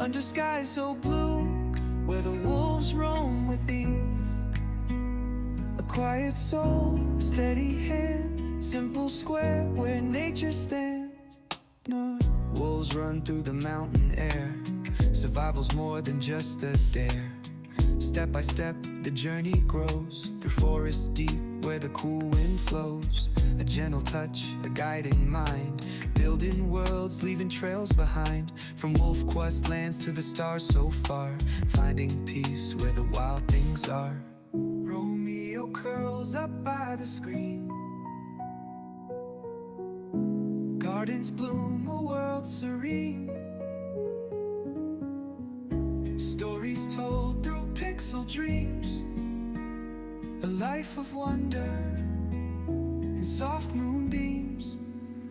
under skies so blue, where the wolves roam with ease. A quiet soul, a steady hand, simple square where nature stands. No. Wolves run through the mountain air, survival's more than just a dare. Step by step, the journey grows, through forests deep where the cool wind flows. A gentle touch, a guiding mind, building worlds, leaving trails behind. From WolfQuest lands to the stars so far, finding peace where the wild things are. Romeo curls up by the screen, gardens bloom, a world serene. Stories told through pixel dreams, a life of wonder in soft moonbeams.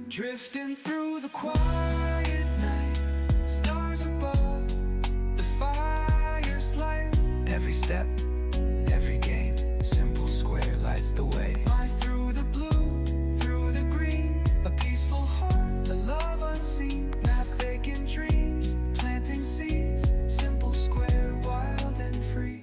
Drifting through the quiet night, stars above, the fire's light. Every step, every game, SimpleSquare lights the way. Fly through the blue, through the green, a peaceful heart, a love unseen. Map making dreams, planting seeds, SimpleSquare, wild and free.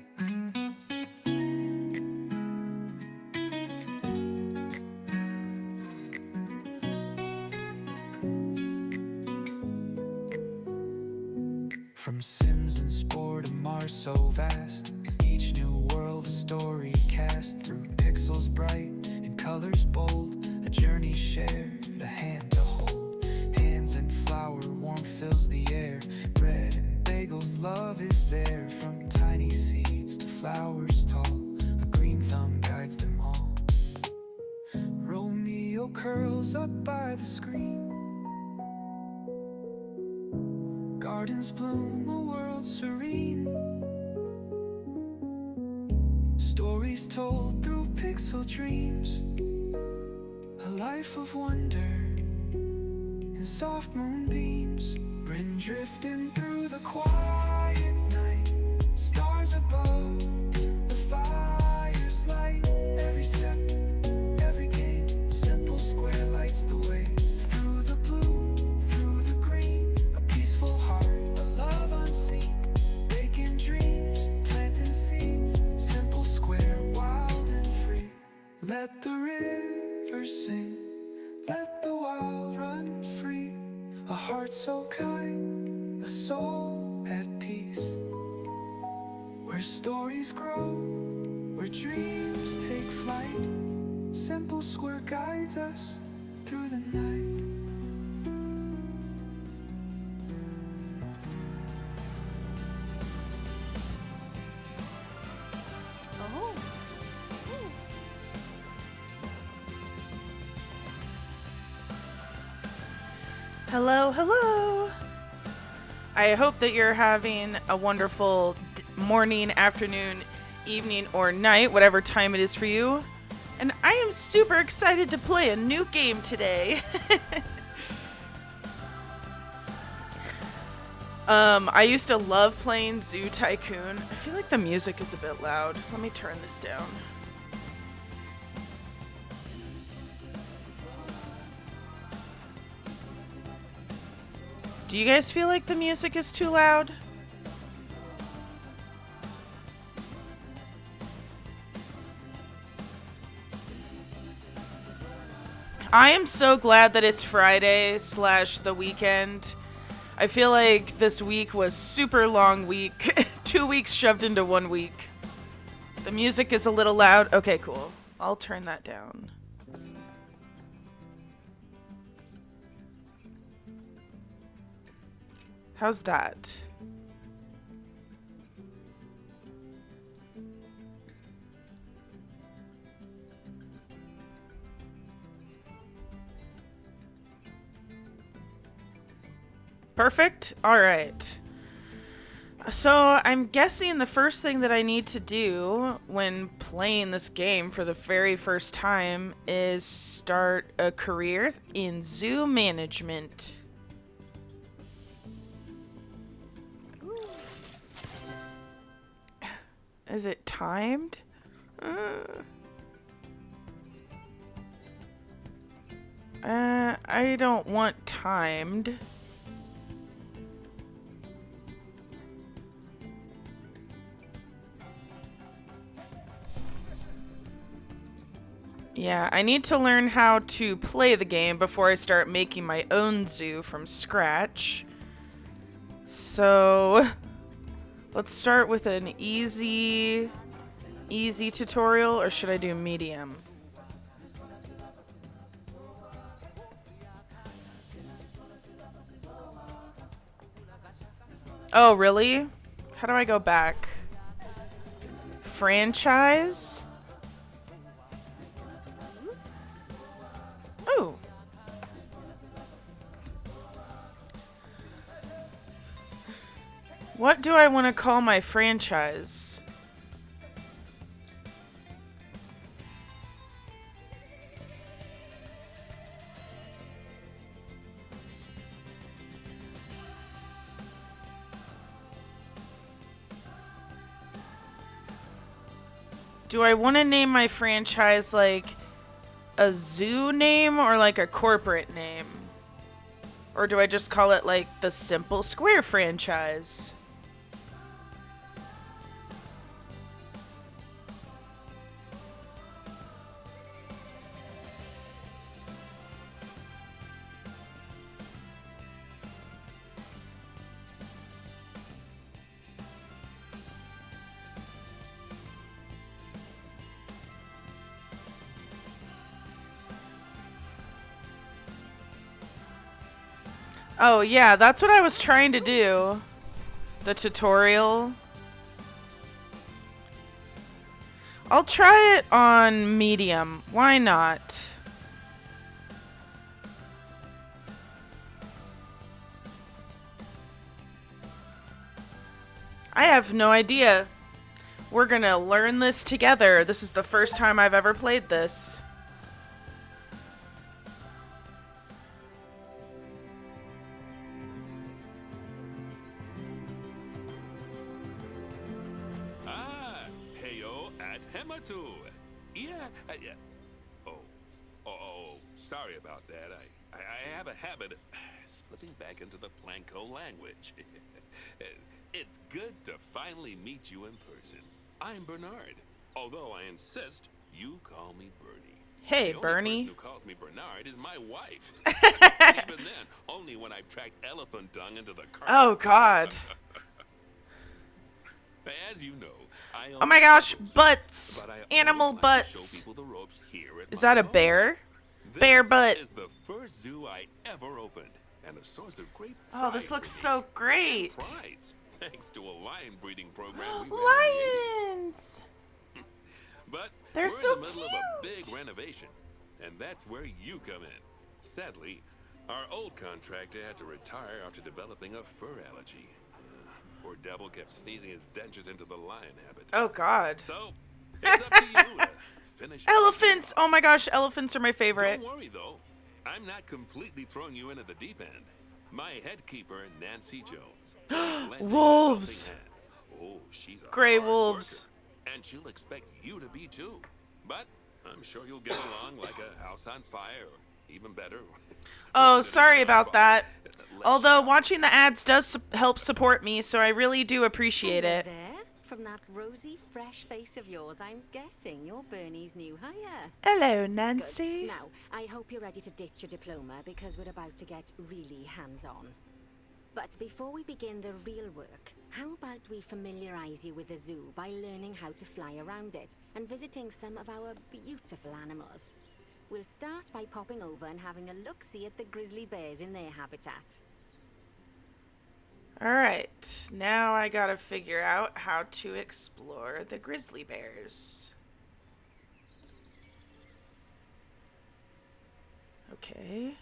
From Sims and Spore to Mars so vast, each new world a story cast. Through pixels bright and colors bold, a journey shared, a hand to hold. Hands and flower warmth fills the air, bread and bagels, love is there. From tiny seeds to flowers tall, a green thumb guides them all. Romeo curls up by the screen, gardens bloom, a world serene. Stories told through pixel dreams, a life of wonder in soft moonbeams. Been drifting through the quiet night, stars above, the fire's light. Every step, every game, SimpleSquare lights the way. Through the blue, through the green, a peaceful heart, a love unseen. Making dreams, planting seeds, SimpleSquare, wild and free. Let the river sing, let the wild run free. A heart so kind, a soul at peace. Where stories grow, where dreams take flight, SimpleSquare guides us through the night. Oh. Hello, hello. I hope that you're having a wonderful morning, afternoon, evening, or night, whatever time it is for you. And I am super excited to play a new game today. I used to love playing Zoo Tycoon. I feel like the music is a bit loud. Let me turn this down. Do you guys feel like the music is too loud? I am so glad that it's Friday / the weekend. I feel like this week was super long week. 2 weeks shoved into 1 week. The music is a little loud. Okay, cool. I'll turn that down. How's that? Perfect? All right. So I'm guessing the first thing that I need to do when playing this game for the very first time is start a career in zoo management. Is it timed? I don't want timed. Yeah, I need to learn how to play the game before I start making my own zoo from scratch. So, let's start with an easy tutorial, or should I do medium? Oh, really? How do I go back? Franchise? Oh. What do I want to call my franchise? Do I want to name my franchise like a zoo name or like a corporate name? Or do I just call it like the SimpleSquare franchise? Oh, yeah, that's what I was trying to do. The tutorial. I'll try it on medium. Why not? I have no idea. We're gonna learn this together. This is the first time I've ever played this. Yeah, yeah. Oh, sorry about that. I have a habit of slipping back into the Planko language. It's good to finally meet you in person. I'm Bernard, although I insist you call me Bernie. Hey, the Bernie. only person who calls me Bernard is my wife. Even then, only when I've tracked elephant dung into the car. Oh, God. As you know, Oh my gosh, butts. butts. Animal butts. Is that a bear? Bear butt. This is the first zoo I ever opened, and a source of great Oh, this pride looks for so me. great. Pride, thanks to a lion breeding program we ran in Lions. the 80s. But They're we're so in the middle of a cute. big renovation, and that's where you come in. Sadly, our old contractor had to retire after developing a fur allergy. Poor devil kept sneezing his dentures into the lion habitat. Oh, God. So, it's up to you to finish. Elephants. Oh my gosh, elephants are my favorite. Don't worry, though. I'm not completely throwing you in at the deep end. My head keeper, Nancy Jones. Wolves. Oh, she's a Gray hard wolves. worker, and she'll expect you to be too. But I'm sure you'll get along like a house on fire, or even better. Oh, sorry about that. Although watching the ads does help support me, so I really do appreciate Hello it. there. From that rosy, fresh face of yours, I'm guessing you're Bernie's new hire. Hello, Good. Nancy. Now, I hope you're ready to ditch your diploma because we're about to get really hands-on. But before we begin the real work, how about we familiarize you with the zoo by learning how to fly around it and visiting some of our beautiful animals? We'll start by popping over and having a look-see at the grizzly bears in their habitat. Alright, now I gotta figure out how to explore the grizzly bears. Okay.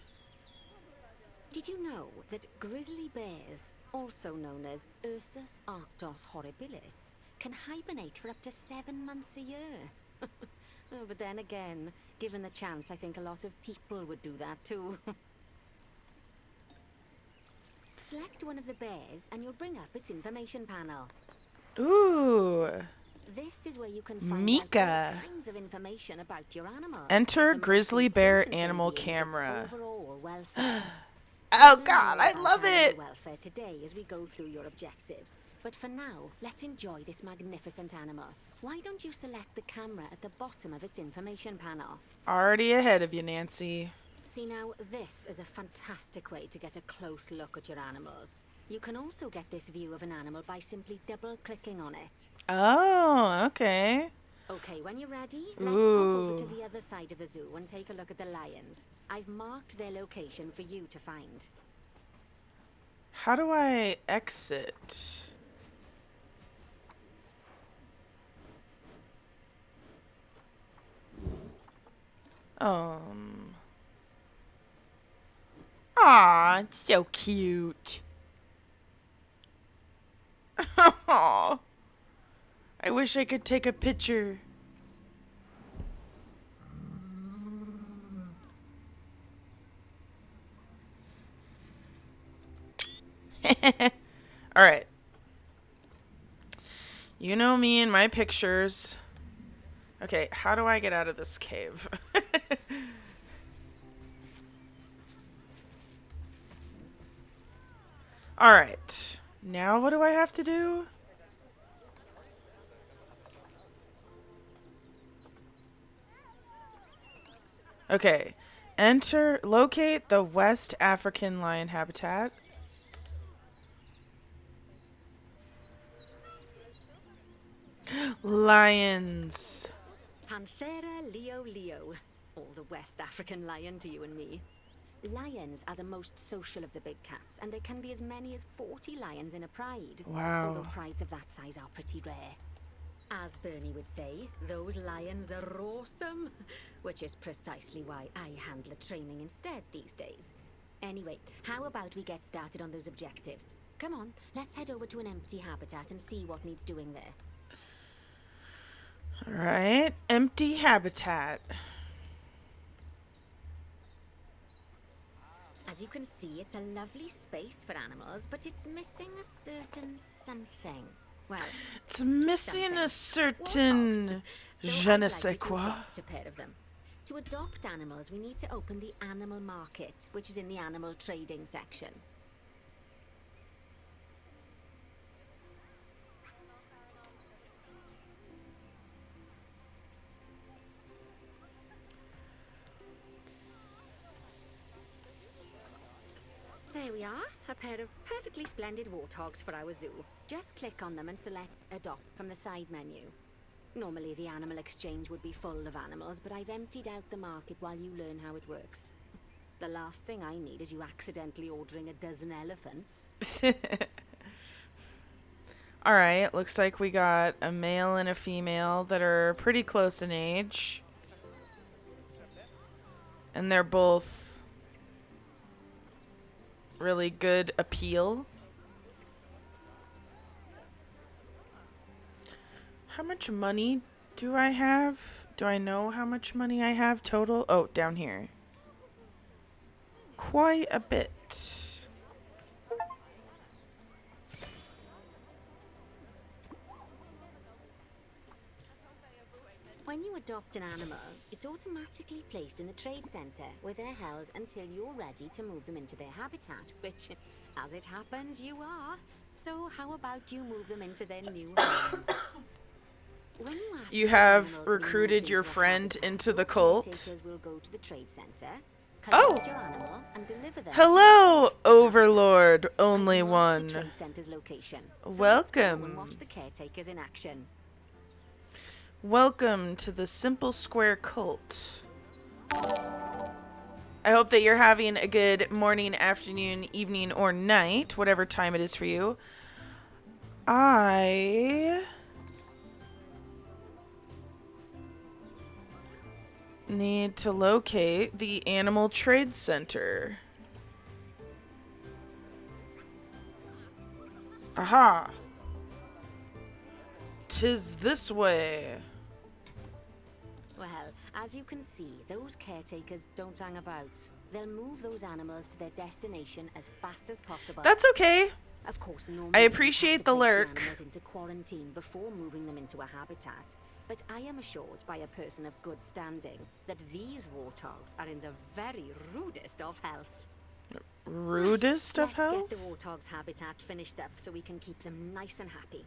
Did you know that grizzly bears, also known as Ursus arctos horribilis, can hibernate for up to 7 months a year? Oh, but then again, given the chance, I think a lot of people would do that too. Select one of the bears and you'll bring up its information panel. Ooh. This is where you can find Mika. out all kinds of information about your animal. Enter The most grizzly bear important thing animal being its camera. overall welfare. Oh We'll learn God, more I about love animal it. welfare today as we go through your objectives. But for now, let's enjoy this magnificent animal. Why don't you select the camera at the bottom of its information panel? Already ahead of you, Nancy. See now, this is a fantastic way to get a close look at your animals. You can also get this view of an animal by simply double-clicking on it. Oh, okay. Okay, when you're ready, let's pop over to Ooh. the other side of the zoo and take a look at the lions. I've marked their location for you to find. How do I exit? Aw, it's so cute. Aw. I wish I could take a picture. Alright. You know me and my pictures. Okay, how do I get out of this cave? Alright. Now what do I have to do? Okay. Locate the West African lion habitat. Lions. Panthera leo leo, or the West African lion to you and me. Lions are the most social of the big cats, and there can be as many as 40 lions in a pride. Wow. Although prides of that size are pretty rare. As Bernie would say, those lions are awesome, which is precisely why I handle the training instead these days. Anyway, how about we get started on those objectives? Come on, let's head over to an empty habitat and see what needs doing there. Alright. Empty habitat. As you can see, it's a lovely space for animals, but it's missing a certain something. Well, It's missing a certain je ne sais quoi. adopt a pair of them. To adopt animals, we need to open the animal market, which is in the animal trading section. There we are, a pair of perfectly splendid warthogs for our zoo. Just click on them and select Adopt from the side menu. Normally the animal exchange would be full of animals, but I've emptied out the market while you learn how it works. The last thing I need is you accidentally ordering a dozen elephants. Alright, looks like we got a male and a female that are pretty close in age. And they're both really good appeal. How much money do I have? Do I know how much money I have total? Oh, down here. Quite a bit. When you adopt an animal, it's automatically placed in the trade center, where they're held until you're ready to move them into their habitat, which, as it happens, you are. So how about you move them into their new home? When you ask You for have animals to be recruited moved your into a friend habitat, into the your cult. caretakers will go to the trade center, Oh! collect your animal, and deliver them Hello, to your selected Overlord, habitat. only I've marked the one. trade center's location. So let's go Welcome. and watch the caretakers in action. Welcome to the SimpleSquare cult. I hope that you're having a good morning, afternoon, evening, or night, whatever time it is for you. I need to locate the Animal Trade Center. Aha! 'Tis this way. Well, as you can see, those caretakers don't hang about. They'll move those animals to their destination as fast as possible. That's okay. Of course, normally I you'd have appreciate to the place lurk. animals into quarantine before moving them into a habitat. But I am assured by a person of good standing that these warthogs are in the very rudest of health. Rudest of Let's health? get the warthog's habitat finished up so we can keep them nice and happy.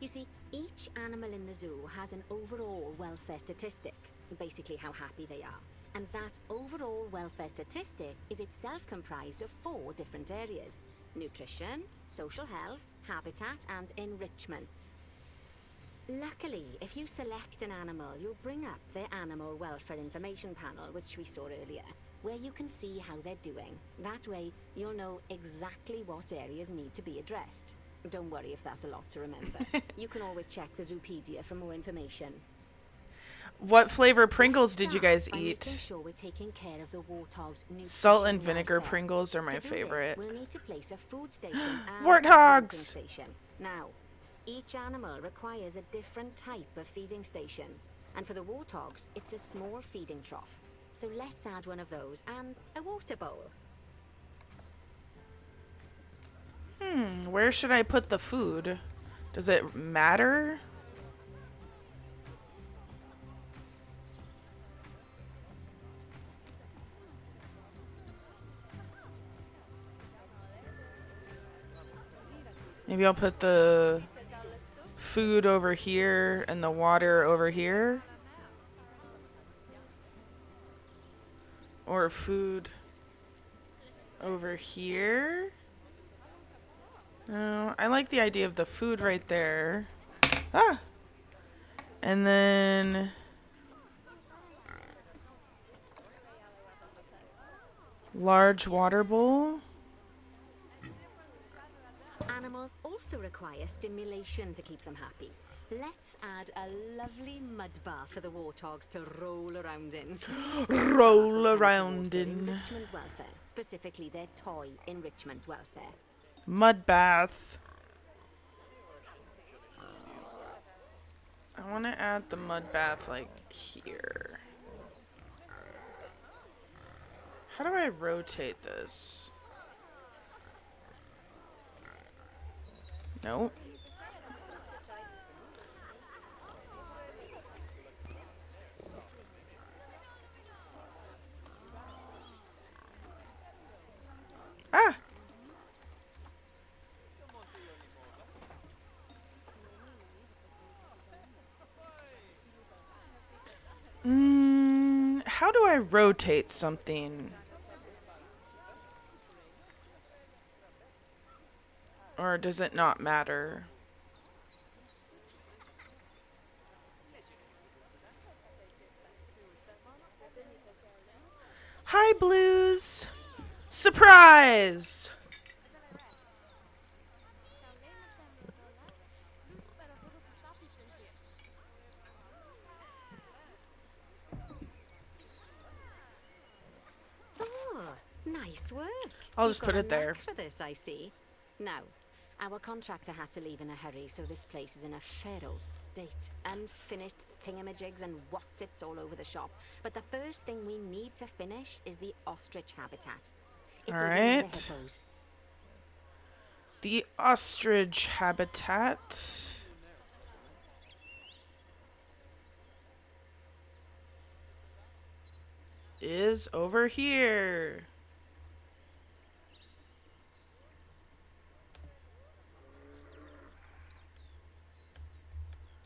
You see, each animal in the zoo has an overall welfare statistic, basically how happy they are. And that overall welfare statistic is itself comprised of 4 different areas: nutrition, social health, habitat, and enrichment. Luckily, if you select an animal, you'll bring up their animal welfare information panel, which we saw earlier, where you can see how they're doing. That way, you'll know exactly what areas need to be addressed. Don't worry if that's a lot to remember. You can always check the Zoopedia for more information. What flavor Pringles did you guys By eat? making sure we're taking care of the warthog's Salt and nutrition vinegar welfare. Pringles are my To do this, favorite. we'll need to place a food station and Warthogs! a drinking station. Now, each animal requires a different type of feeding station. And for the warthogs, it's a small feeding trough. So let's add one of those and a water bowl. Where should I put the food? Does it matter? Maybe I'll put the food over here and the water over here. Or food over here. No, I like the idea of the food right there. Ah! And then large water bowl. Animals also require stimulation to keep them happy. Let's add a lovely mud bath for the warthogs to roll around in. Roll Count around towards their in. enrichment welfare, specifically their toy enrichment welfare. Mud bath. I want to add the mud bath like here. How do I rotate this? Nope. Ah! How do I rotate something? Or does it not matter? Hi, Blues! Surprise! Oh, nice work. I'll You've just got put a it there. knack for this, I see. Now, our contractor had to leave in a hurry, so this place is in a pharaoh state. Unfinished thingamajigs and what's-its all over the shop. But the first thing we need to finish is the ostrich habitat. It's over near the Alright. hippos. The ostrich habitat. Is over here.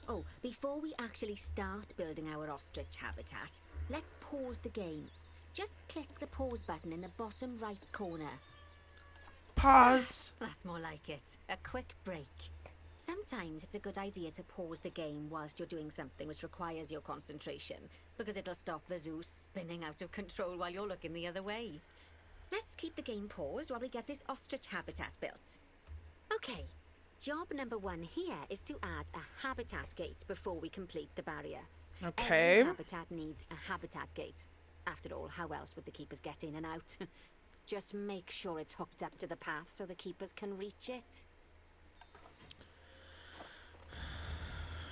Oh, before we actually start building our ostrich habitat, let's pause the game. Just click the pause button in the bottom right corner. Pause. That's more like it. A quick break. Sometimes it's a good idea to pause the game whilst you're doing something which requires your concentration, because it'll stop the zoo spinning out of control while you're looking the other way. Let's keep the game paused while we get this ostrich habitat built. Okay, job number 1 here is to add a habitat gate before we complete the barrier. Okay. Every habitat needs a habitat gate. After all, how else would the keepers get in and out? Just make sure it's hooked up to the path so the keepers can reach it.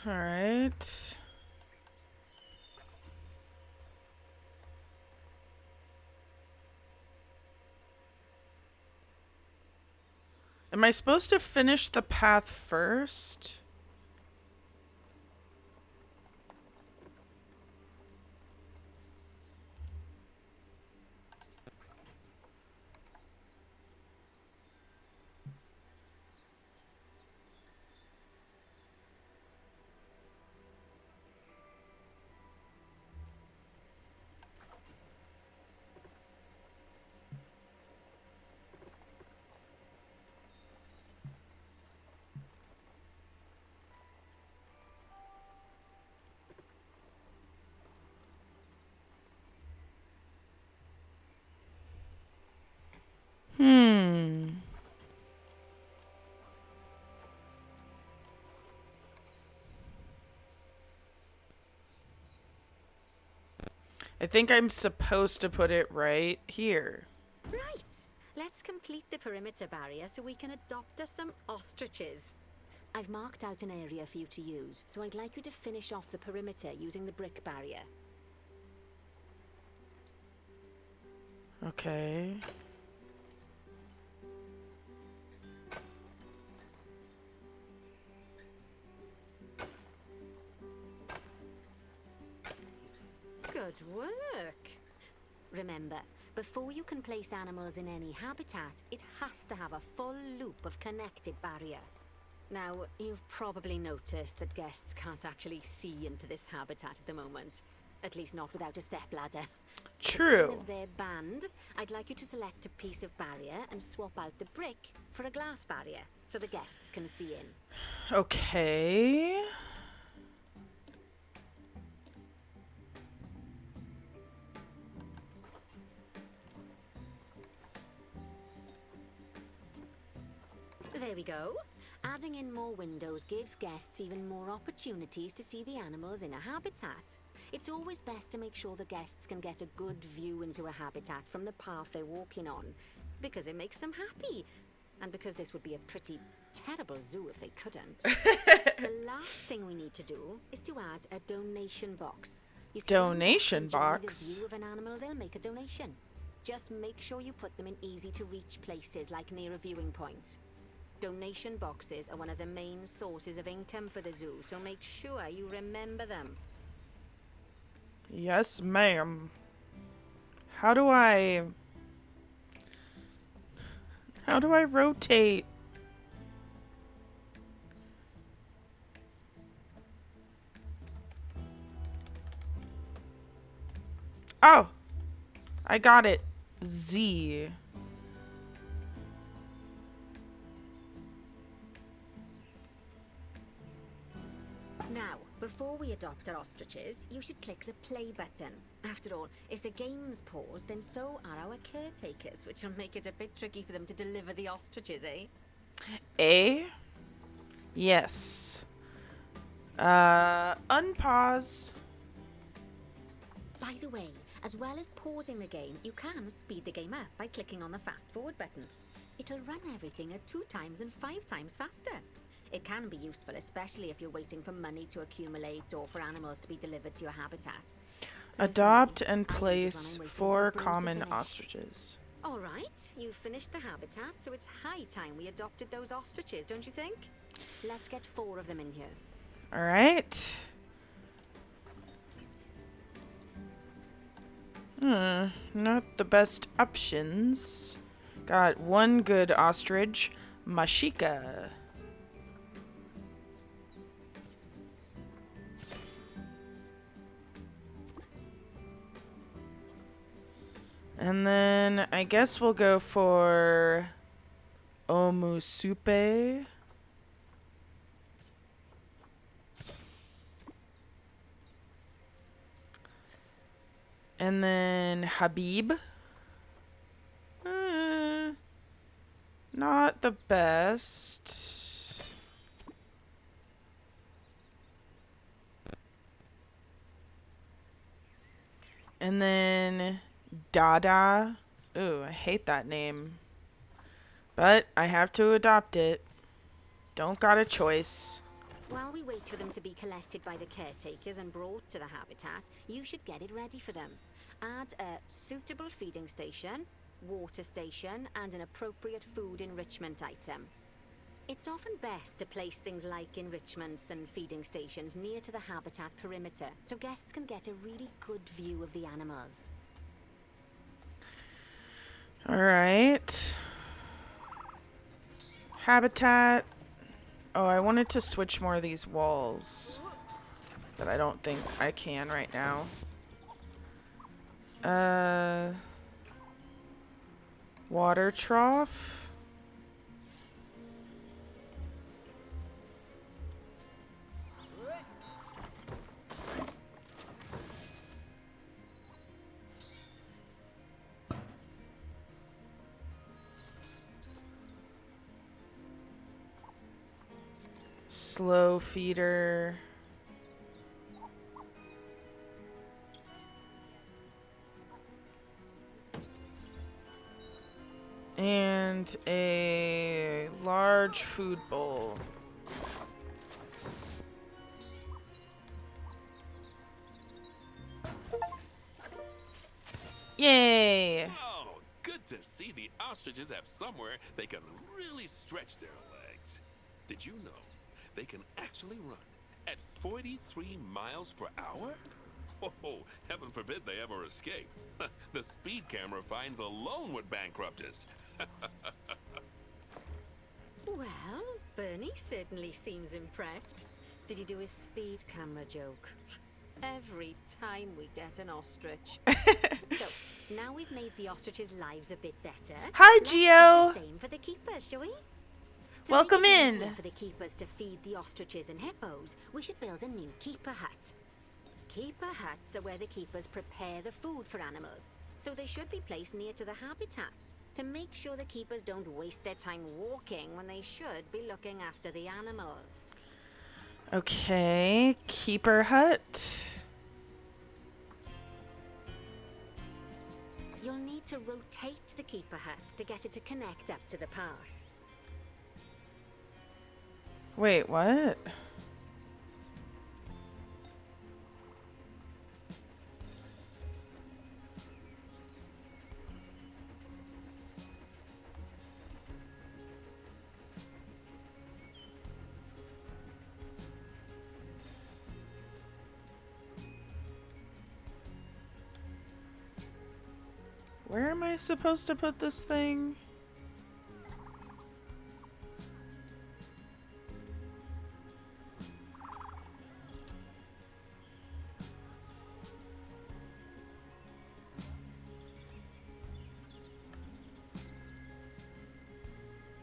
Alright. Am I supposed to finish the path first? I think I'm supposed to put it right here. Right. Let's complete the perimeter barrier so we can adopt us some ostriches. I've marked out an area for you to use, so I'd like you to finish off the perimeter using the brick barrier. Okay. Good work. Remember, before you can place animals in any habitat, it has to have a full loop of connected barrier. Now, you've probably noticed that guests can't actually see into this habitat at the moment. At least not without a stepladder. True. As they're banned, I'd like you to select a piece of barrier and swap out the brick for a glass barrier, so the guests can see in. Okay. There we go. Adding in more windows gives guests even more opportunities to see the animals in a habitat. It's always best to make sure the guests can get a good view into a habitat from the path they're walking on, because it makes them happy. And because this would be a pretty terrible zoo if they couldn't. The last thing we need to do is to add a donation box. You see, when Donation guests enjoy box? the view of an animal, they'll make a donation. Just make sure you put them in easy-to-reach places, like near a viewing point. Donation boxes are one of the main sources of income for the zoo, so make sure you remember them. Yes, ma'am. How do I rotate? Oh, I got it. Z. Now, before we adopt our ostriches, you should click the play button. After all, if the game's paused, then so are our caretakers, which will make it a bit tricky for them to deliver the ostriches, eh? A? Yes. Unpause. By the way, as well as pausing the game, you can speed the game up by clicking on the fast forward button. It'll run everything at 2 times and 5 times faster. It can be useful, especially if you're waiting for money to accumulate or for animals to be delivered to your habitat. Adopt Personally, and I use it when place I'm waiting for 4 a breed to common finish. ostriches. All right, you've finished the habitat, so it's high time we adopted those ostriches, don't you think? Let's get 4 of them in here. All right. Not the best options. Got 1 good ostrich, Mashika. And then I guess we'll go for Omusupe. And then Habib. Not the best. And then Dada. Ooh, I hate that name. But I have to adopt it. Don't got a choice. While we wait for them to be collected by the caretakers and brought to the habitat, you should get it ready for them. Add a suitable feeding station, water station, and an appropriate food enrichment item. It's often best to place things like enrichments and feeding stations near to the habitat perimeter, so guests can get a really good view of the animals. All right. Habitat. Oh, I wanted to switch more of these walls, but I don't think I can right now. Water trough. Slow feeder. And a large food bowl. Yay! Oh, good to see the ostriches have somewhere they can really stretch their legs. Did you know they can actually run at 43 miles per hour? Oh, heaven forbid they ever escape. The speed camera fines alone would bankrupt us. Well, Bernie certainly seems impressed. Did you do his speed camera joke? Every time we get an ostrich. So, now we've made the ostriches' lives a bit better. Hi, let's Geo. do the same for the keepers, shall we? To Welcome make it in. easier for the keepers to feed the ostriches and hippos, we should build a new keeper hut. Keeper huts are where the keepers prepare the food for animals, so they should be placed near to the habitats to make sure the keepers don't waste their time walking when they should be looking after the animals. Okay, keeper hut. You'll need to rotate the keeper hut to get it to connect up to the path. Wait, what? Where am I supposed to put this thing?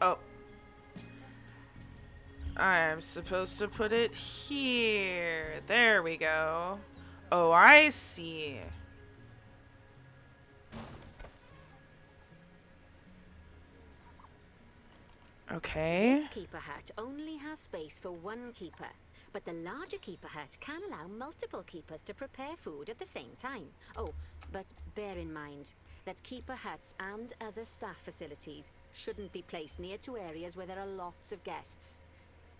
Oh. I'm supposed to put it here. There we go. Oh, I see. Okay. This keeper hut only has space for one keeper, but the larger keeper hut can allow multiple keepers to prepare food at the same time. Oh, but bear in mind that keeper huts and other staff facilities shouldn't be placed near to areas where there are lots of guests.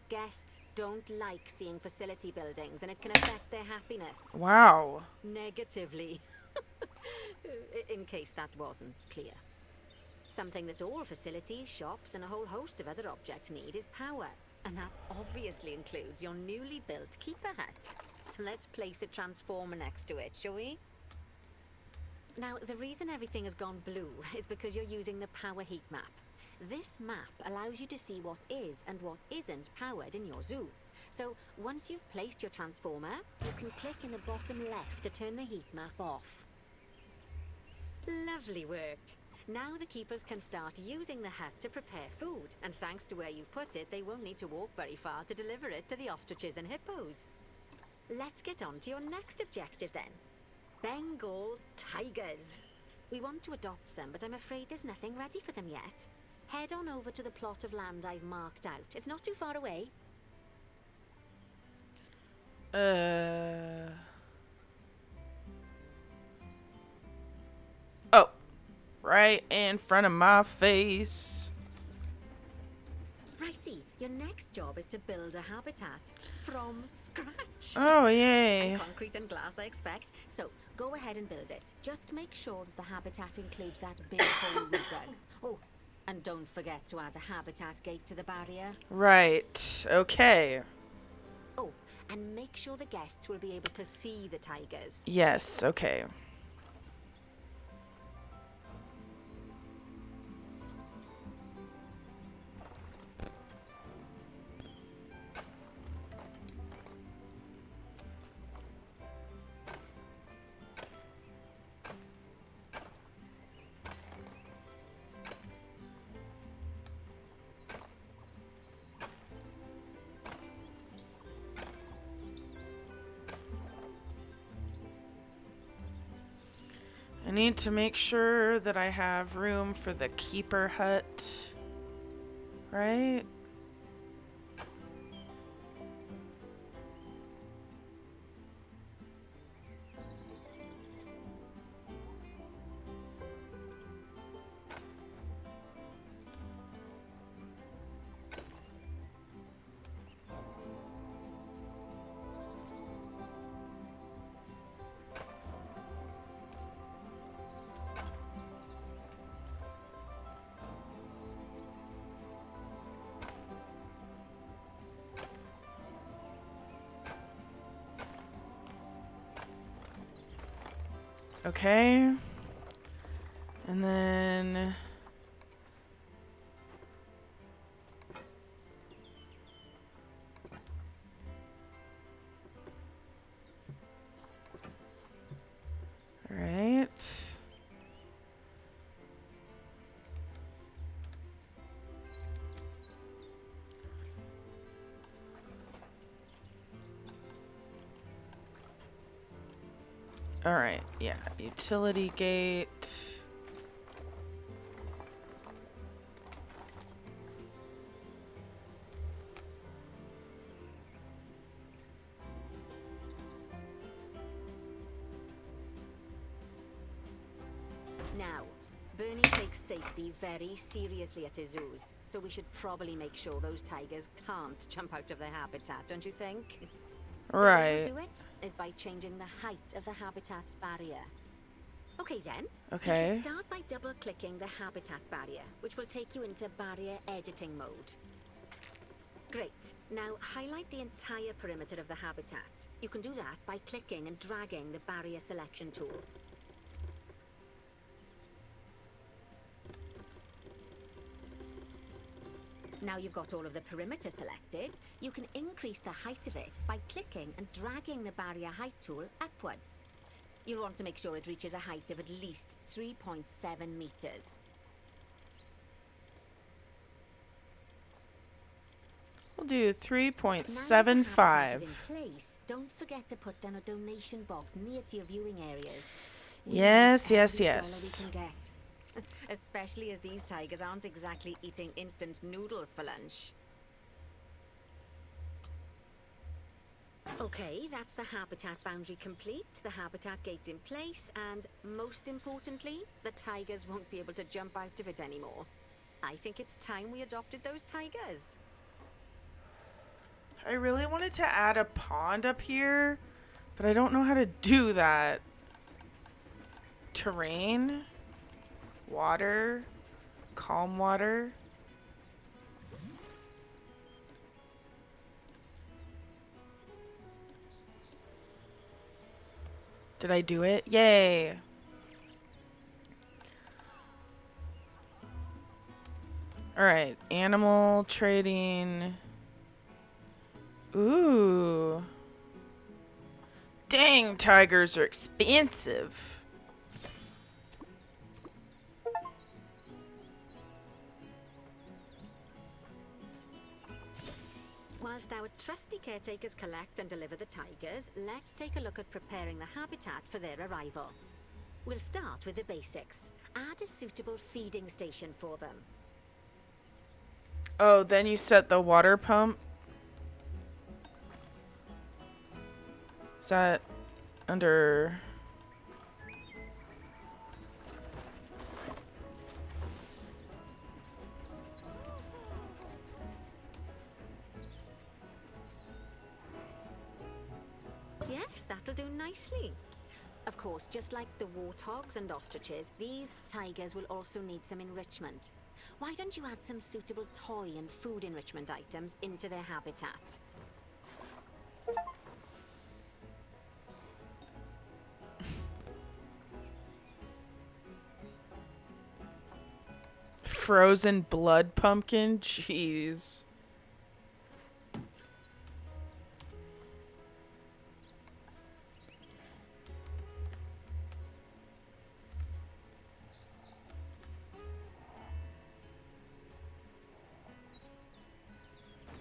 Guests don't like seeing facility buildings, and it can affect their happiness Wow. negatively. In case that wasn't clear. Something that all facilities, shops, and a whole host of other objects need is power. And that obviously includes your newly built keeper hut. So let's place a transformer next to it, shall we? Now, the reason everything has gone blue is because you're using the power heat map. This map allows you to see what is and what isn't powered in your zoo. So once you've placed your transformer, you can click in the bottom left to turn the heat map off. Lovely work. Now the keepers can start using the hut to prepare food, and thanks to where you've put it, they won't need to walk very far to deliver it to the ostriches and hippos. Let's get on to your next objective then. Bengal tigers. We want to adopt some, but I'm afraid there's nothing ready for them yet. Head on over to the plot of land I've marked out. It's not too far away. Oh. Right in front of my face. Righty, your next job is to build a habitat from scratch. Oh, yay. Concrete and glass, I expect. So, go ahead and build it. Just make sure that the habitat includes that big hole we dug. Oh, and don't forget to add a habitat gate to the barrier. Right. Okay. Oh, and make sure the guests will be able to see the tigers. Yes, okay. I need to make sure that I have room for the keeper hut. Right? Okay. And then... Alright. Alright, yeah. Utility gate. Now, Bernie takes safety very seriously at his zoos, so we should probably make sure those tigers can't jump out of their habitat, don't you think? The way Right. we'll do it is by changing the height of the habitat's barrier. Okay then. Okay. You should start by double-clicking the habitat barrier, which will take you into barrier editing mode. Great. Now highlight the entire perimeter of the habitat. You can do that by clicking and dragging the barrier selection tool. Now you've got all of the perimeter selected, you can increase the height of it by clicking and dragging the barrier height tool upwards. You'll want to make sure it reaches a height of at least 3.7 meters. We'll do Now that the habitat is 3.75. in place, don't forget to put down a donation box near to your viewing areas. We Yes, need yes, every dollar yes. we can get. Especially as these tigers aren't exactly eating instant noodles for lunch. Okay, that's the habitat boundary complete, the habitat gate in place, and most importantly, the tigers won't be able to jump out of it anymore. I think it's time we adopted those tigers. I really wanted to add a pond up here, but I don't know how to do that. Terrain, water, calm water. Did I do it? Yay. Alright, animal trading. Ooh. Dang, tigers are expensive. Whilst our trusty caretakers collect and deliver the tigers, let's take a look at preparing the habitat for their arrival. We'll start with the basics. Add a suitable feeding station for them. Oh, then you set the water pump. Is that under... Yes, that'll do nicely. Of course, just like the warthogs and ostriches, these tigers will also need some enrichment. Why don't you add some suitable toy and food enrichment items into their habitat? Frozen blood pumpkin? Jeez.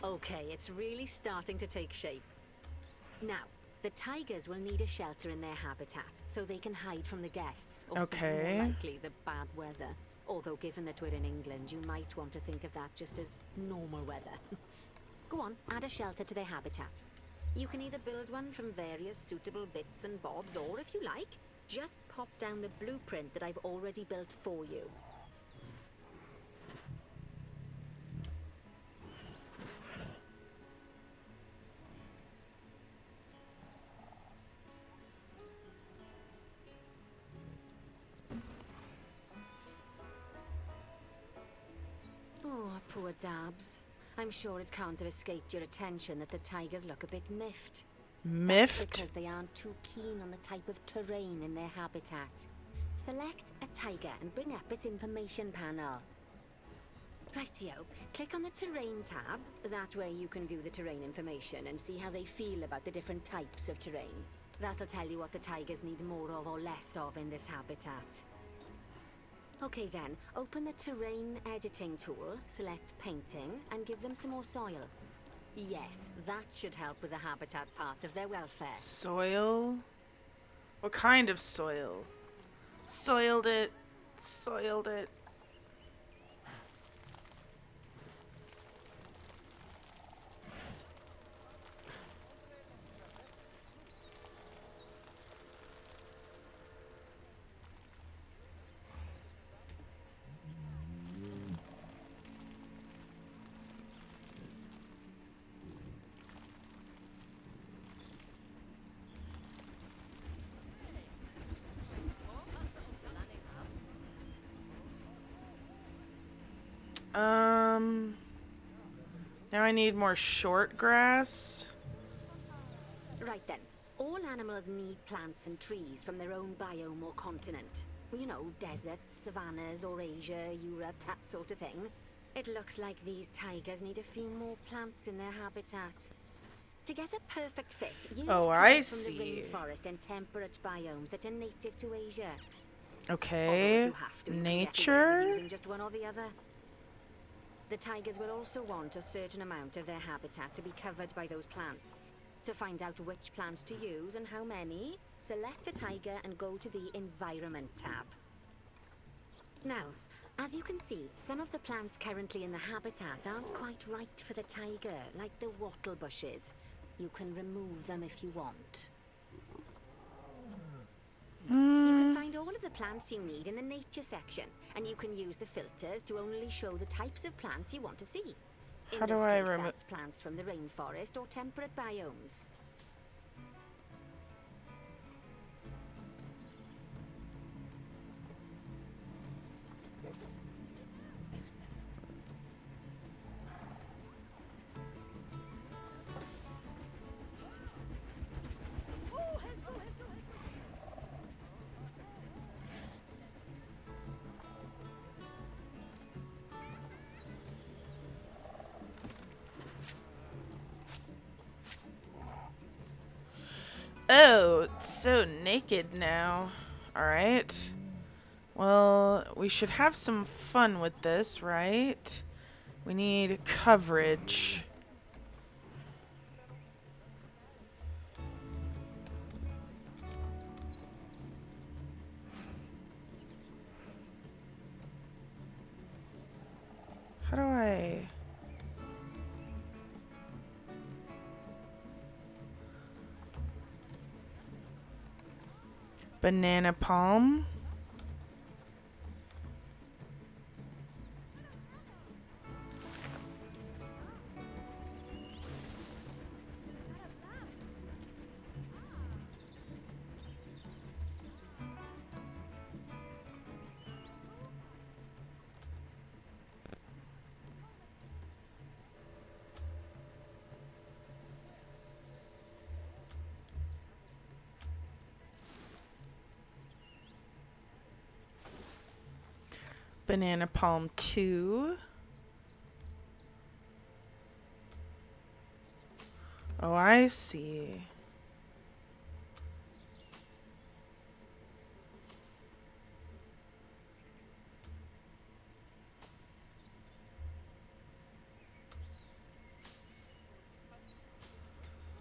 Okay, it's really starting to take shape. Now, the tigers will need a shelter in their habitat so they can hide from the guests. Or Okay. more likely, the bad weather. Although, given that we're in England, you might want to think of that just as normal weather. Go on, add a shelter to their habitat. You can either build one from various suitable bits and bobs, or if you like, just pop down the blueprint that I've already built for you. Oh, poor Dabs. I'm sure it can't have escaped your attention that the tigers look a bit miffed. Miffed? Because they aren't too keen on the type of terrain in their habitat. Select a tiger and bring up its information panel. Rightio, click on the terrain tab. That way you can view the terrain information and see how they feel about the different types of terrain. That'll tell you what the tigers need more of or less of in this habitat. Okay then, open the terrain editing tool, select painting, and give them some more soil. Yes, that should help with the habitat part of their welfare. Soil? What kind of soil? Soiled it. Soiled it. Now I need more short grass. Right then, all animals need plants and trees from their own biome or continent. You know, deserts, savannas, or Asia, Europe, that sort of thing. It looks like these tigers need a few more plants in their habitat. To get a perfect fit, use plants from the rainforest and temperate biomes that are native to Asia. Okay. Although if you have to, you can get away Nature? with using just one or the other. The tigers will also want a certain amount of their habitat to be covered by those plants. To find out which plants to use and how many, select a tiger and go to the Environment tab. Now, as you can see, some of the plants currently in the habitat aren't quite right for the tiger, like the wattle bushes. You can remove them if you want. You can find all of the plants you need in the nature section, and you can use the filters to only show the types of plants you want to see. How do I remove? That's plants from the rainforest or temperate biomes. Oh, it's so naked now. Alright. Well, we should have some fun with this, right? We need coverage. How do I... Banana palm. Banana palm 2. Oh, I see.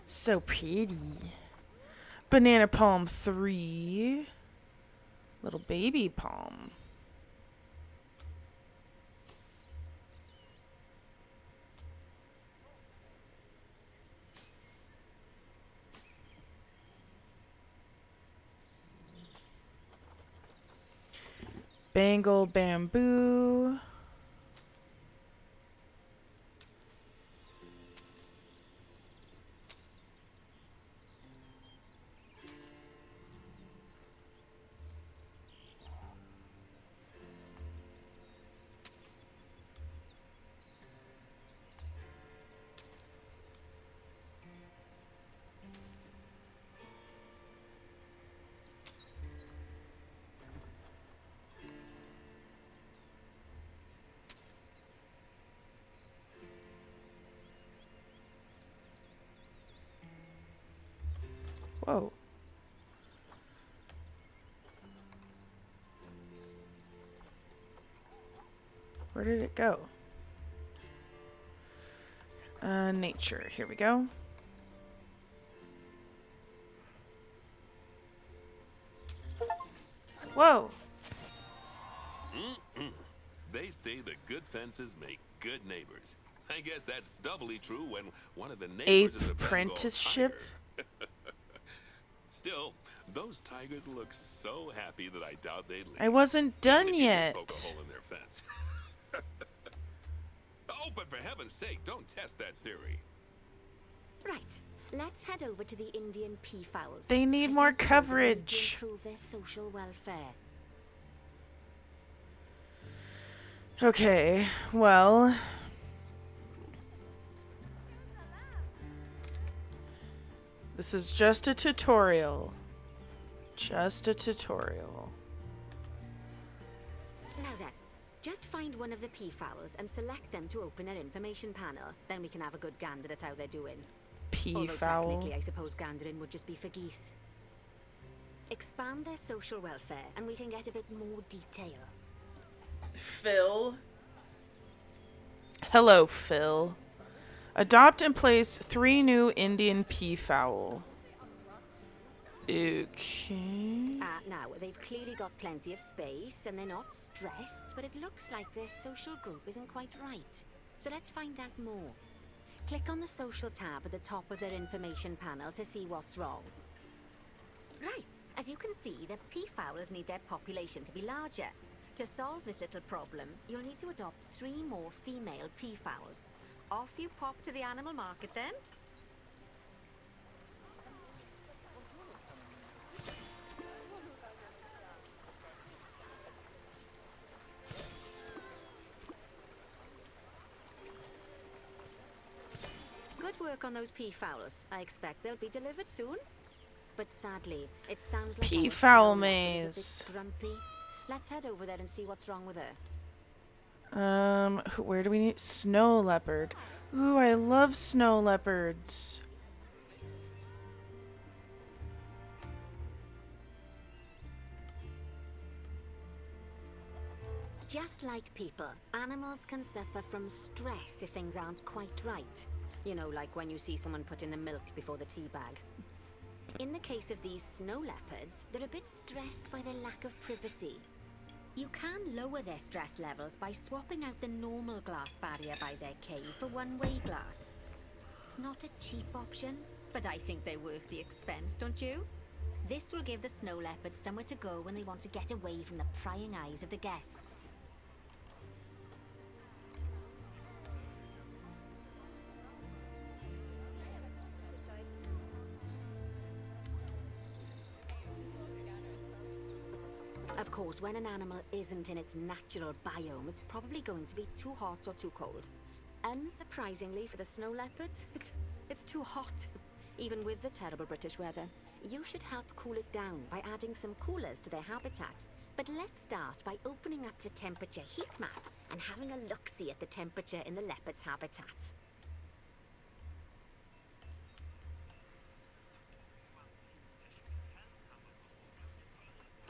So pretty. Banana palm 3. Little baby palm. Bengal bamboo. Whoa. Where did it go? Nature. Here we go. Whoa. They say the good fences make good neighbors. I guess that's doubly true when one of the neighbors Ape is a Bengal apprenticeship? tiger. Still, those tigers look so happy that I doubt they'd leave. I wasn't done Even if you could yet. poke a hole in their fence. Oh, but for heaven's sake, don't test that theory. Right. Let's head over to the Indian peafowls. They need I more think they'll need to coverage. improve their social welfare. Okay, well. This is just a tutorial. Just a tutorial. Now then, just find one of the peafowls and select them to open their information panel. Then we can have a good gander at how they're doing. Although Peafowl. technically, I suppose gandering would just be for geese. Expand their social welfare, and we can get a bit more detail. Phil. Hello, Phil. Adopt and place 3 new Indian peafowl. Okay. Now, they've clearly got plenty of space, and they're not stressed, but it looks like their social group isn't quite right. So let's find out more. Click on the social tab at the top of their information panel to see what's wrong. Right, as you can see, the peafowls need their population to be larger. To solve this little problem, you'll need to adopt 3 more female peafowls. Off you pop to the animal market then. Good work on those peafowls. I expect they'll be delivered soon. But sadly, it sounds like our Peafowl snow leopard maze. is a bit grumpy. Let's head over there and see what's wrong with her. Where do we need snow leopard? Ooh, I love snow leopards. Just like people, animals can suffer from stress if things aren't quite right. You know, like when you see someone put in the milk before the tea bag. In the case of these snow leopards, they're a bit stressed by their lack of privacy. You can lower their stress levels by swapping out the normal glass barrier by their cave for one-way glass. It's not a cheap option, but I think they're worth the expense, don't you? This will give the snow leopards somewhere to go when they want to get away from the prying eyes of the guests. Of course, when an animal isn't in its natural biome, it's probably going to be too hot or too cold. Unsurprisingly for the snow leopards, it's too hot. Even with the terrible British weather. You should help cool it down by adding some coolers to their habitat. But let's start by opening up the temperature heat map and having a look-see at the temperature in the leopard's habitat.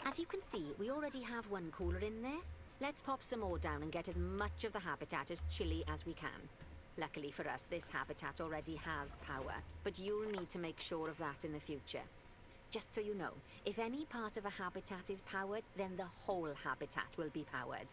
As you can see, we already have one cooler in there. Let's pop some more down and get as much of the habitat as chilly as we can. Luckily for us, this habitat already has power, but you'll need to make sure of that in the future. Just so you know, if any part of a habitat is powered, then the whole habitat will be powered.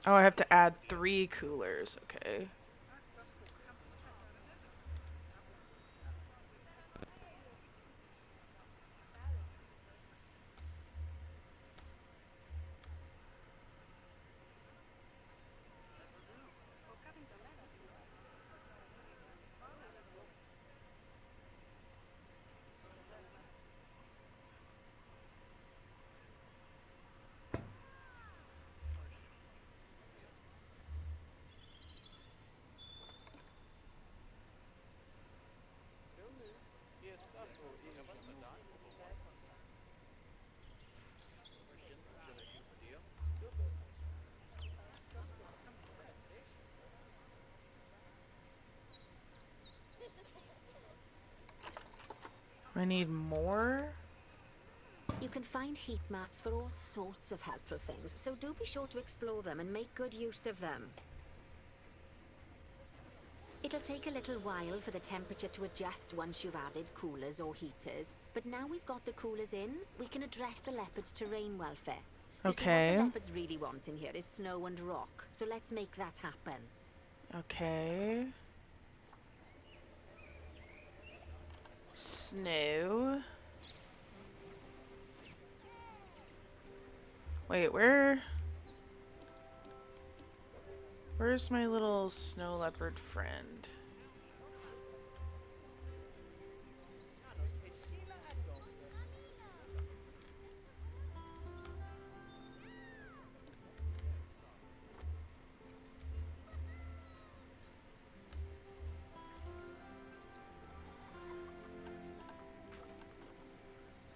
Oh, I have to add 3 coolers. Okay. I need more? You can find heat maps for all sorts of helpful things, so do be sure to explore them and make good use of them. It'll take a little while for the temperature to adjust once you've added coolers or heaters, but now we've got the coolers in, we can address the leopards' terrain welfare. You see, what the leopards really want in here is snow and rock, so let's make that happen. Okay. Snow. Wait, where's my little snow leopard friend?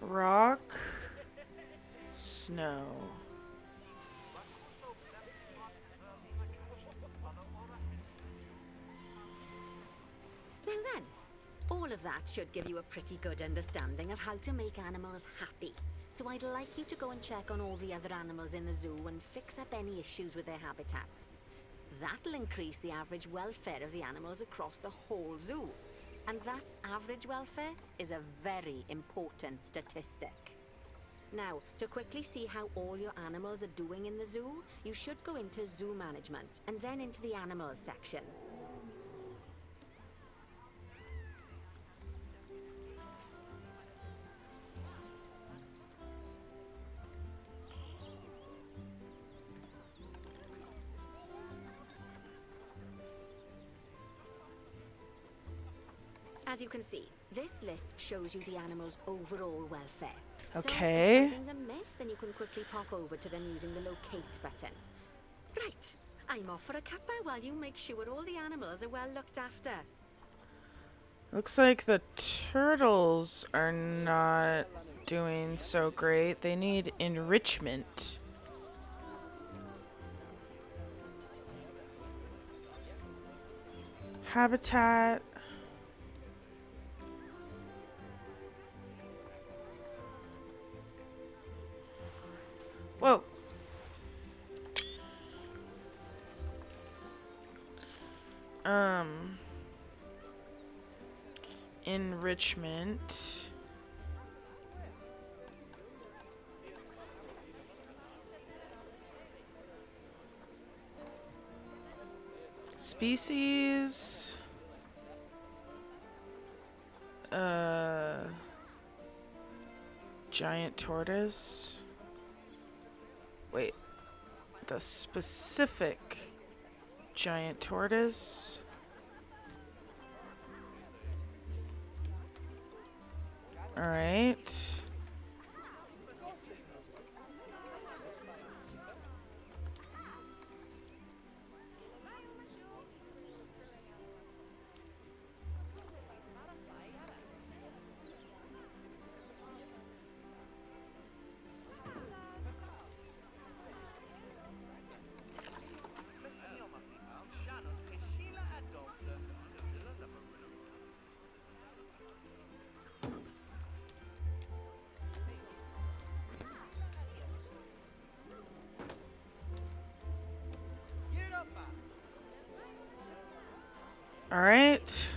Rock, snow. Now then, all of that should give you a pretty good understanding of how to make animals happy. So I'd like you to go and check on all the other animals in the zoo and fix up any issues with their habitats. That'll increase the average welfare of the animals across the whole zoo. And that average welfare is a very important statistic. Now, to quickly see how all your animals are doing in the zoo, you should go into zoo management and then into the animals section. As you can see, this list shows you the animal's overall welfare. Okay. So if something's amiss, then you can quickly pop over to them using the locate button. Right, I'm off for a cuppa while you make sure all the animals are well looked after. Looks like the turtles are not doing so great. They need enrichment. Habitat. Whoa. Enrichment. Species. Giant tortoise. Wait. The specific giant tortoise. All right. All right.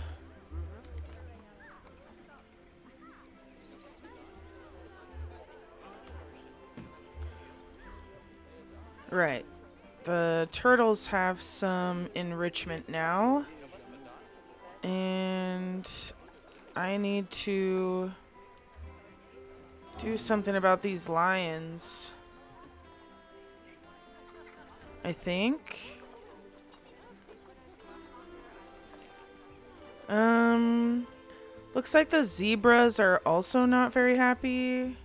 Right. The turtles have some enrichment now. And I need to do something about these lions. I think. Looks like the zebras are also not very happy.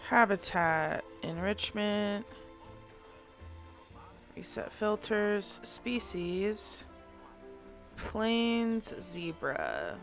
Habitat, enrichment, reset filters, species, plains zebra.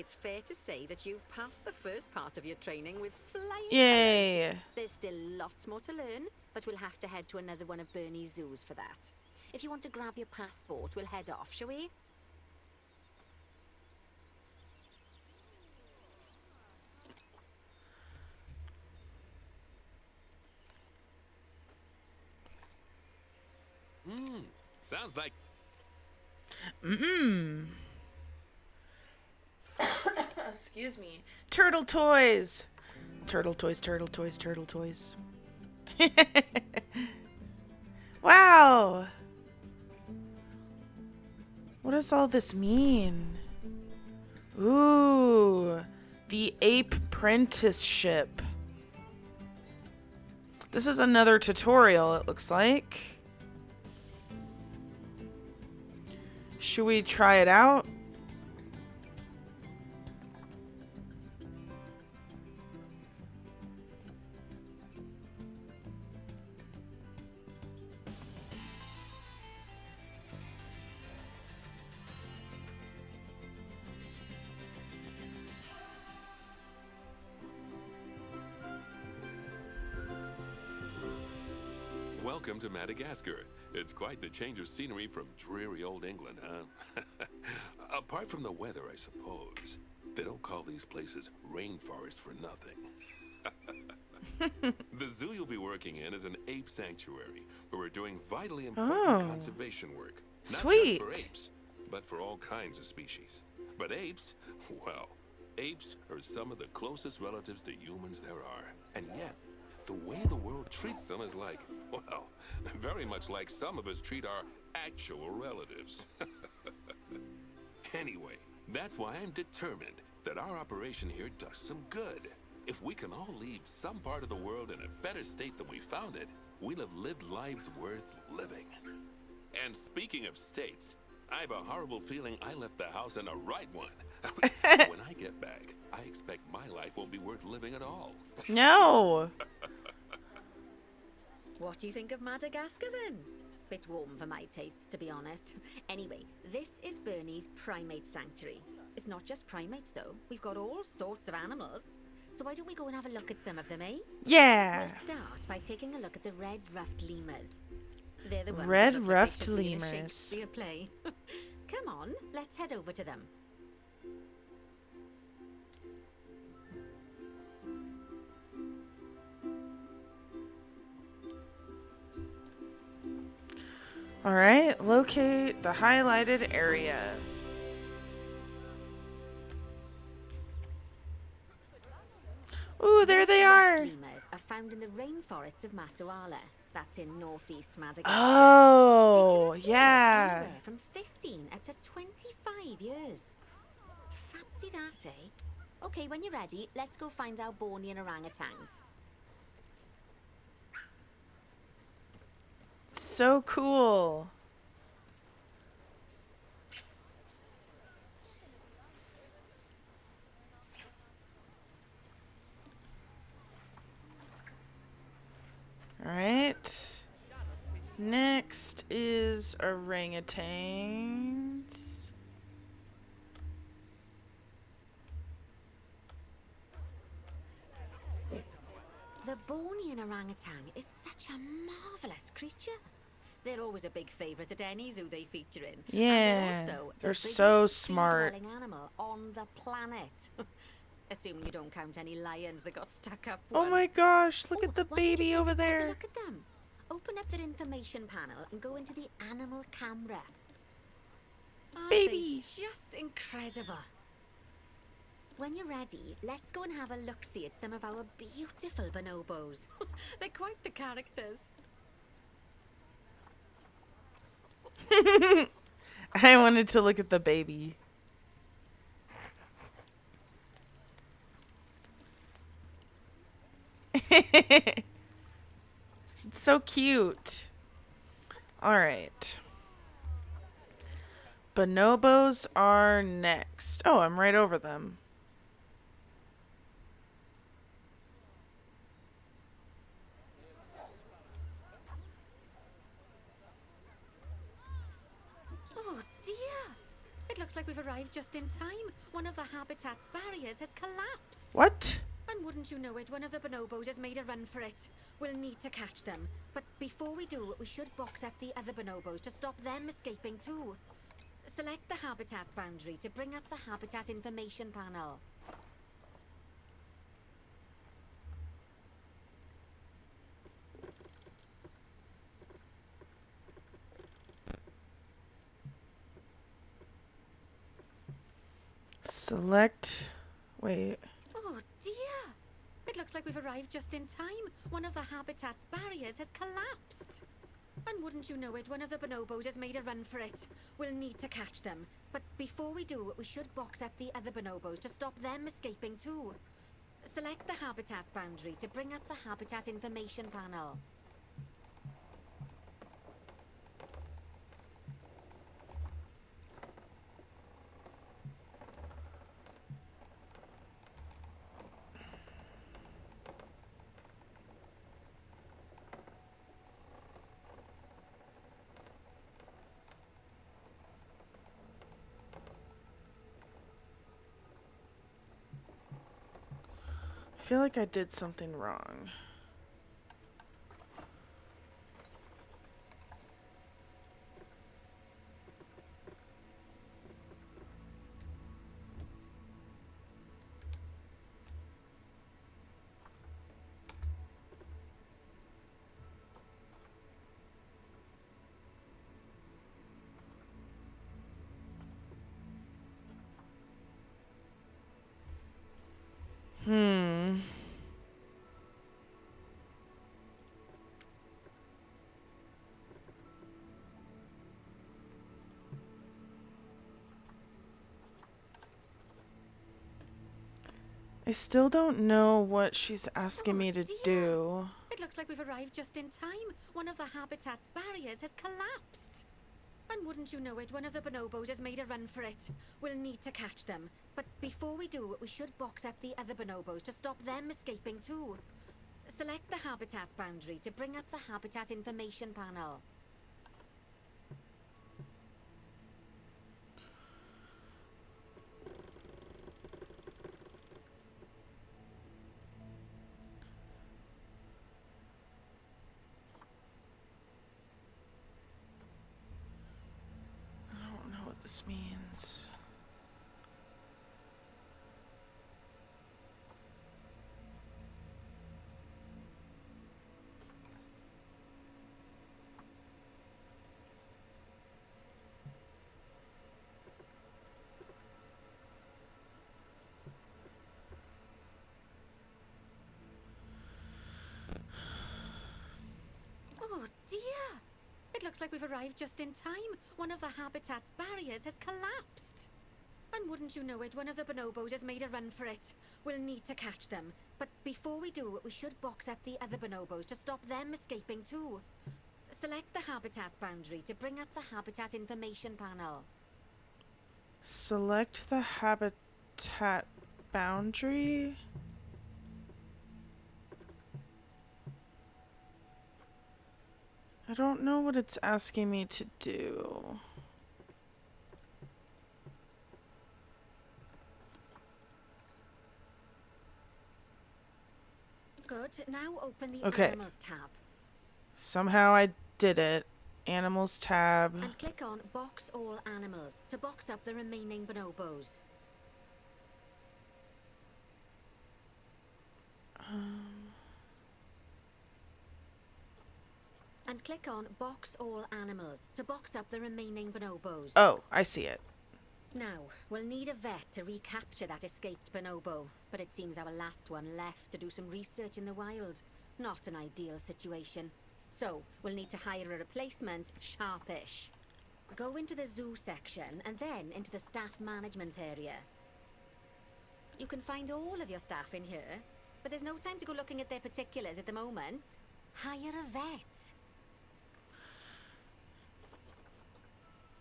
it's fair to say that you've passed the first part of your training with flying colours. Yay! There's still lots more to learn, but we'll have to head to another one of Bernie's zoos for that. If you want to grab your passport, we'll head off, shall we? Sounds like Excuse me. Turtle toys. Turtle toys, turtle toys, turtle toys. Wow. What does all this mean? Ooh. The ape apprenticeship. This is another tutorial, it looks like. Should we try it out? welcome to Madagascar. It's quite the change of scenery from dreary old England, huh? Apart from the weather, I suppose. They don't call these places rainforests for nothing. The zoo you'll be working in is an ape sanctuary, where we're doing vitally important conservation work. Sweet. Not just for apes, but for all kinds of species. But apes, well, apes are some of the closest relatives to humans there are. And yet, the way the world treats them is like, well, very much like some of us treat our actual relatives. Anyway, that's why I'm determined that our operation here does some good. If we can all leave some part of the world in a better state than we found it, we'll have lived lives worth living. And speaking of states, I have a horrible feeling I left the house in a right one. When I get back, I expect my life won't be worth living at all. No. What do you think of Madagascar then? Bit warm for my taste, to be honest. Anyway, this is Bernie's primate sanctuary. It's not just primates though. We've got all sorts of animals. So why don't we go and have a look at some of them, eh? Yeah. We'll start by taking a look at the red-ruffed lemurs. They're the ones Red that look like ruffed they should be in a lemurs. Shakespeare play. Come on, let's head over to them. All right, locate the highlighted area. Ooh, there they are. Lemurs are found in the rainforests of Masuala. That's in northeast Madagascar. Oh, They can actually live yeah. anywhere from 15 up to 25 years. Fancy that, eh? Okay, when you're ready, let's go find our Bornean orangutans. So cool. All right. Next is orangutans. The Bornean orangutan is such a marvelous creature. They're always a big favourite at any zoo they feature in. Yeah, And they're also they're the so biggest smart. tree-dwelling animal on the planet. Assuming you don't count any lions that got stuck up Oh once. my gosh, look Oh, at the why don't you baby take over a better there. Look at them. Open up their information panel and go into the animal camera. Aren't they Babies. just incredible. When you're ready, let's go and have a look-see at some of our beautiful bonobos. They're quite the characters. I wanted to look at the baby. It's so cute. All right. Bonobos are next. Oh, I'm right over them. Oh dear! It looks looks like we've arrived just in time. One of the habitat's barriers has collapsed. What? And wouldn't you know it, one of the bonobos has made a run for it. We'll need to catch them. But before we do, we should box up the other bonobos to stop them escaping too. Select the habitat boundary to bring up the habitat information panel. Select. Wait. Oh dear! It looks like we've arrived just in time. One of the habitat's barriers has collapsed. And wouldn't you know it, one of the bonobos has made a run for it. We'll need to catch them. But before we do, we should box up the other bonobos to stop them escaping too. Select the habitat boundary to bring up the habitat information panel. I feel like I did something wrong. I still don't know what she's asking me to do. It looks like we've arrived just in time. One of the habitat's barriers has collapsed. And wouldn't you know it, one of the bonobos has made a run for it. We'll need to catch them. But before we do, we should box up the other bonobos to stop them escaping too. Select the habitat boundary to bring up the habitat information panel. I don't know what this means. Oh dear! It looks like we've arrived just in time. One of the habitat's barriers has collapsed. And wouldn't you know it, one of the bonobos has made a run for it. We'll need to catch them. But before we do, we should box up the other bonobos to stop them escaping too. Select the habitat boundary to bring up the habitat information panel. Select the habitat boundary. I don't know what it's asking me to do. Good. Now open the Okay. Animals tab. Somehow I did it. Animals tab. And click on Box All Animals to box up the remaining bonobos. And click on Box All Animals to box up the remaining bonobos. Oh, I see it. Now, we'll need a vet to recapture that escaped bonobo, but it seems our last one left to do some research in the wild. Not an ideal situation. So, we'll need to hire a replacement, sharpish. Go into the zoo section and then into the staff management area. You can find all of your staff in here, but there's no time to go looking at their particulars at the moment. Hire a vet.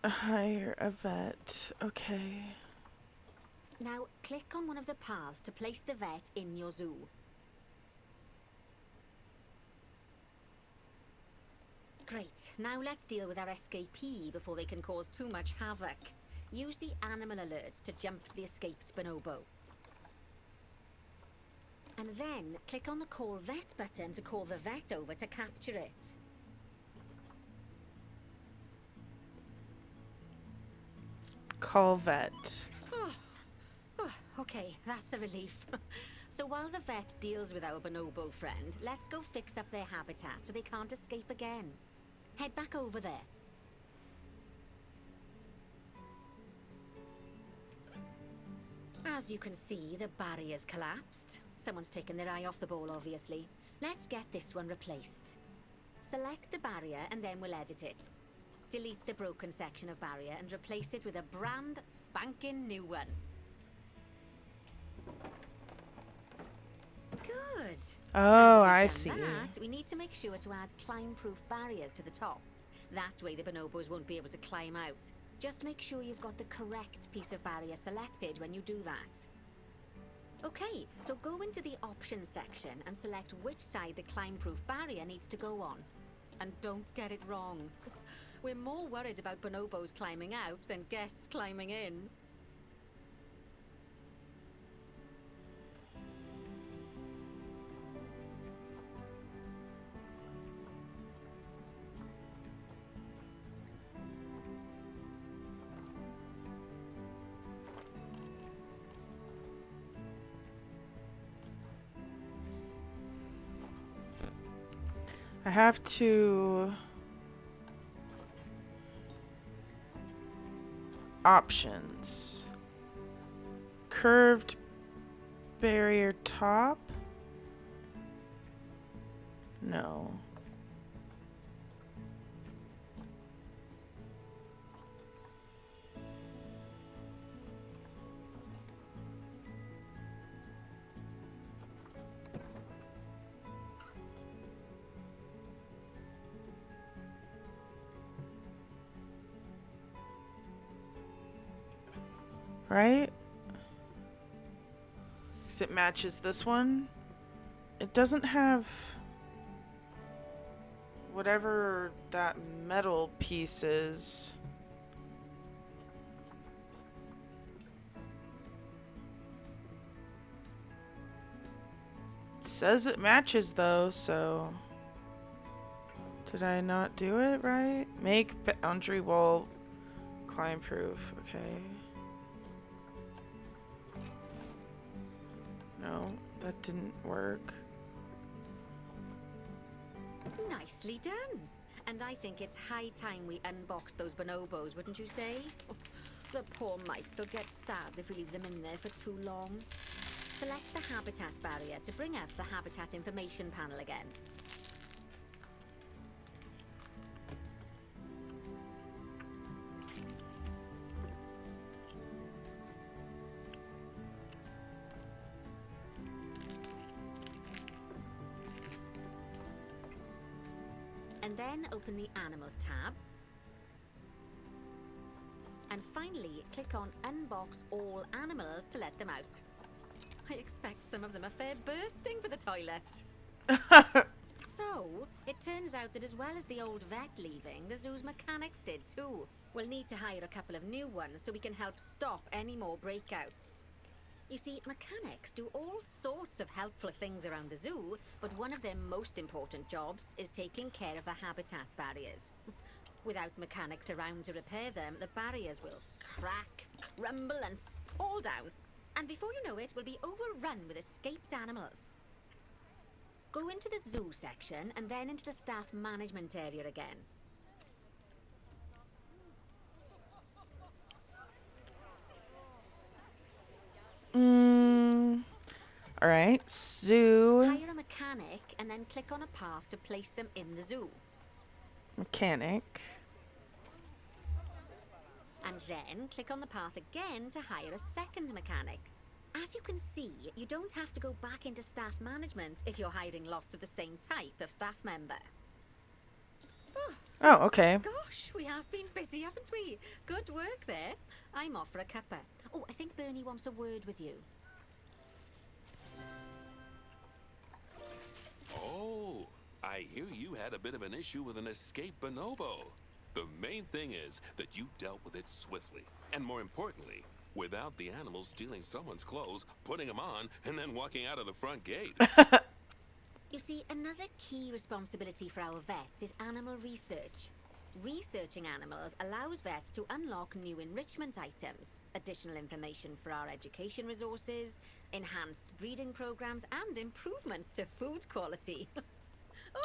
Hire a vet. Okay. Now, click on one of the paths to place the vet in your zoo. Great. Now let's deal with our escapee before they can cause too much havoc. use the animal alerts to jump to the escaped bonobo. And then click on the Call Vet button to call the vet over to capture it. Call vet. Okay, that's a relief. So while the vet deals with our bonobo friend, let's go fix up their habitat so they can't escape again. Head back over there. As you can see, the barrier's collapsed. Someone's taken their eye off the ball, obviously. Let's get this one replaced. Select the barrier and then we'll edit it. Delete the broken section of barrier and replace it with a brand spanking new one. Good. Oh, Now that we've I done see. that, we need to make sure to add climb-proof barriers to the top. That way the bonobos won't be able to climb out. Just make sure you've got the correct piece of barrier selected when you do that. Okay, so go into the options section and select which side the climb-proof barrier needs to go on. And don't get it wrong. We're more worried about bonobos climbing out than guests climbing in. I have to... Options. Curved barrier top? No. Right? 'Cause it matches this one. It doesn't have whatever that metal piece is. It says it matches though, so did I not do it right? Make boundary wall climb proof. Okay. No, that didn't work. Nicely done. And I think it's high time we unbox those bonobos, wouldn't you say? The poor mites will get sad if we leave them in there for too long. Select the habitat barrier to bring up the habitat information panel again. And then open the Animals tab. And finally, click on Unbox All Animals to let them out. I expect some of them are fair bursting for the toilet. So, it turns out that as well as the old vet leaving, the zoo's mechanics did too. We'll need to hire a couple of new ones so we can help stop any more breakouts. You see, mechanics do all sorts of helpful things around the zoo, but one of their most important jobs is taking care of the habitat barriers. Without mechanics around to repair them, the barriers will crack, crumble, and fall down. And before you know it, we'll be overrun with escaped animals. Go into the zoo section and then into the staff management area again. Alright, zoo. Hire a mechanic and then click on a path to place them in the zoo. Mechanic. And then click on the path again to hire a second mechanic. As you can see, you don't have to go back into staff management if you're hiring lots of the same type of staff member. Oh, okay. Gosh, we have been busy, haven't we? Good work there. I'm off for a cuppa. Oh, I think Bernie wants a word with you. Oh, I hear you had a bit of an issue with an escaped bonobo. The main thing is that you dealt with it swiftly. And more importantly, without the animals stealing someone's clothes, putting them on, and then walking out of the front gate. You see, another key responsibility for our vets is animal research. Researching animals allows vets to unlock new enrichment items, additional information for our education resources, enhanced breeding programs, and improvements to food quality.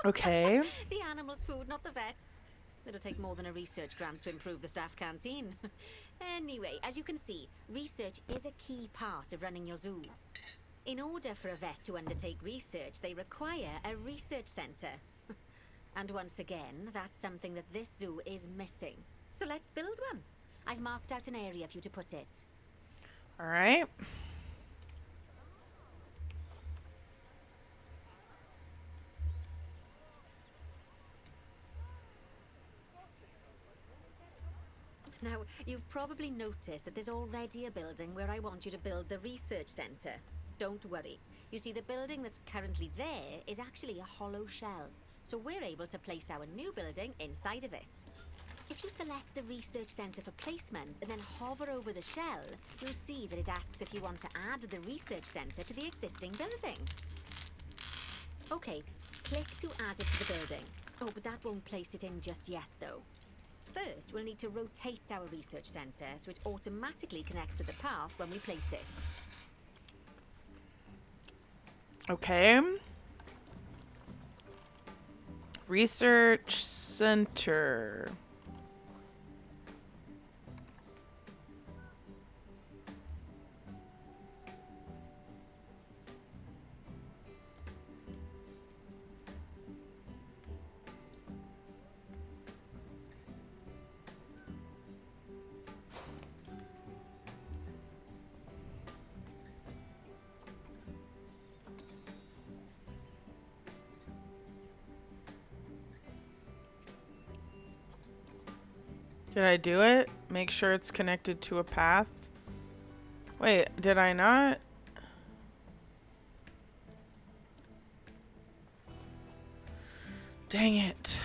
Okay. The animals' food, not the vets. It'll take more than a research grant to improve the staff canteen. Anyway, as you can see, research is a key part of running your zoo. In order for a vet to undertake research, they require a research center. And once again, that's something that this zoo is missing. So let's build one. I've marked out an area for you to put it. All right. Now, you've probably noticed that there's already a building where I want you to build the research center. Don't worry. You see, the building that's currently there is actually a hollow shell. So we're able to place our new building inside of it. If you select the research center for placement and then hover over the shell, you'll see that it asks if you want to add the research center to the existing building. Okay, click to add it to the building. Oh, but that won't place it in just yet, though. First, we'll need to rotate our research center so it automatically connects to the path when we place it. Okay. Research center. Did I do it? Make sure it's connected to a path. Wait, did I not? Dang it.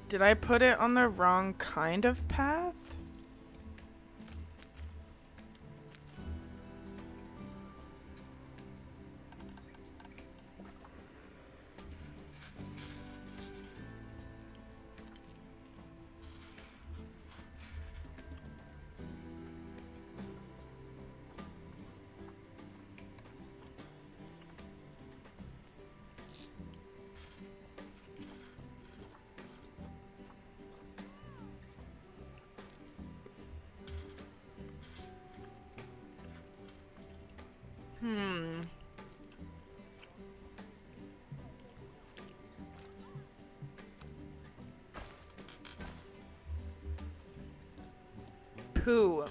Did I put it on the wrong kind of path? Poo.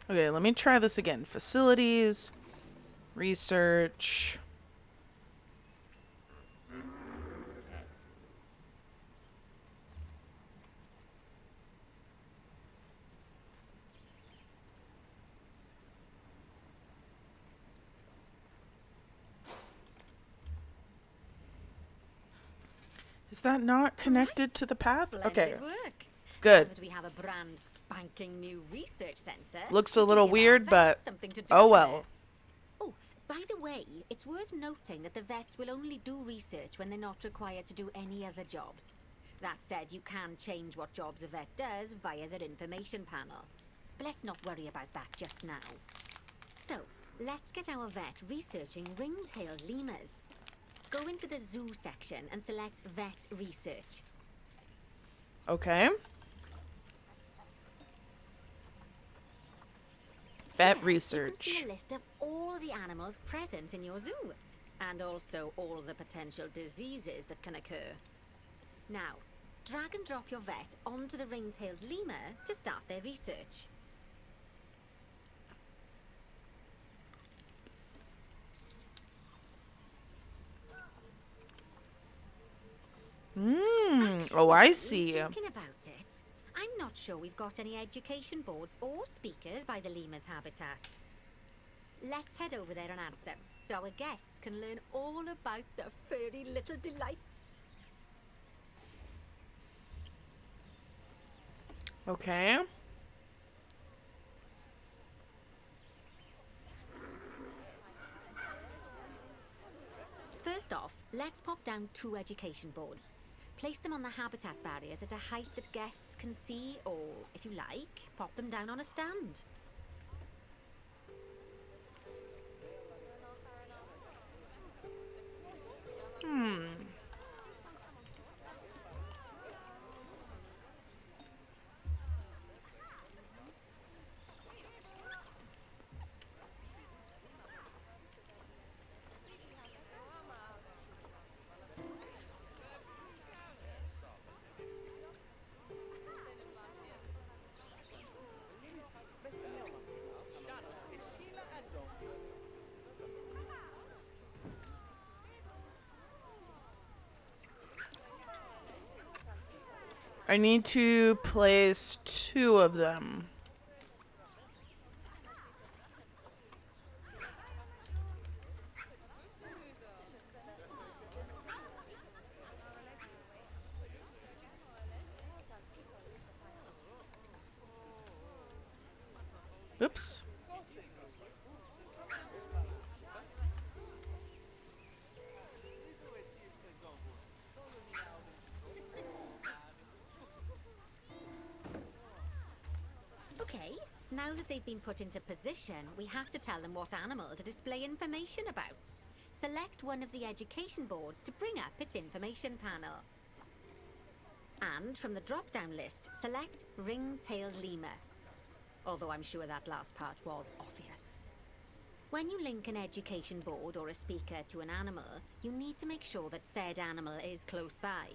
Okay, let me try this again. Facilities, research. Is that not connected to the path? Okay, Splendid work. good. Now that we have a brand spanking new research center. Looks we a can little give our weird, vets but something to do oh with well. it. Oh, by the way, it's worth noting that the vets will only do research when they're not required to do any other jobs. That said, you can change what jobs a vet does via their information panel. But let's not worry about that just now. So, let's get our vet researching ring-tailed lemurs. Go into the zoo section and select Vet Research. Okay. Vet Here, research. You can see a list of all the animals present in your zoo, and also all the potential diseases that can occur. Now, drag and drop your vet onto the ring-tailed lemur to start their research. Oh, I Actually, see. Thinking about it, I'm not sure we've got any education boards or speakers by the lemur's habitat. Let's head over there and add some, so our guests can learn all about the furry little delights. Okay. First off, let's pop down 2 education boards. Place them on the habitat barriers at a height that guests can see, or, if you like, pop them down on a stand. I need to place 2 of them. Oops. Okay, now that they've been put into position, we have to tell them what animal to display information about. Select one of the education boards to bring up its information panel. And from the drop-down list, select ring-tailed lemur. Although I'm sure that last part was obvious. When you link an education board or a speaker to an animal, you need to make sure that said animal is close by.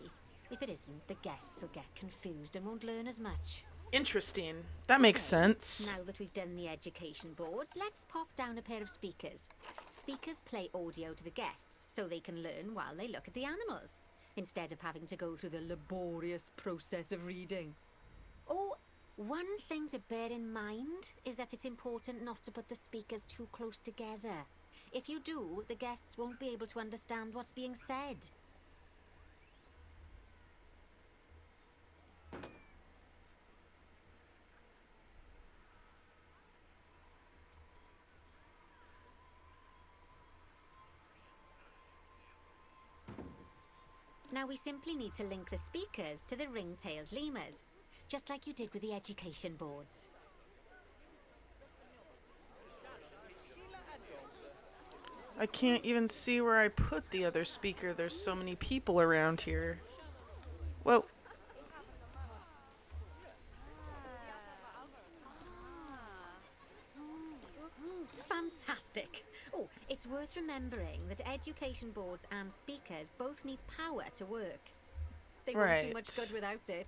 If it isn't, the guests will get confused and won't learn as much. Interesting. That makes sense. Now that we've done the education boards, let's pop down a pair of speakers. Speakers play audio to the guests so they can learn while they look at the animals, instead of having to go through the laborious process of reading. Oh, one thing to bear in mind is that it's important not to put the speakers too close together. If you do, the guests won't be able to understand what's being said. Now we simply need to link the speakers to the ring-tailed lemurs, just like you did with the education boards. I can't even see where I put the other speaker. There's so many people around here. Whoa. Fantastic! Oh, it's worth remembering that education boards and speakers both need power to work. They won't do much good without it.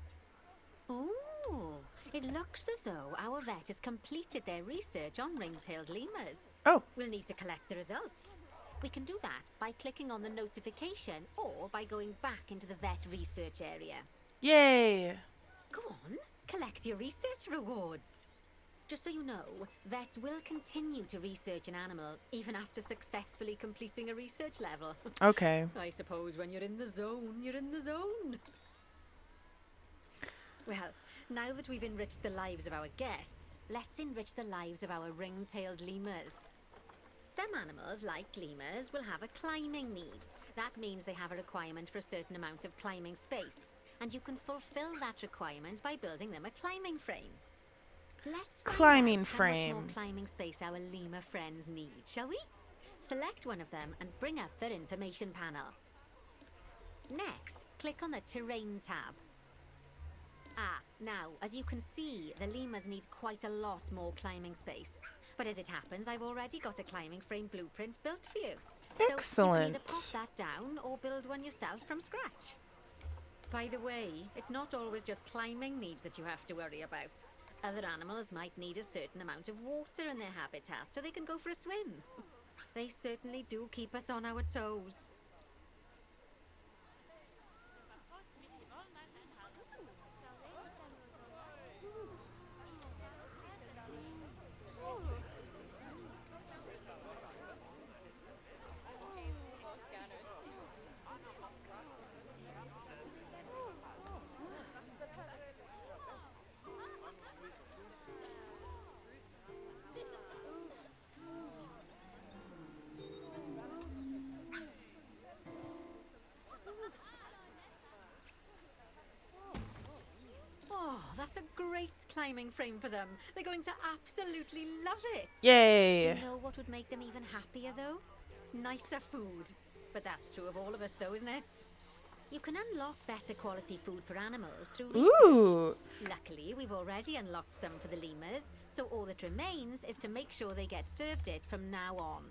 Oh, it looks as though our vet has completed their research on ring-tailed lemurs. Oh. We'll need to collect the results. We can do that by clicking on the notification or by going back into the vet research area. Yay! Go on, collect your research rewards. Just so you know, vets will continue to research an animal even after successfully completing a research level. Okay. I suppose when you're in the zone, you're in the zone. Well, now that we've enriched the lives of our guests, let's enrich the lives of our ring-tailed lemurs. Some animals, like lemurs, will have a climbing need. That means they have a requirement for a certain amount of climbing space, and you can fulfill that requirement by building them a climbing frame. Let's find out how much more climbing space our lemur friends need, shall we? Select one of them and bring up their information panel. Next, click on the Terrain tab. Now, as you can see, the lemurs need quite a lot more climbing space. But as it happens, I've already got a climbing frame blueprint built for you. So you can either Excellent. pop that down or build one yourself from scratch. By the way, it's not always just climbing needs that you have to worry about. Other animals might need a certain amount of water in their habitat so they can go for a swim. They certainly do keep us on our toes. Oh, that's a great climbing frame for them. They're going to absolutely love it. Do Yay. you know what would make them even happier, though? Nicer food. But that's true of all of us, though, isn't it? You can unlock better quality food for animals through research. Ooh. Luckily, we've already unlocked some for the lemurs, so all that remains is to make sure they get served it from now on.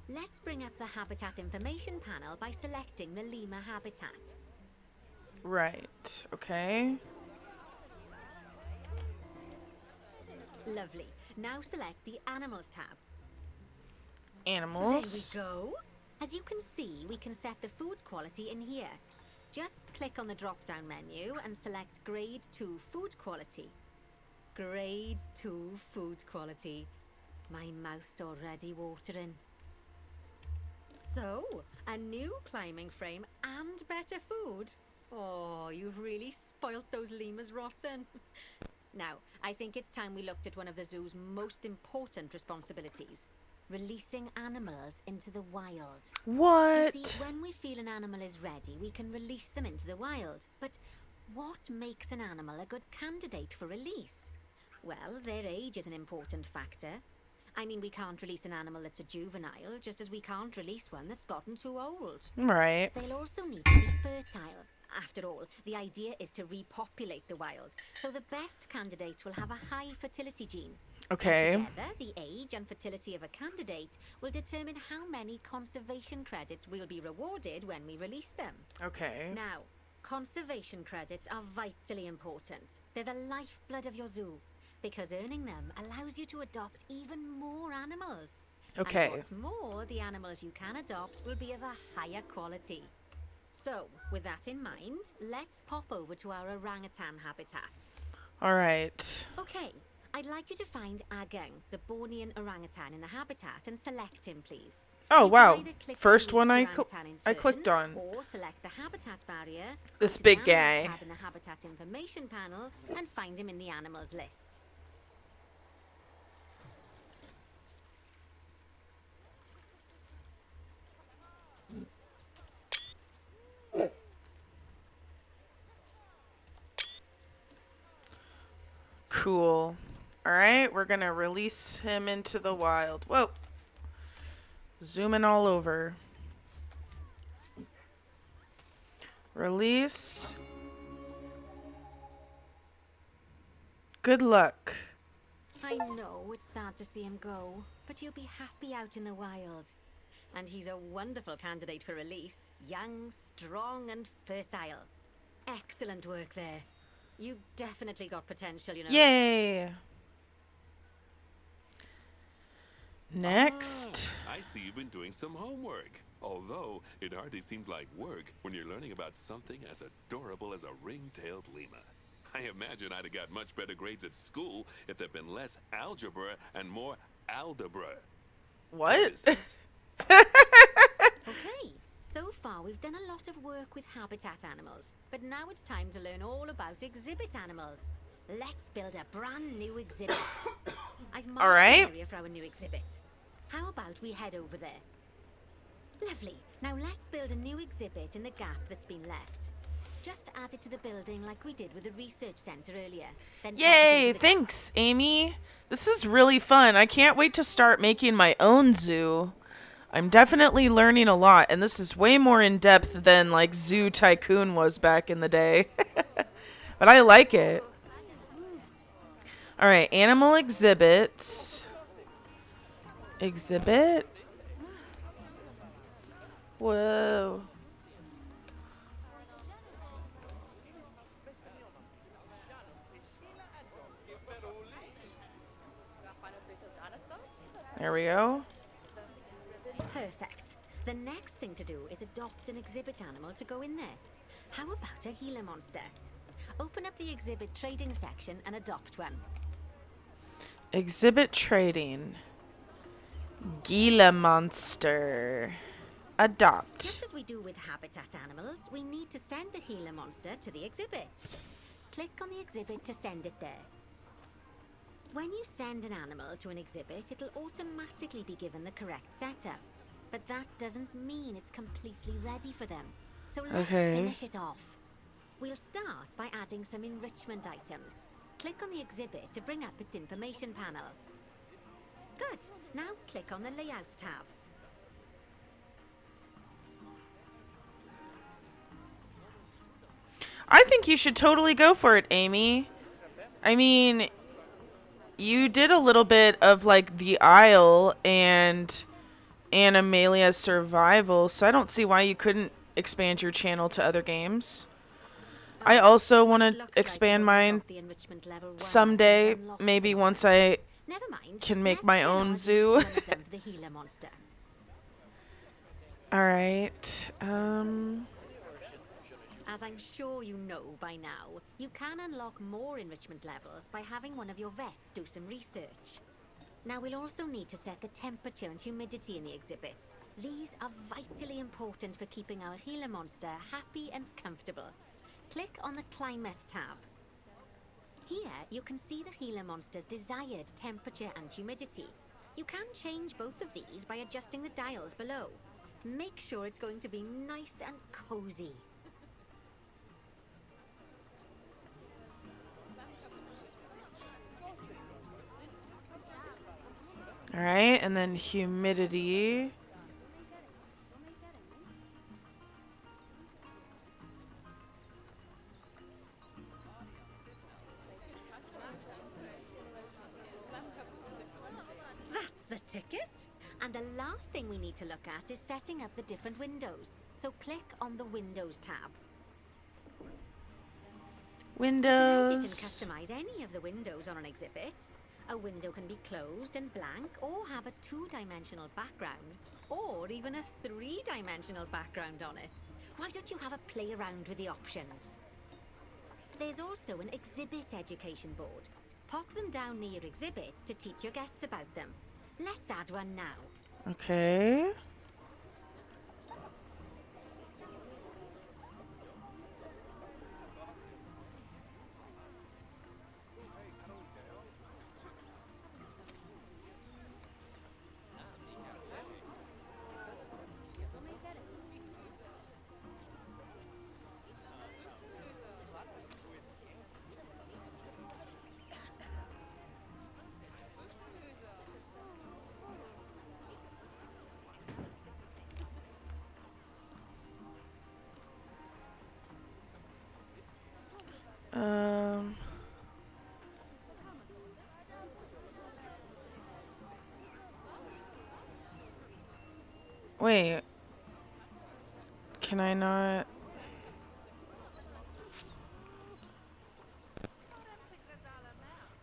Let's bring up the habitat information panel by selecting the lemur habitat. Right. Okay. Lovely. Now select the Animals tab. Animals. There we go. As you can see, we can set the food quality in here. Just click on the drop-down menu and select Grade 2 Food Quality. Grade 2 Food Quality. My mouth's already watering. So, a new climbing frame and better food. Oh, you've really spoilt those lemurs rotten. Now, I think it's time we looked at one of the zoo's most important responsibilities. Releasing animals into the wild. What? You see, when we feel an animal is ready, we can release them into the wild. But what makes an animal a good candidate for release? Well, their age is an important factor. I mean, we can't release an animal that's a juvenile, just as we can't release one that's gotten too old. Right. They'll also need to be fertile. After all, the idea is to repopulate the wild, so the best candidates will have a high fertility gene. Okay. And together, the age and fertility of a candidate will determine how many conservation credits will be rewarded when we release them. Okay. Now, conservation credits are vitally important. They're the lifeblood of your zoo, because earning them allows you to adopt even more animals. Okay. And what's more, the animals you can adopt will be of a higher quality. So, with that in mind, let's pop over to our orangutan habitat. All right. Okay, I'd like you to find Agang, the Bornean orangutan in the habitat, and select him, please. Oh, You can wow. either click First to one move I the cl- orangutan in I turn, clicked on. Or select the habitat barrier, This go to big the Animals guy. tab in the habitat information panel, and find him in the animals list. Cool. All right, we're gonna release him into the wild. Whoa. Zooming all over. Release. Good luck. I know it's sad to see him go, but he'll be happy out in the wild. And he's a wonderful candidate for release. Young, strong, and fertile. Excellent work there. You've definitely got potential, you know. Yay. Next. I see you've been doing some homework. Although, it hardly seems like work when you're learning about something as adorable as a ring-tailed lemur. I imagine I'd have got much better grades at school if there'd been less algebra and more aldebra. What? Okay, so far we've done a lot of work with habitat animals, but now it's time to learn all about exhibit animals. Let's build a brand new exhibit. I've marked All right. an area for our new exhibit. How about we head over there? Lovely. Now let's build a new exhibit in the gap that's been left. Just add it to the building like we did with the research center earlier. Then pop it Yay, into the gap. thanks, Amy. This is really fun. I can't wait to start making my own zoo. I'm definitely learning a lot, and this is way more in depth than like Zoo Tycoon was back in the day. But I like it. All right, animal exhibit. Exhibit. Whoa. There we go. Perfect. The next thing to do is adopt an exhibit animal to go in there. How about a Gila monster? Open up the exhibit trading section and adopt one. Exhibit trading. Gila monster. Adopt. Just as we do with habitat animals, we need to send the Gila monster to the exhibit. Click on the exhibit to send it there. When you send an animal to an exhibit, it'll automatically be given the correct setup. But that doesn't mean it's completely ready for them. So let's finish it off. We'll start by adding some enrichment items. Click on the exhibit to bring up its information panel. Good. Now click on the Layout tab. I think you should totally go for it, Amy. I mean, you did a little bit of like the Isle and Animalia's Survival, so I don't see why you couldn't expand your channel to other games. I also want to expand mine someday, maybe once I can make my own zoo. Alright, As I'm sure you know by now, you can unlock more enrichment levels by having one of your vets do some research. Now we'll also need to set the temperature and humidity in the exhibit. These are vitally important for keeping our Gila monster happy and comfortable. Click on the Climate tab. Here you can see the Gila monster's desired temperature and humidity. You can change both of these by adjusting the dials below. Make sure it's going to be nice and cozy. alright, and then humidity. That's the ticket. And the last thing we need to look at is setting up the different windows. So click on the Windows tab. Windows. You can customize any of the windows on an exhibit. A window can be closed and blank, or have a two-dimensional background, or even a three-dimensional background on it. Why don't you have a play around with the options? There's also an exhibit education board. Pop them down near your exhibits to teach your guests about them. Let's add one now. Okay. Wait. Can I not?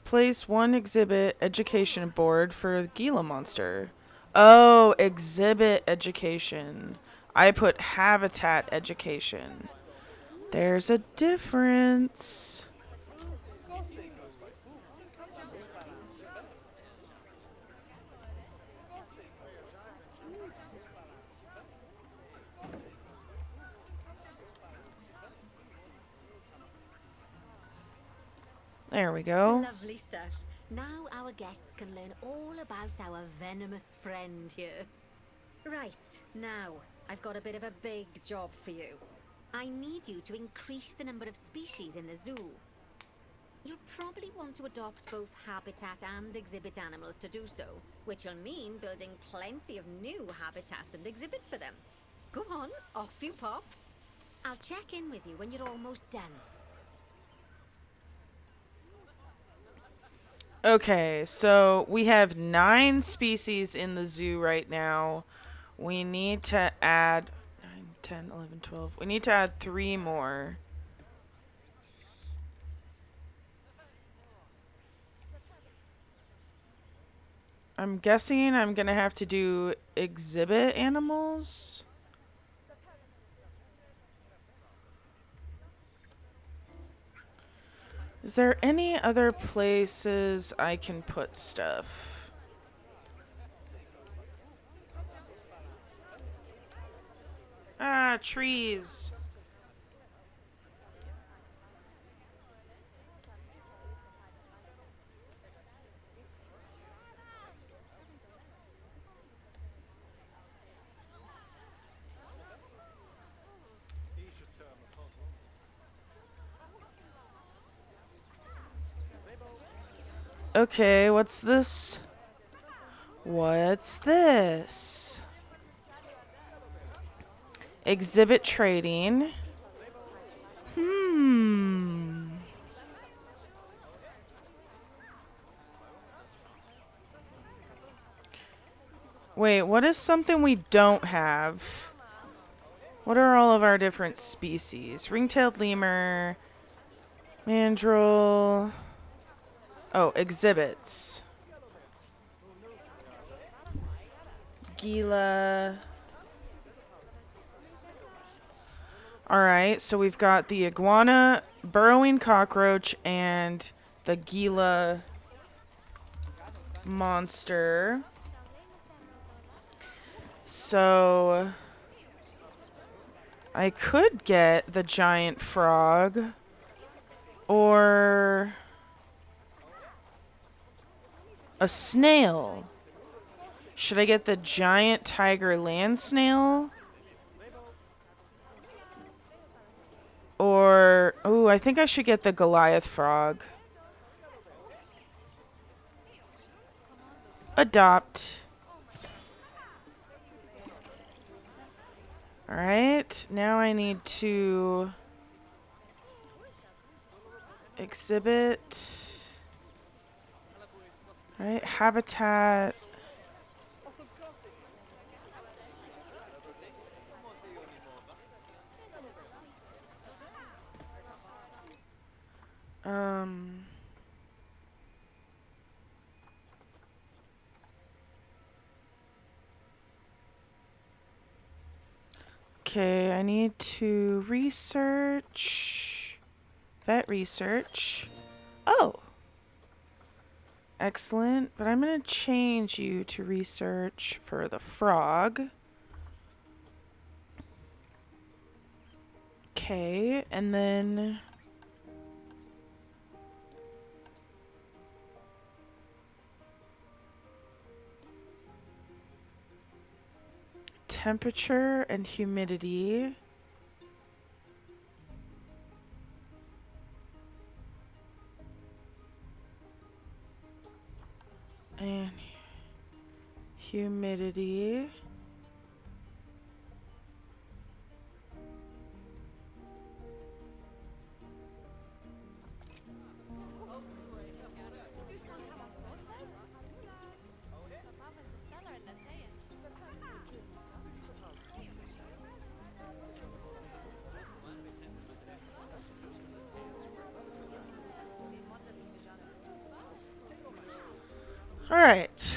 Place one exhibit education board for the Gila monster. Oh, exhibit education. I put habitat education. There's a difference. There we go. Lovely stuff. Now our guests can learn all about our venomous friend here. Right, now, I've got a bit of a big job for you. I need you to increase the number of species in the zoo. You'll probably want to adopt both habitat and exhibit animals to do so, which will mean building plenty of new habitats and exhibits for them. Go on, off you pop. I'll check in with you when you're almost done. Okay, so we have 9 species in the zoo right now. We need to add 9, 10, 11, 12. We need to add 3 more. I'm guessing I'm going to have to do exhibit animals. Is there any other places I can put stuff? Ah, trees. Okay, what's this? What's this? Exhibit trading. Wait, what is something we don't have? What are all of our different species? Ring-tailed lemur, mandrill. Oh, exhibits. Gila. Alright, so we've got the iguana, burrowing cockroach, and the Gila monster. So I could get the giant frog or a snail. Should I get the giant tiger land snail? Or, oh, I think I should get the Goliath frog. Adopt. Alright, now I need to exhibit. Alright, habitat. Okay, I need to research. Vet research. Oh! Excellent, but I'm going to change you to research for the frog. Okay, and then temperature and humidity. And humidity. Alright.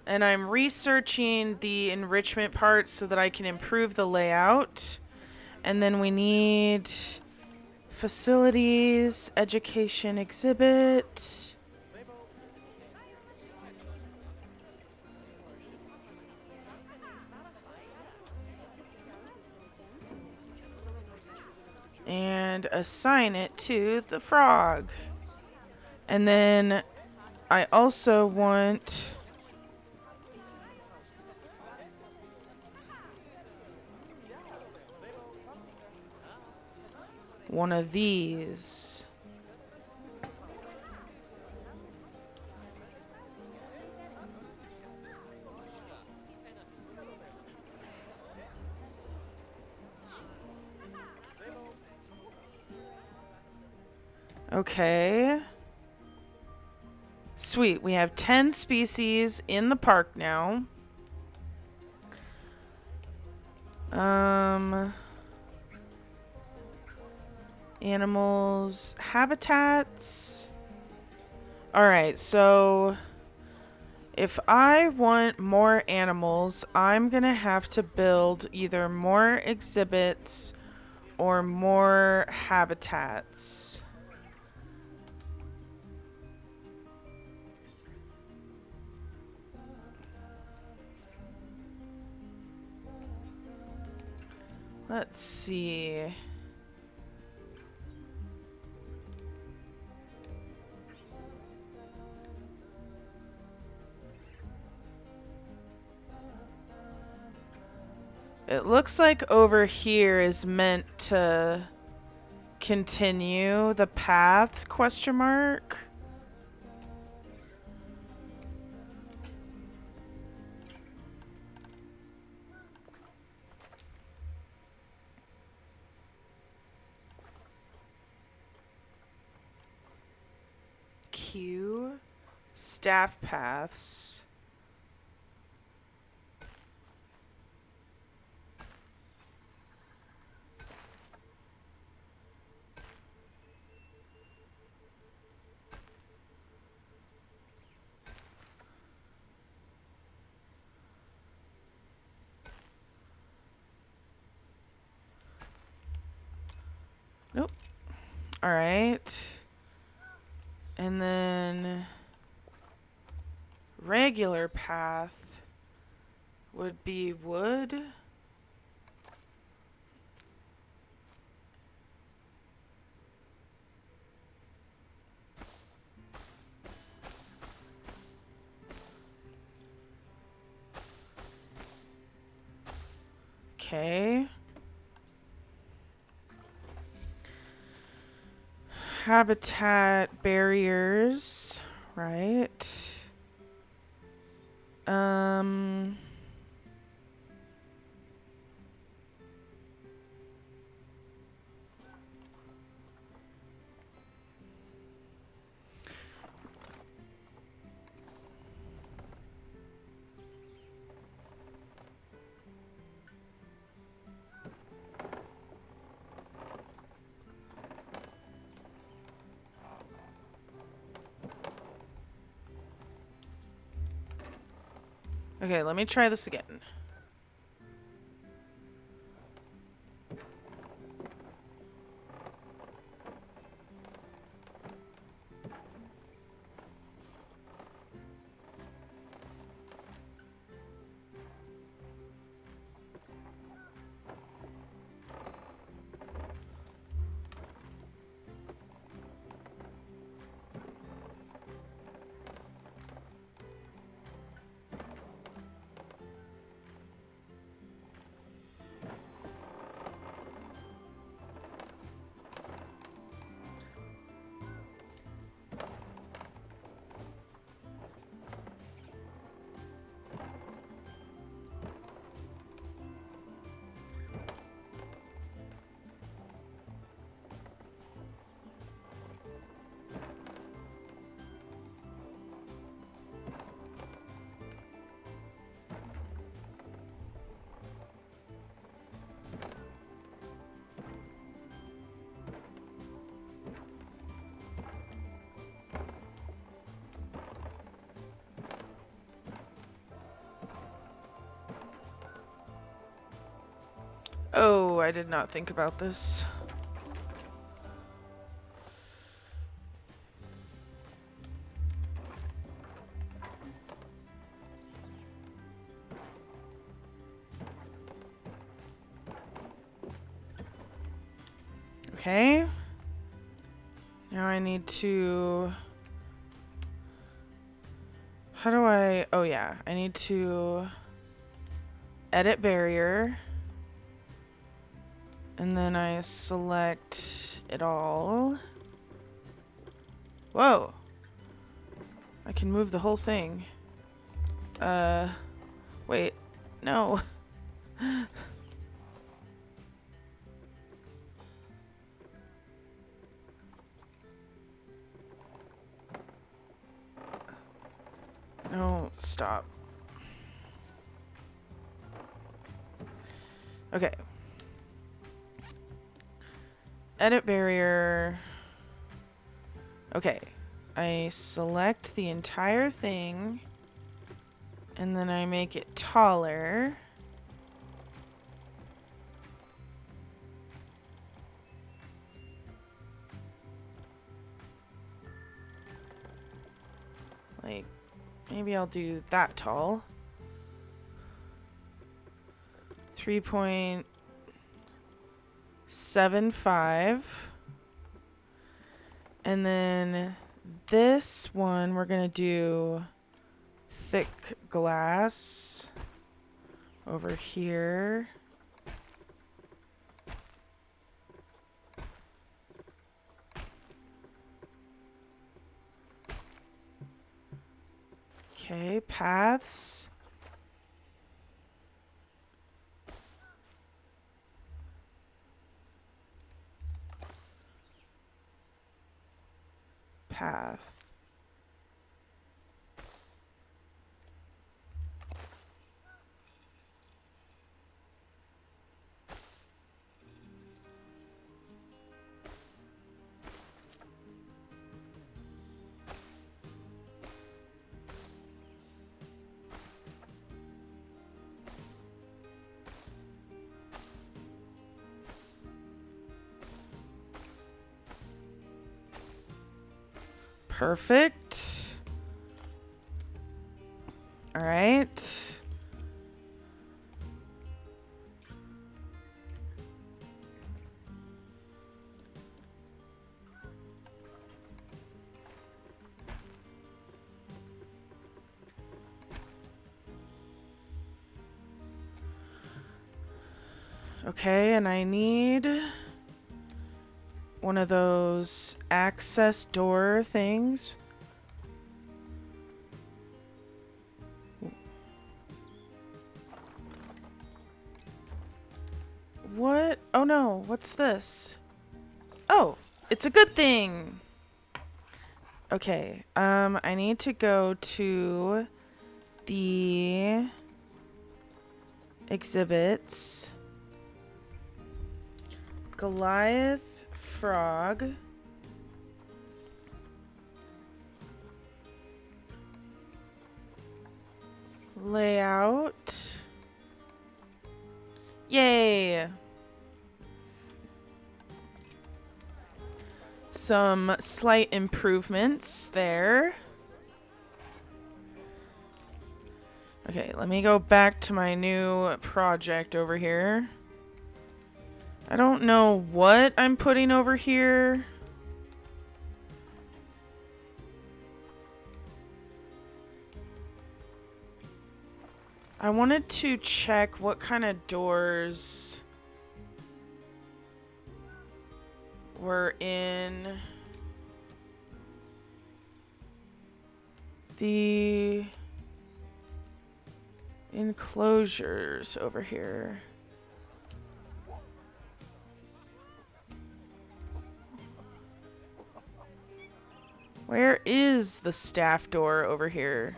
And I'm researching the enrichment part so that I can improve the layout. And then we need facilities, education exhibit. And assign it to the frog. And then I also want one of these. Okay. Sweet. We have 10 species in the park now. Animals, habitats. Alright, so if I want more animals, I'm gonna have to build either more exhibits or more habitats. Let's see. It looks like over here is meant to continue the path, question mark. Q, staff paths. Nope. All right. And then regular path would be wood. Okay. Habitat barriers, right? Okay, let me try this again. Oh, I did not think about this. Okay. Now I need to... How do I... Oh, yeah. I need to edit barrier. And then I select it all. Whoa. I can move the whole thing. Wait. No. Oh, stop. Okay. Edit barrier. Okay. I select the entire thing. And then I make it taller. Like, maybe I'll do that tall. 3.75. And then this one we're going to do thick glass over here. Okay, paths. Path. Perfect. All right. Okay, and I need one of those access door things. What? Oh no, what's this? Oh, it's a good thing. Okay, I need to go to the exhibits. Goliath frog. Layout. Yay! Some slight improvements there. Okay, let me go back to my new project over here. I don't know what I'm putting over here. I wanted to check what kind of doors were in the enclosures over here. Where is the staff door over here?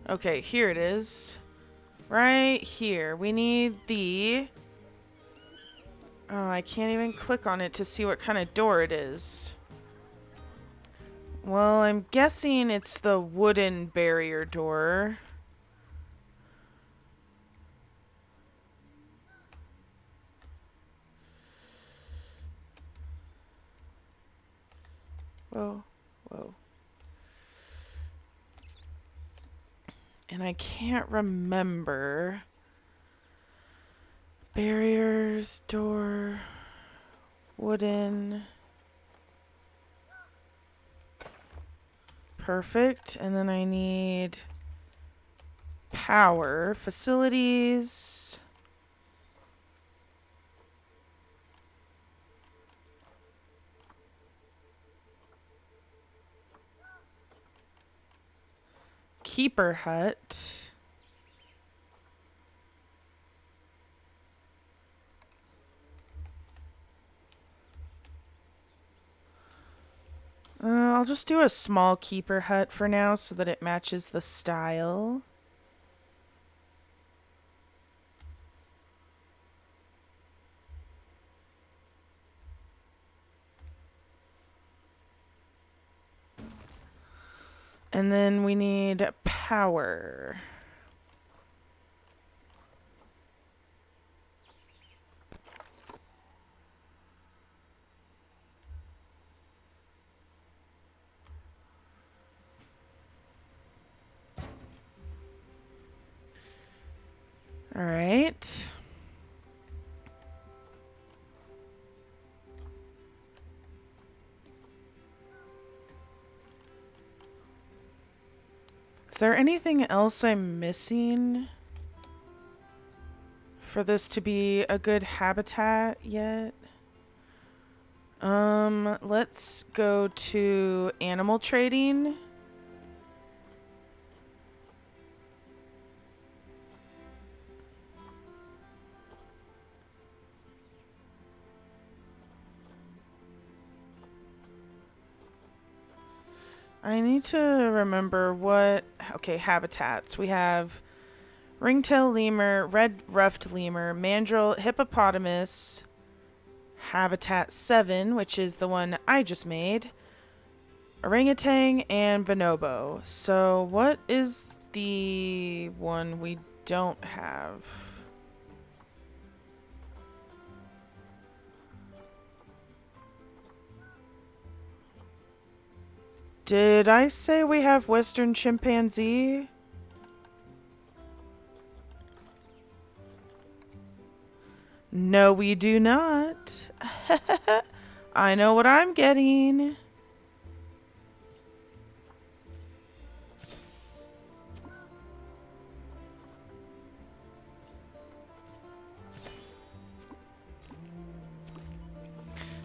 Okay, here it is. Right here. We need the... Oh, I can't even click on it to see what kind of door it is. Well, I'm guessing it's the wooden barrier door. Whoa, whoa. And I can't remember. Barriers, door, wooden. Perfect. And then I need power, facilities. Keeper hut. just do a small keeper hut for now so that it matches the style. And then we need power. All right. Is there anything else I'm missing for this to be a good habitat yet? Let's go to animal trading. I need to remember what... Okay, habitats. We have ringtail lemur, red ruffed lemur, mandrill, hippopotamus, habitat 7, which is the one I just made, orangutan, and bonobo. So what is the one we don't have? Did I say we have western chimpanzee? No, we do not. I know what I'm getting.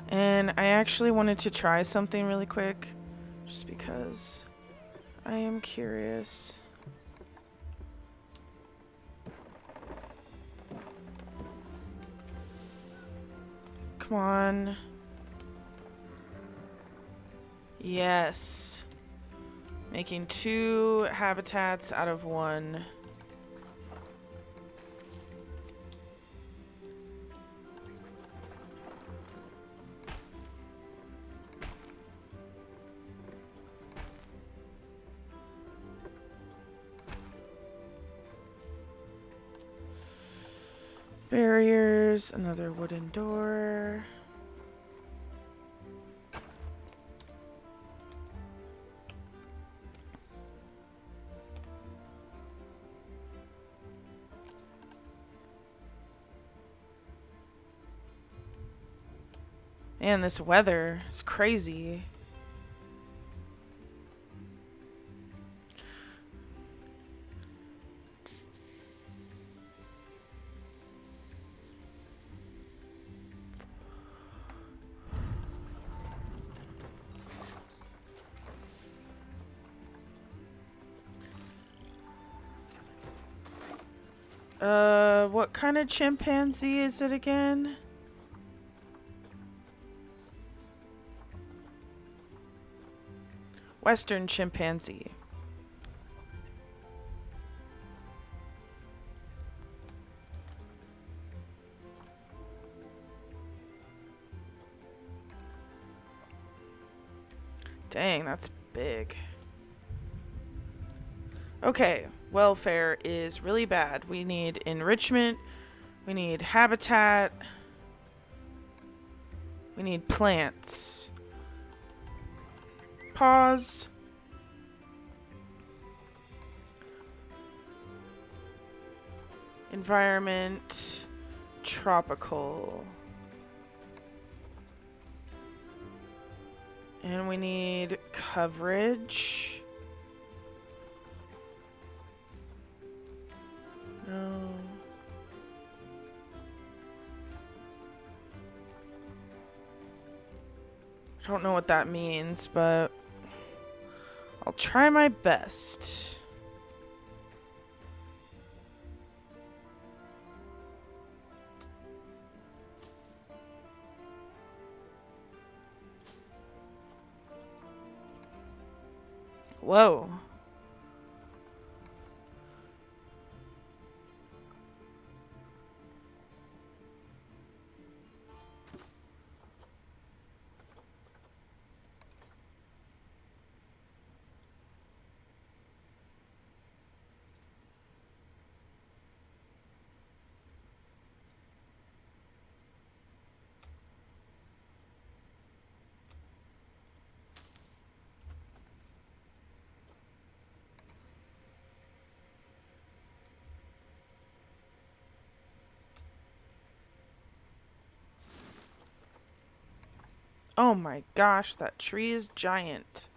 And I actually wanted to try something really quick, just because I am curious. Come on. Yes. Making 2 habitats out of 1. Barriers, another wooden door. Man, this weather is crazy. What kind of chimpanzee is it again? Western chimpanzee. Dang, that's big. Okay, welfare is really bad. We need enrichment. We need habitat. We need plants. Pause. Environment. Tropical. And we need coverage. No. I don't know what that means, but I'll try my best. Whoa. Oh my gosh, that tree is giant.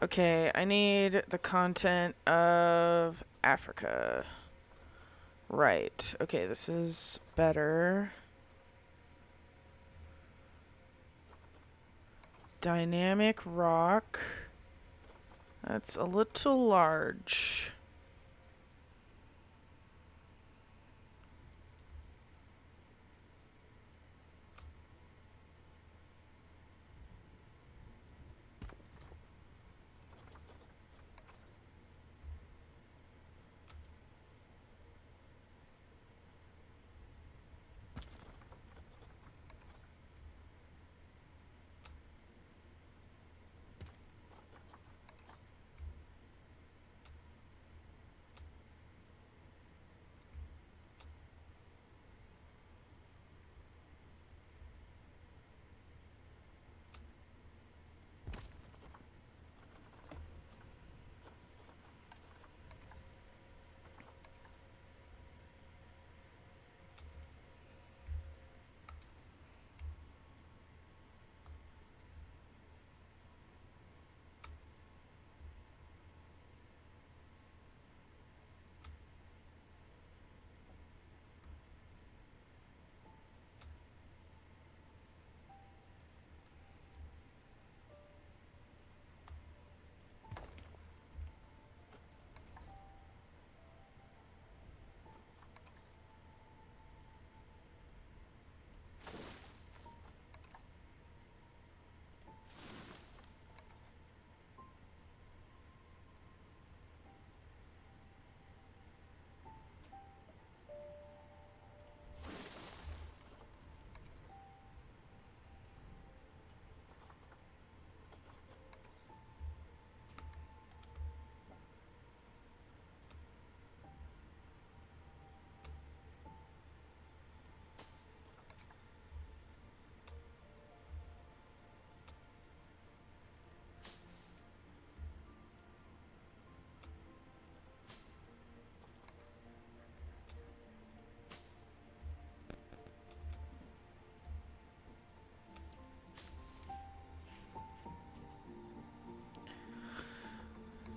Okay, I need the content of Africa. Right. Okay, this is better. Dynamic rock. That's a little large.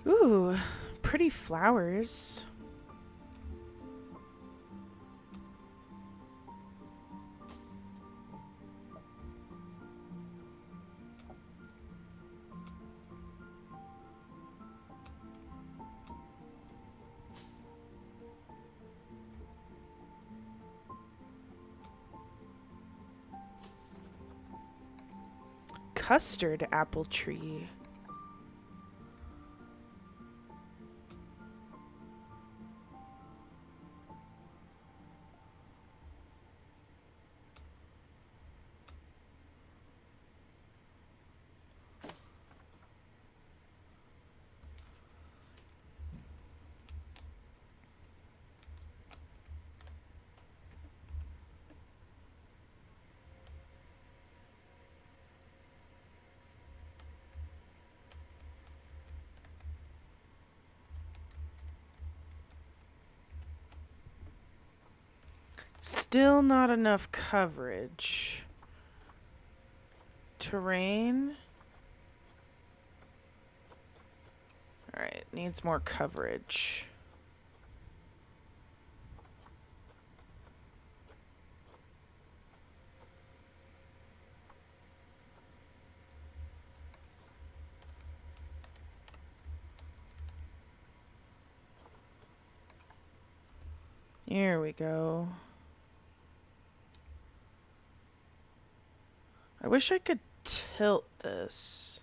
Ooh, pretty flowers. Custard apple tree. Still not enough coverage. Terrain. Alright, needs more coverage. Here we go. I wish I could tilt this.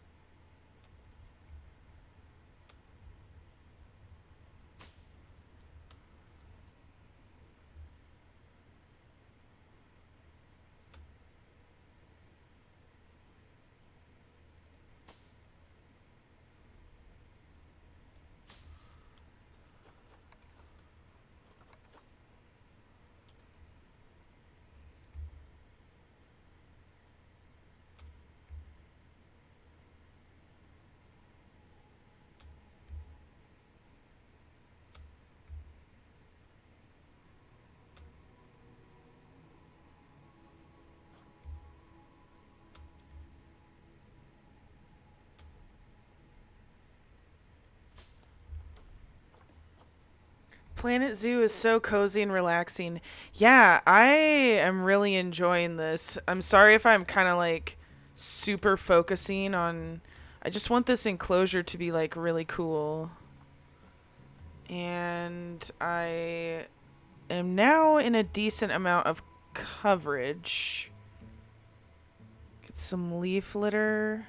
Planet Zoo is so cozy and relaxing. Yeah, I am really enjoying this. I'm sorry if I'm kind of like super focusing on. I just want this enclosure to be like really cool. And I am now in a decent amount of coverage. Get some leaf litter.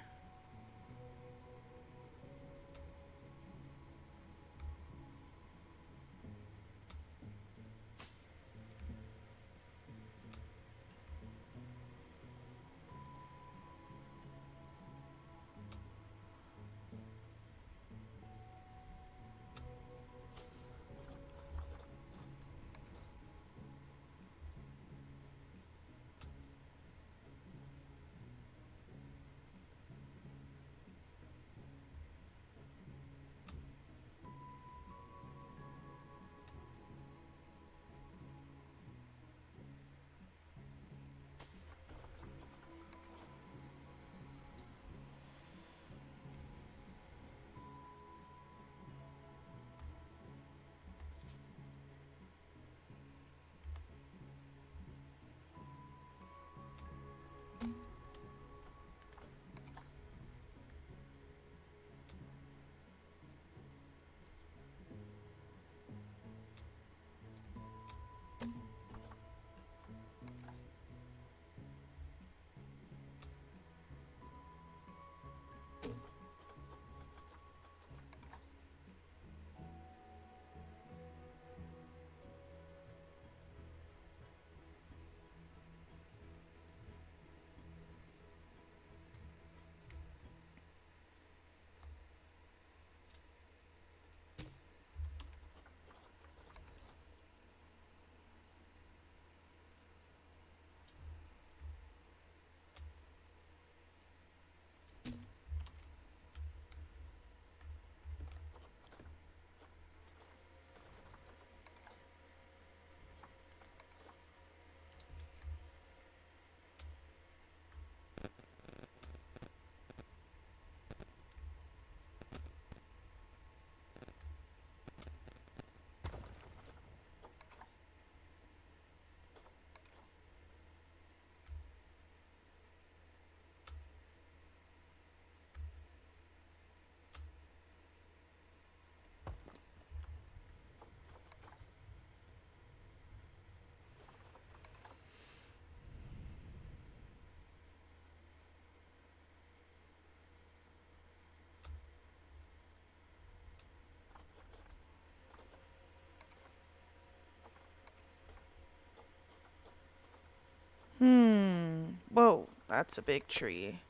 Whoa, that's a big tree.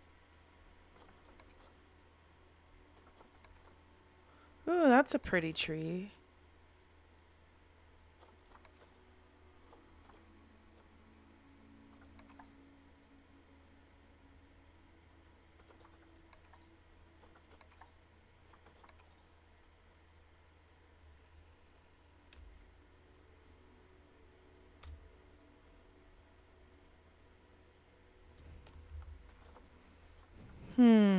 Ooh, that's a pretty tree. Hmm.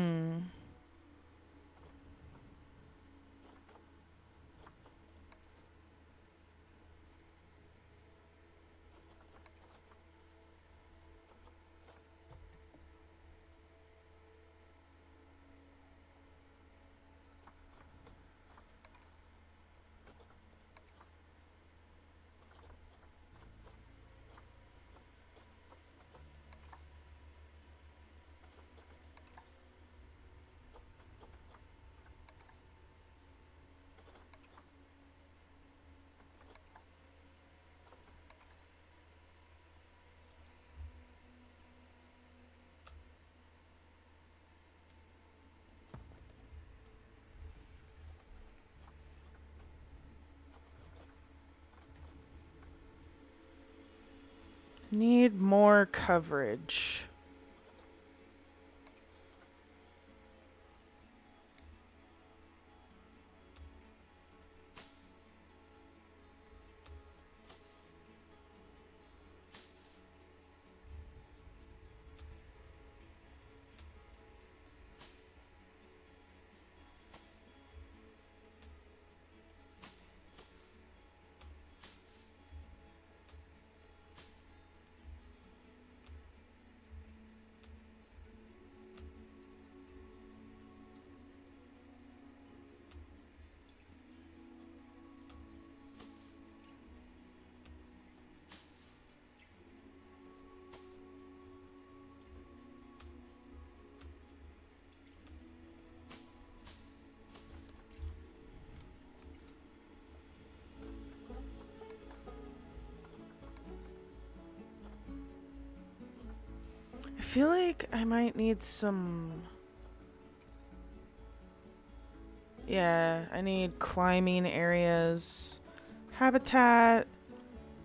Need more coverage. I feel like I might need some... Yeah, I need climbing areas. Habitat,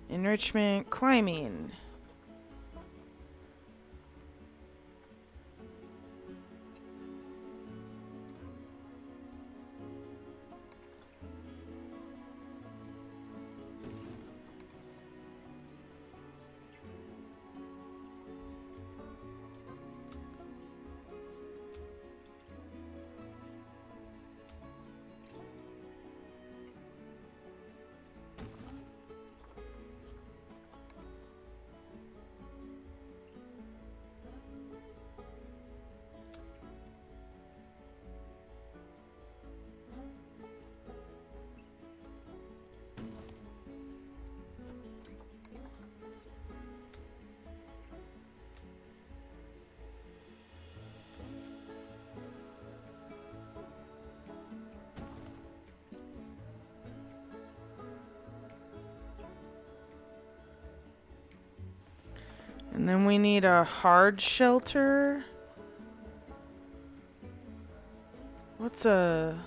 enrichment, climbing. And then we need a hard shelter. What's a...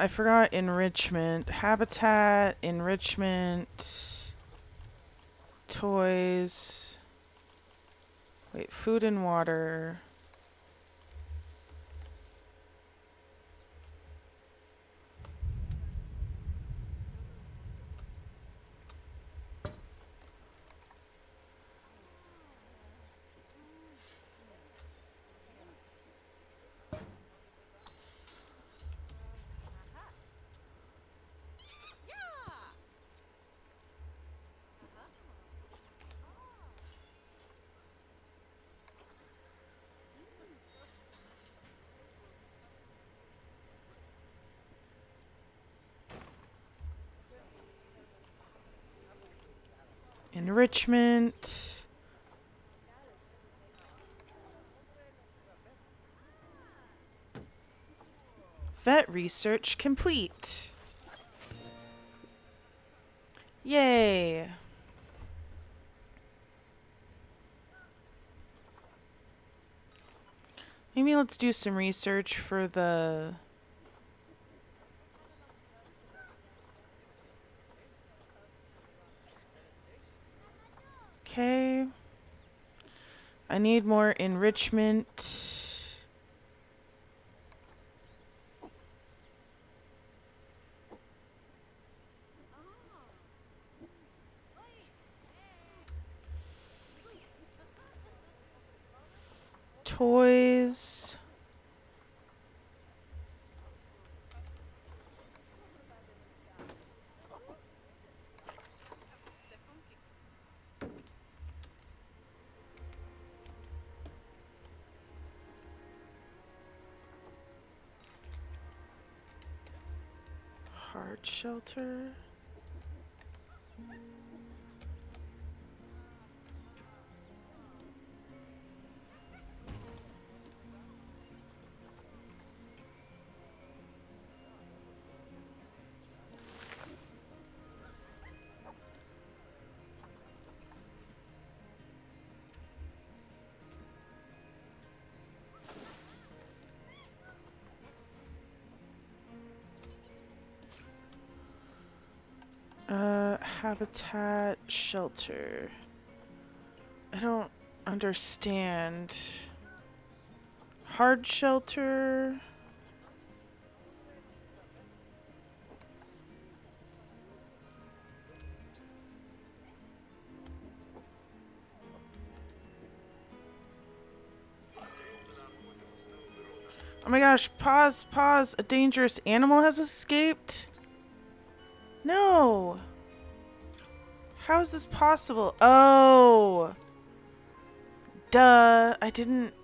I forgot enrichment. Habitat, enrichment, toys. Wait, food and water. Enrichment. Vet research complete. Yay. Maybe let's do some research for the... Okay. I need more enrichment. Toys. Hard shelter. Habitat, shelter. I don't understand. Hard shelter. Oh my gosh, pause, pause. A dangerous animal has escaped? No. How is this possible? Oh. Duh. I didn't...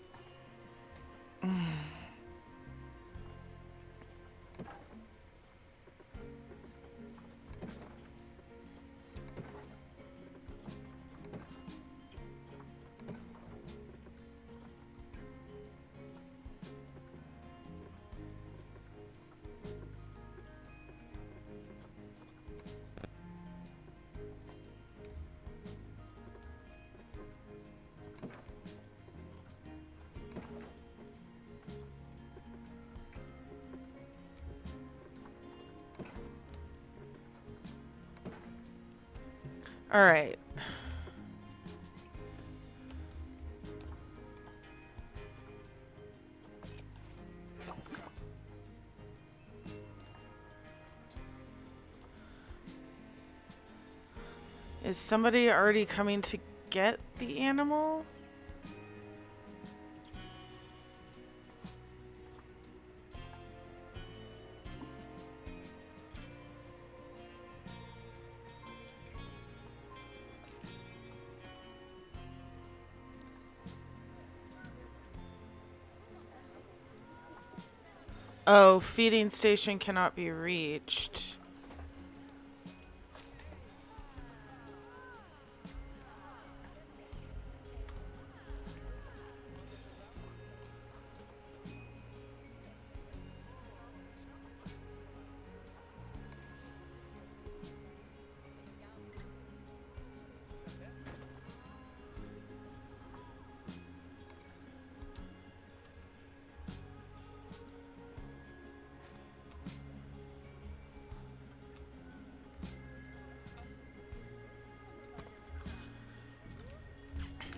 All right. Is somebody already coming to get the animal? Oh, feeding station cannot be reached.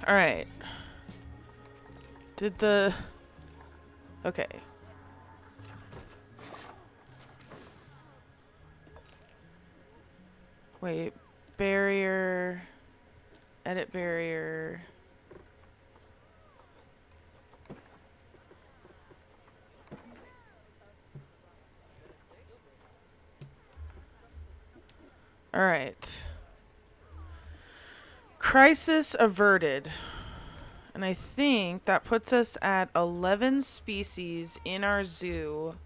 Alright. Did the... Okay. Wait. Barrier. Edit barrier. Alright. Crisis averted. And I think that puts us at 11 species in our zoo.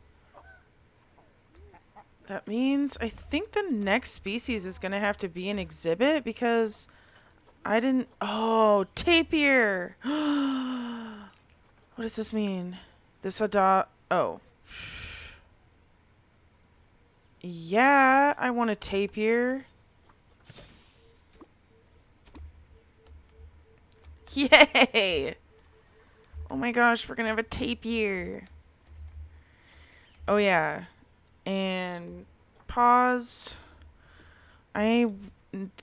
That means I think the next species is going to have to be an exhibit because I didn't... Oh, tapir! What does this mean? This Oh. Yeah, I want a tapir. Yay! Oh my gosh, we're gonna have a tapir. Oh yeah. And pause. I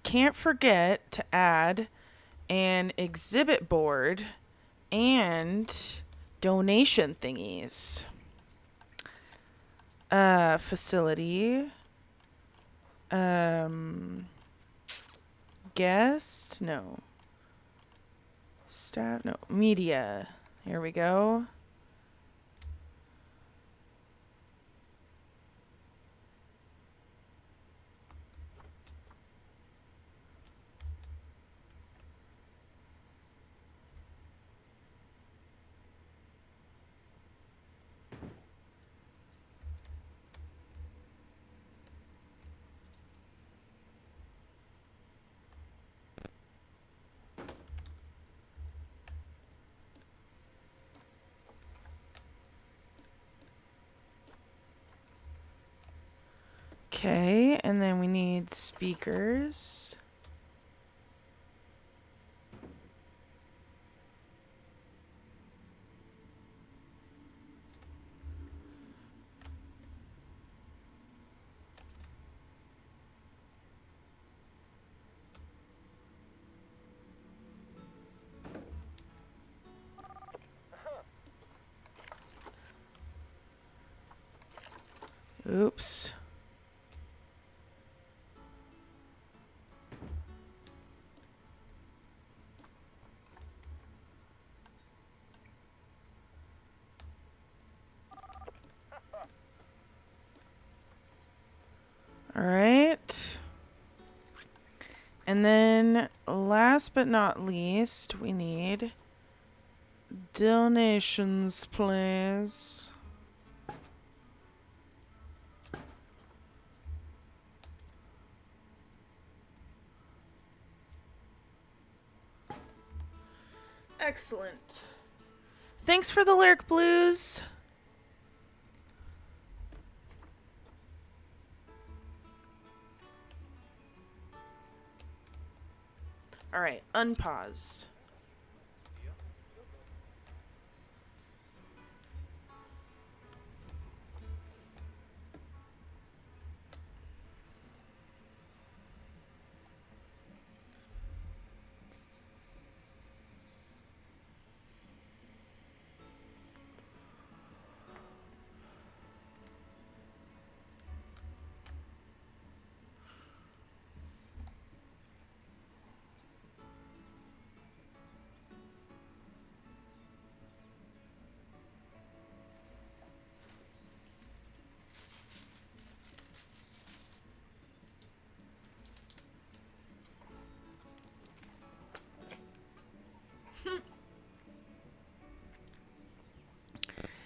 can't forget to add an exhibit board and donation thingies. Facility. Guest? No. Staff? No. Media. Here we go. Okay, and then we need speakers. Oops. All right. And then last but not least, we need donations, please. Excellent. Thanks for the lyric blues. All right, unpause.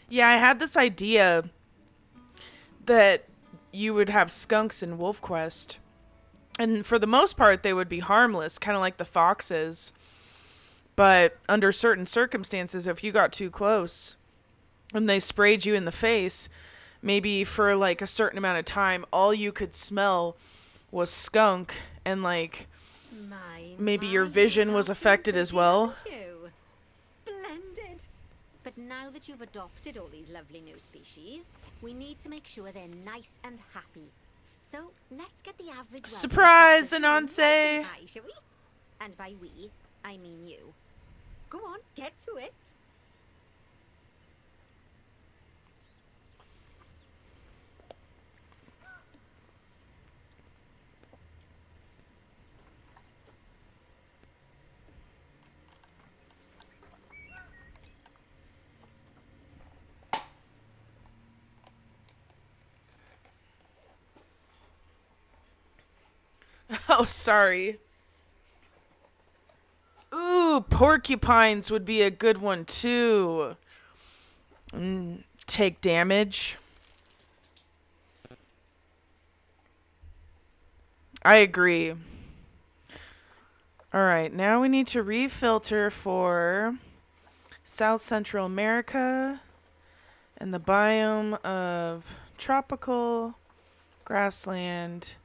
Yeah, I had this idea that you would have skunks in WolfQuest. And for the most part, they would be harmless, kind of like the foxes. But under certain circumstances, if you got too close and they sprayed you in the face, maybe for like a certain amount of time, all you could smell was skunk, and like maybe your vision was affected as well. Splendid. But now that you've adopted all these lovely new species, we need to make sure they're nice and happy. So let's get the average Surprise, Ananse! Ananse! Shall we? And by we, I mean you. Go on, get to it. Oh, sorry. Ooh, porcupines would be a good one too. Take damage. I agree. Alright, now we need to refilter for South Central America and the biome of tropical, grassland,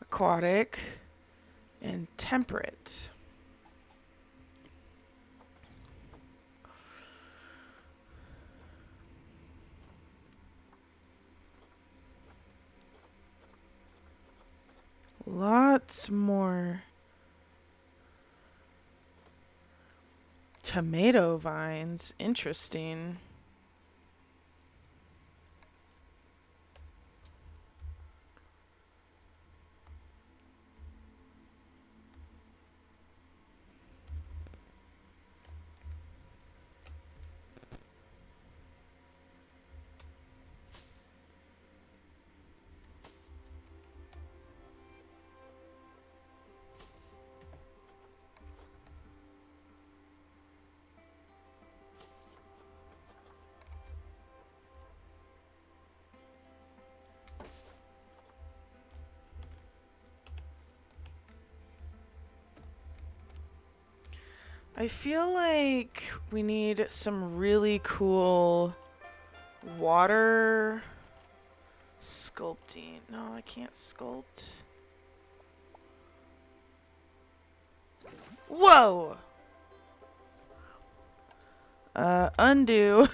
aquatic, and temperate. Lots more tomato vines. Interesting. I feel like we need some really cool water sculpting. No, I can't sculpt. Whoa! Undo.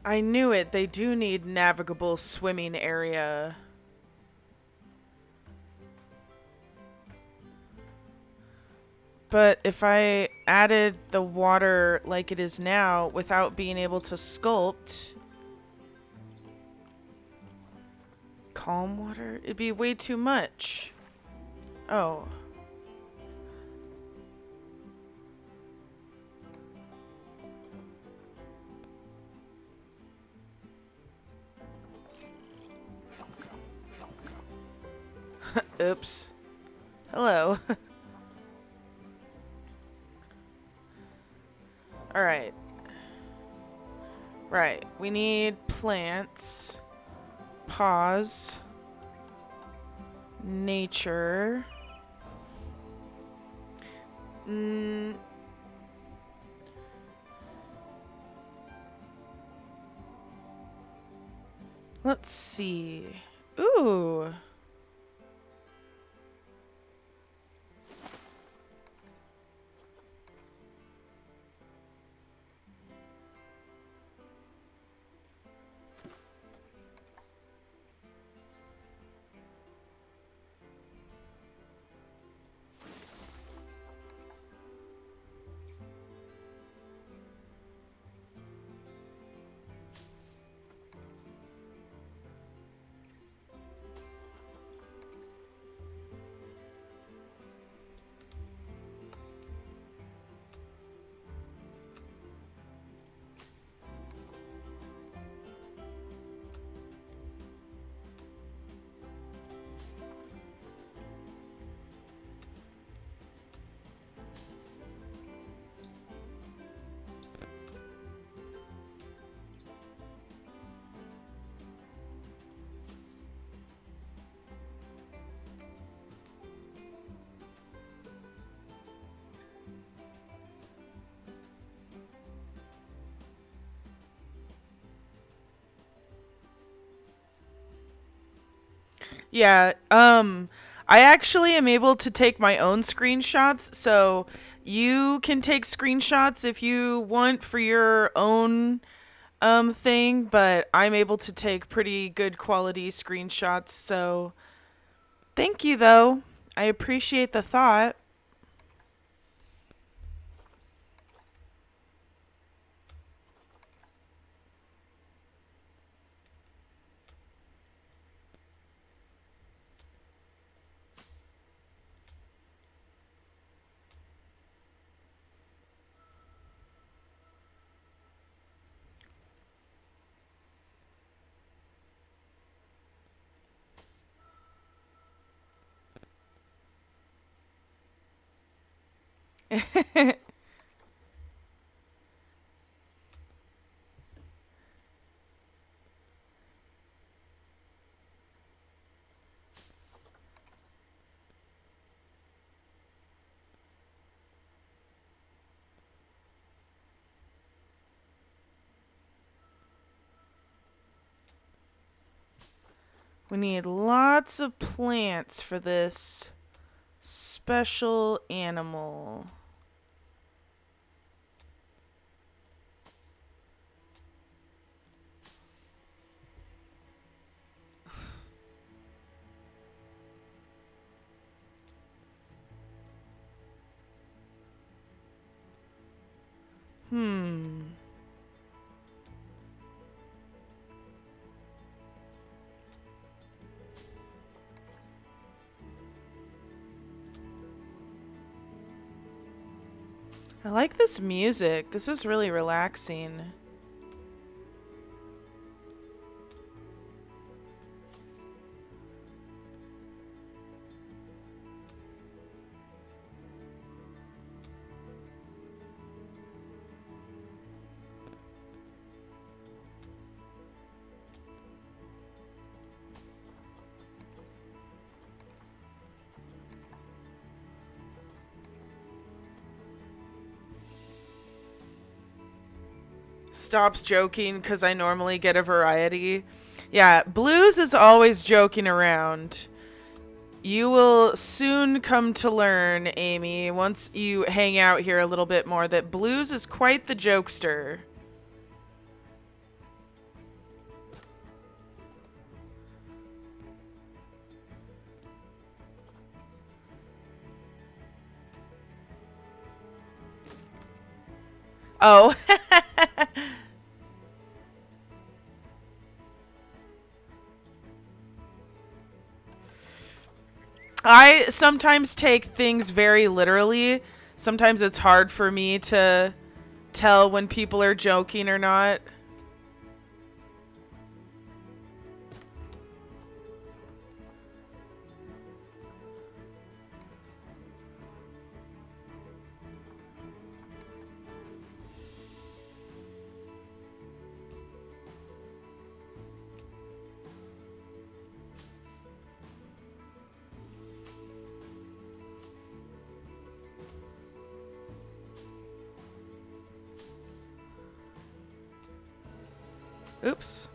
I knew it. They do need navigable swimming area. But if I added the water like it is now without being able to sculpt calm water, it'd be way too much. Oh. Oops. Hello. Alright. Right. We need plants. Pause. Nature. Let's see. Ooh. Yeah, I actually am able to take my own screenshots, so you can take screenshots if you want for your own thing, but I'm able to take pretty good quality screenshots, so thank you though. I appreciate the thought. We need lots of plants for this special animal. Hmm. I like this music. This is really relaxing. Stops joking because I normally get a variety. Yeah, Blues is always joking around. You will soon come to learn, Amy, once you hang out here a little bit more, that Blues is quite the jokester. Oh. I sometimes take things very literally. Sometimes it's hard for me to tell when people are joking or not. Oops.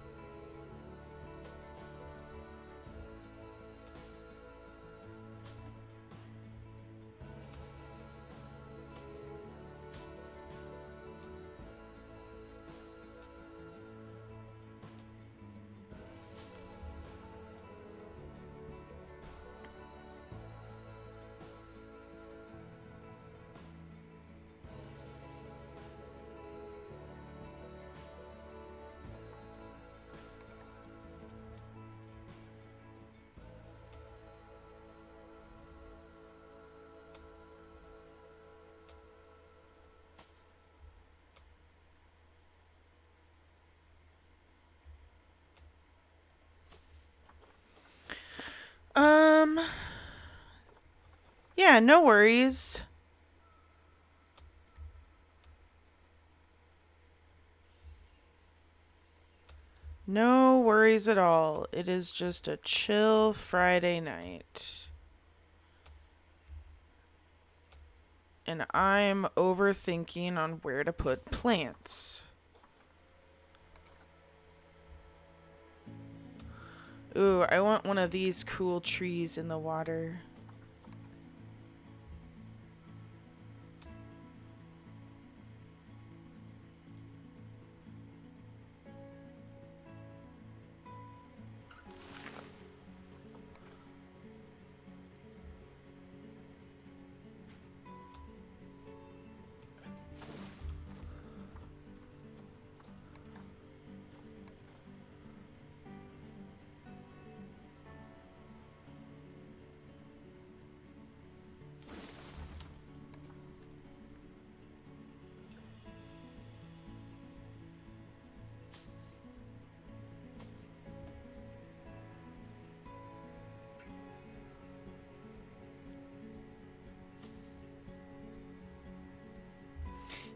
Um, yeah, no worries. No worries at all. It is just a chill Friday night. And I'm overthinking on where to put plants. Ooh, I want one of these cool trees in the water.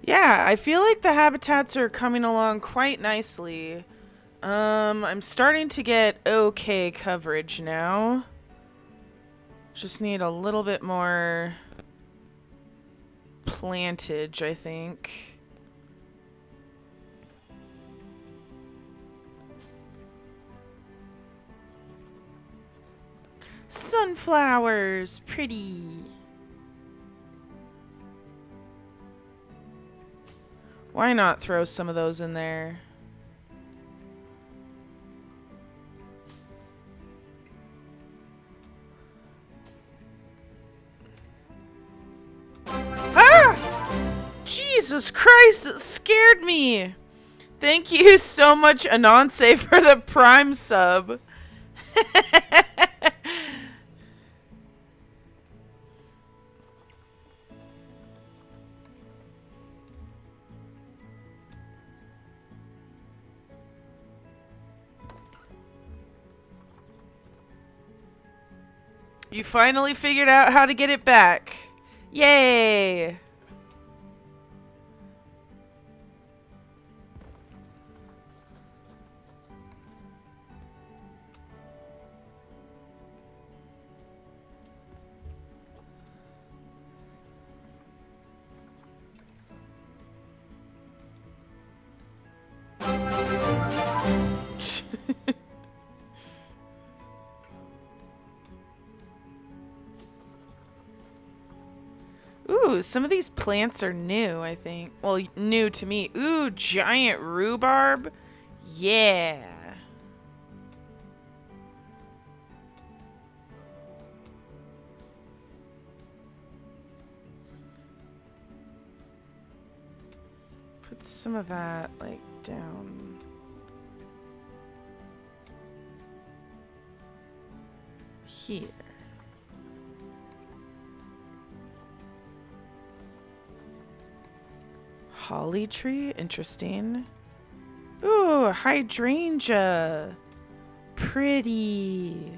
Yeah, I feel like the habitats are coming along quite nicely. I'm starting to get okay coverage now. Just need a little bit more plantage, I think. Sunflowers, pretty. Why not throw some of those in there? Ah! Jesus Christ, it scared me. Thank you so much, Ananse, for the Prime sub. You finally figured out how to get it back. Yay! Ooh, some of these plants are new, I think. Well, new to me. Ooh, giant rhubarb. Yeah. Put some of that, like, down here. Holly tree, interesting. Ooh, hydrangea. Pretty.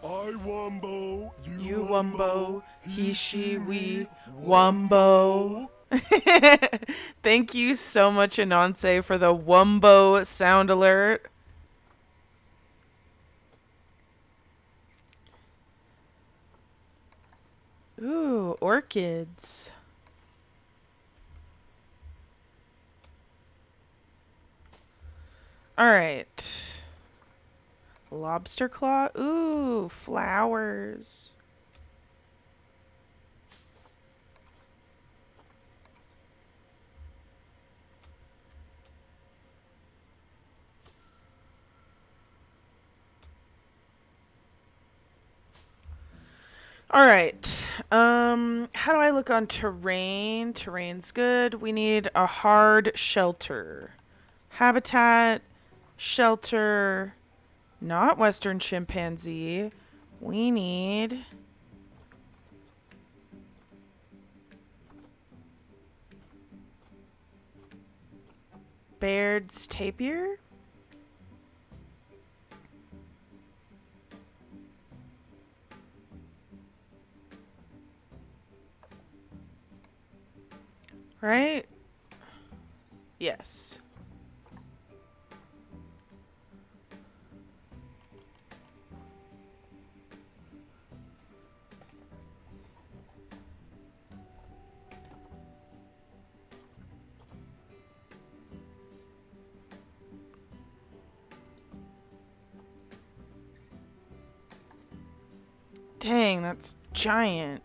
I wumbo, You wumbo, he, she, we, wumbo. Thank you so much, Ananse, for the wumbo sound alert. Ooh, orchids. Alright. Lobster claw. Ooh, flowers. Alright. How do I look on terrain? Terrain's good. We need a hard shelter. Habitat, shelter, not western chimpanzee. We need Baird's tapir. Right? Yes. Dang, that's giant.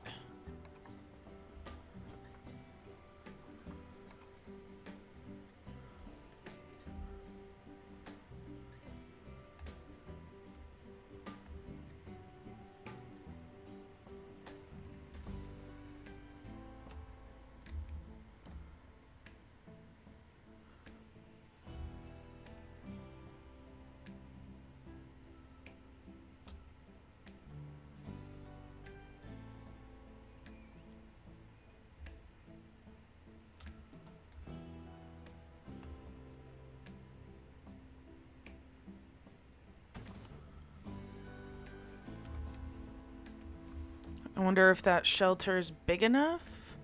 I wonder if that shelter's big enough?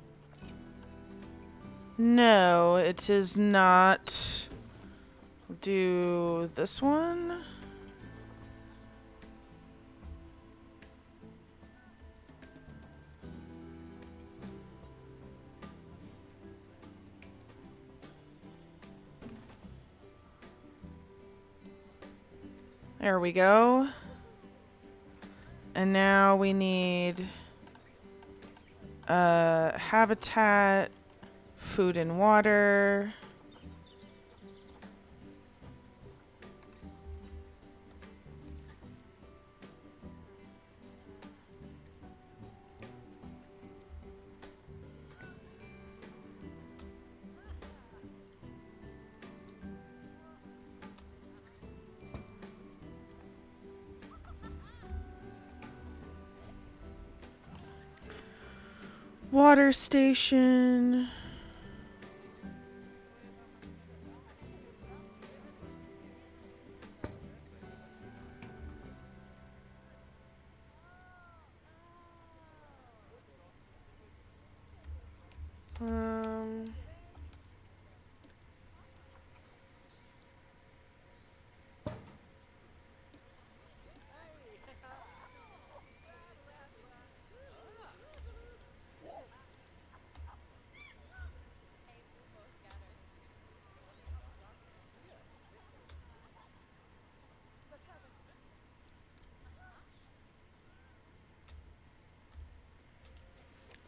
No, it is not. I'll do this one. There we go. And now we need habitat, food and water. Water station. Um,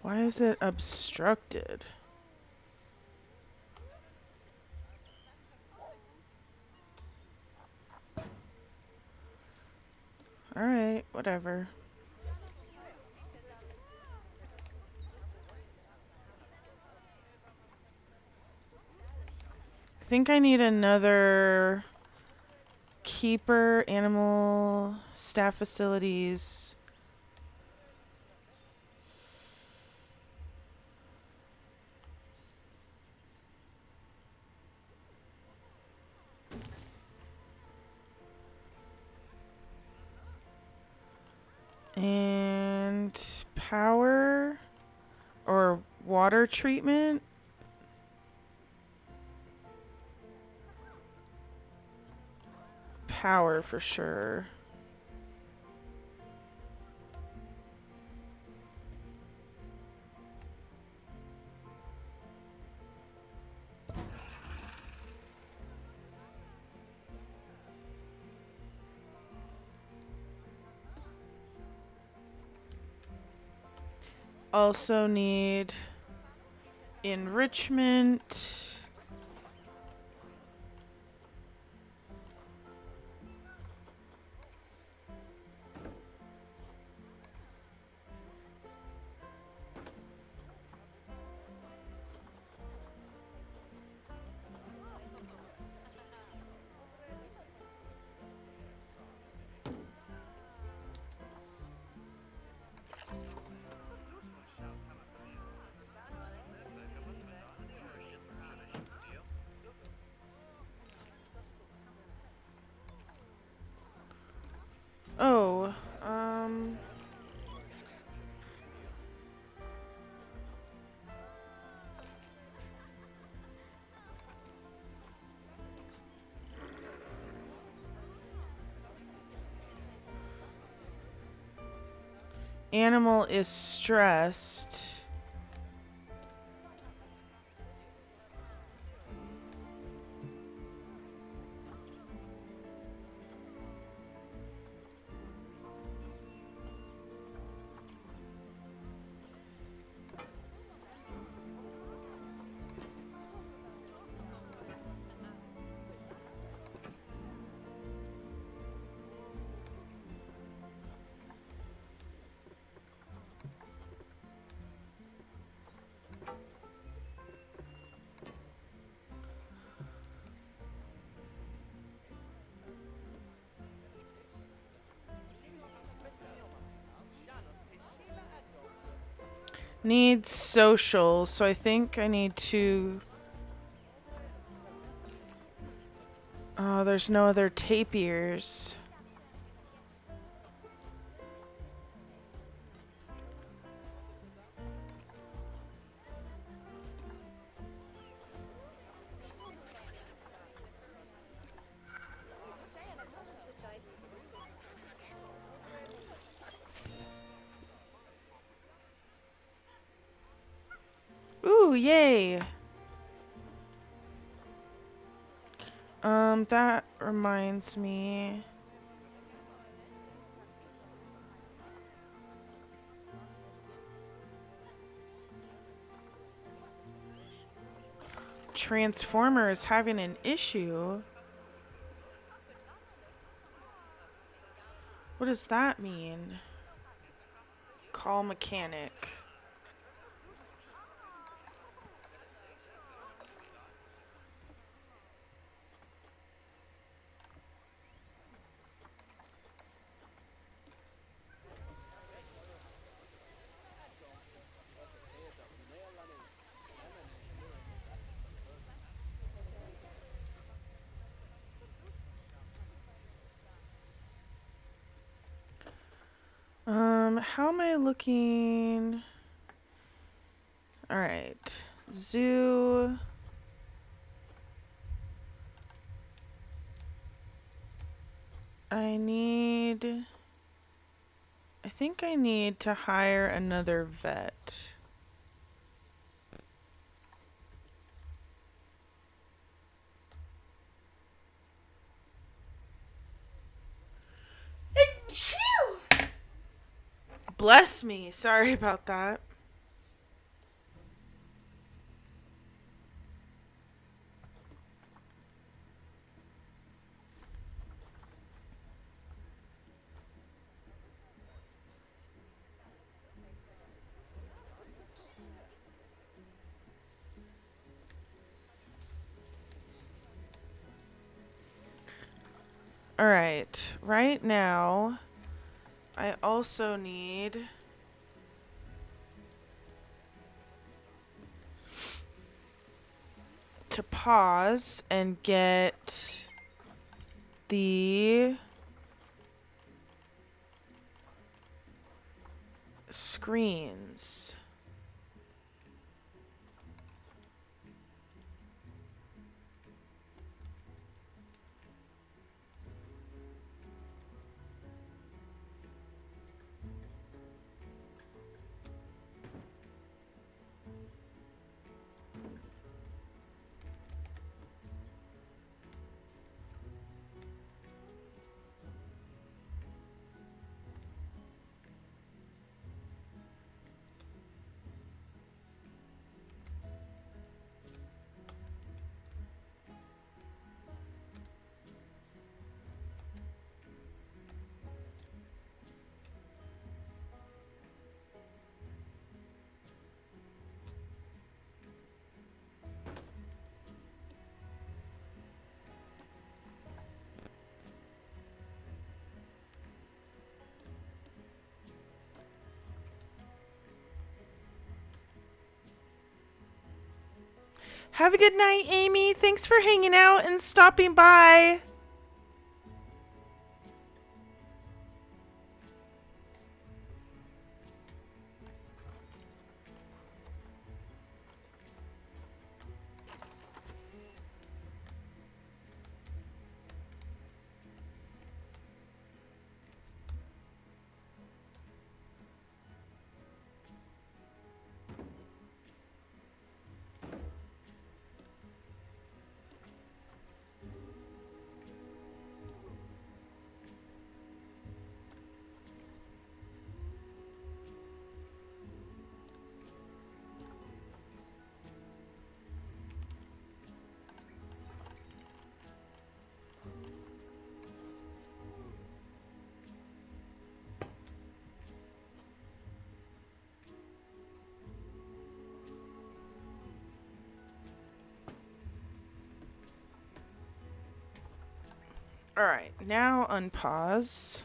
why is it obstructed? Alright, whatever. I think I need another keeper, animal, staff facilities. And power or water treatment. Power for sure. Also need enrichment. Oh, animal is stressed. Need social, so I think I need to... Oh, there's no other tapirs. Ooh, yay! That reminds me... Transformer is having an issue. What does that mean? Call mechanic. How am I looking? All right, zoo. I think I need to hire another vet. Bless me. Sorry about that. All right. Right now, I also need to pause and get the screens. Have a good night, Amy. Thanks for hanging out and stopping by. Alright, now unpause.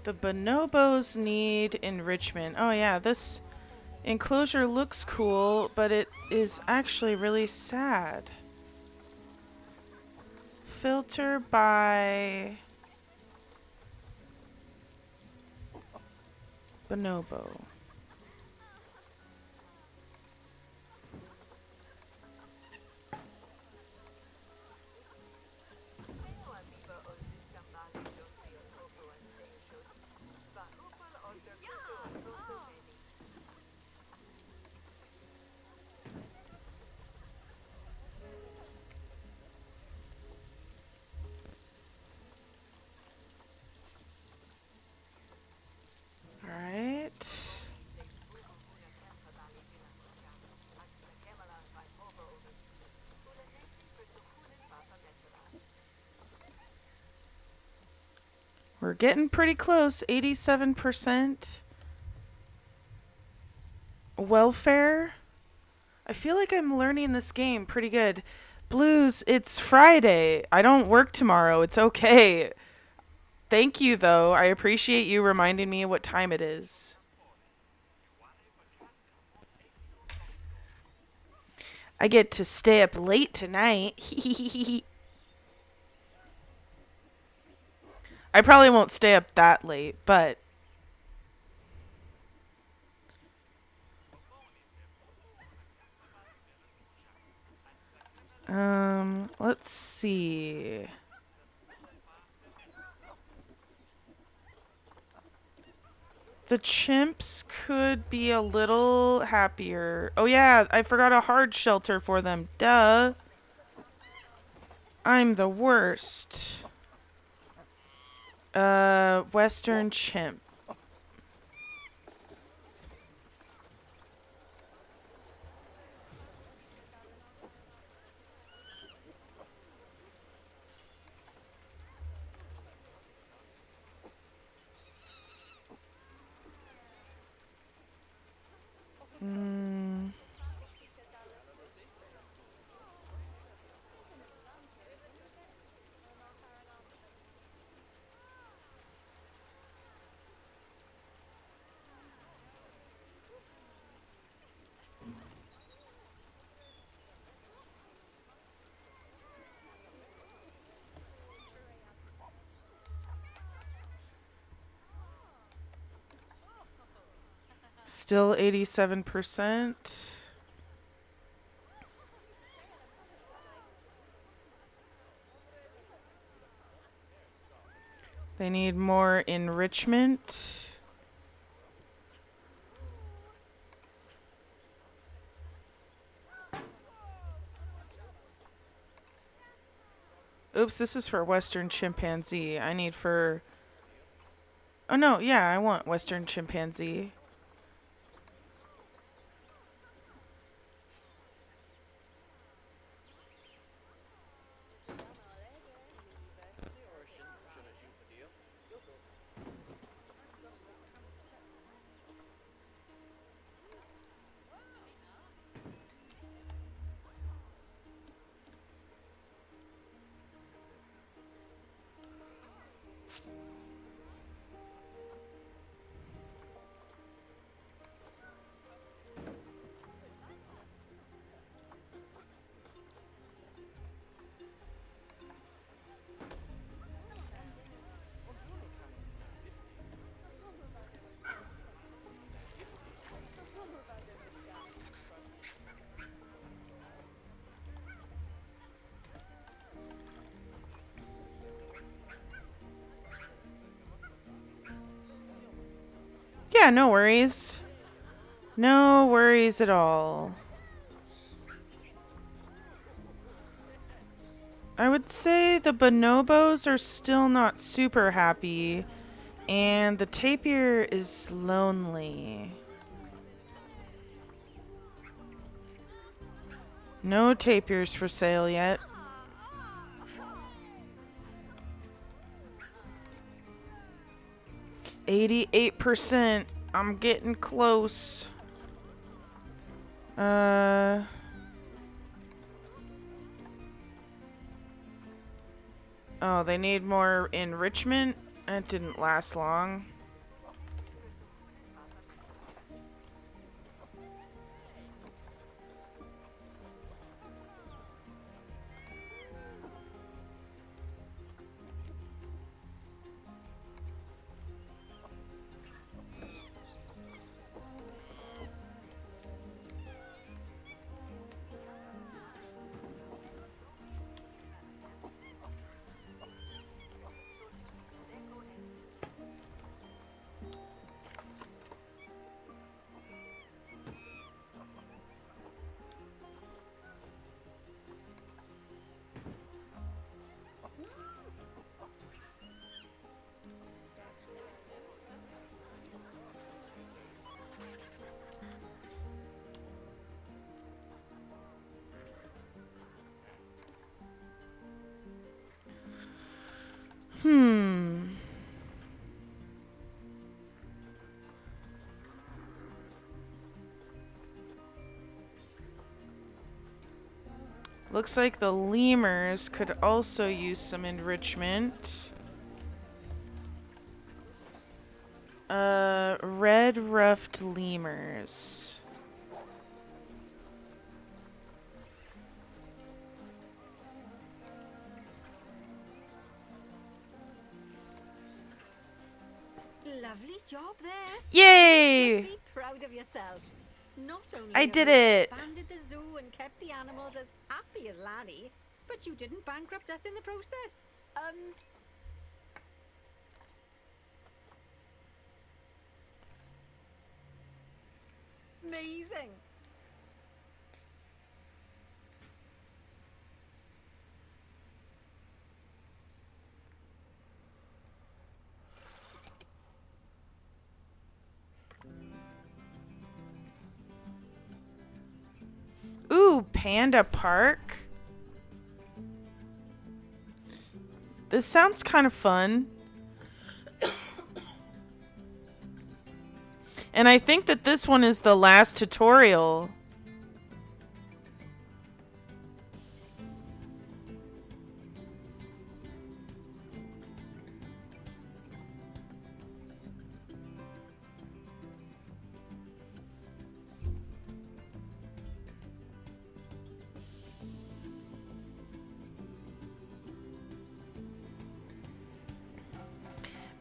The bonobos need enrichment. Oh yeah, this enclosure looks cool, but it is actually really sad. Filter by bonobo. Alright. We're getting pretty close. 87% welfare. I feel like I'm learning this game pretty good. Blues, it's Friday. I don't work tomorrow. It's okay. Thank you, though. I appreciate you reminding me what time it is. I get to stay up late tonight. I probably won't stay up that late, but let's see. The chimps could be a little happier. Oh yeah, I forgot a hard shelter for them. Duh. I'm the worst. Western chimp. Still 87%. They need more enrichment. Oops, this is for Western chimpanzee. I need for... Oh no, yeah, I want Western chimpanzee. Yeah, no worries. No worries at all. I would say the bonobos are still not super happy, and the tapir is lonely. No tapirs for sale yet. %. I'm getting close. Oh, they need more enrichment. It didn't last long. Looks like the lemurs could also use some enrichment. Red ruffed lemurs. Lovely job there. Yay! Be proud of yourself. Not only I have did you it. expanded the zoo and kept the animals as happy as Lanny, but you didn't bankrupt us in the process. Amazing. Ooh, Panda Park. This sounds kind of fun. And I think that this one is the last tutorial.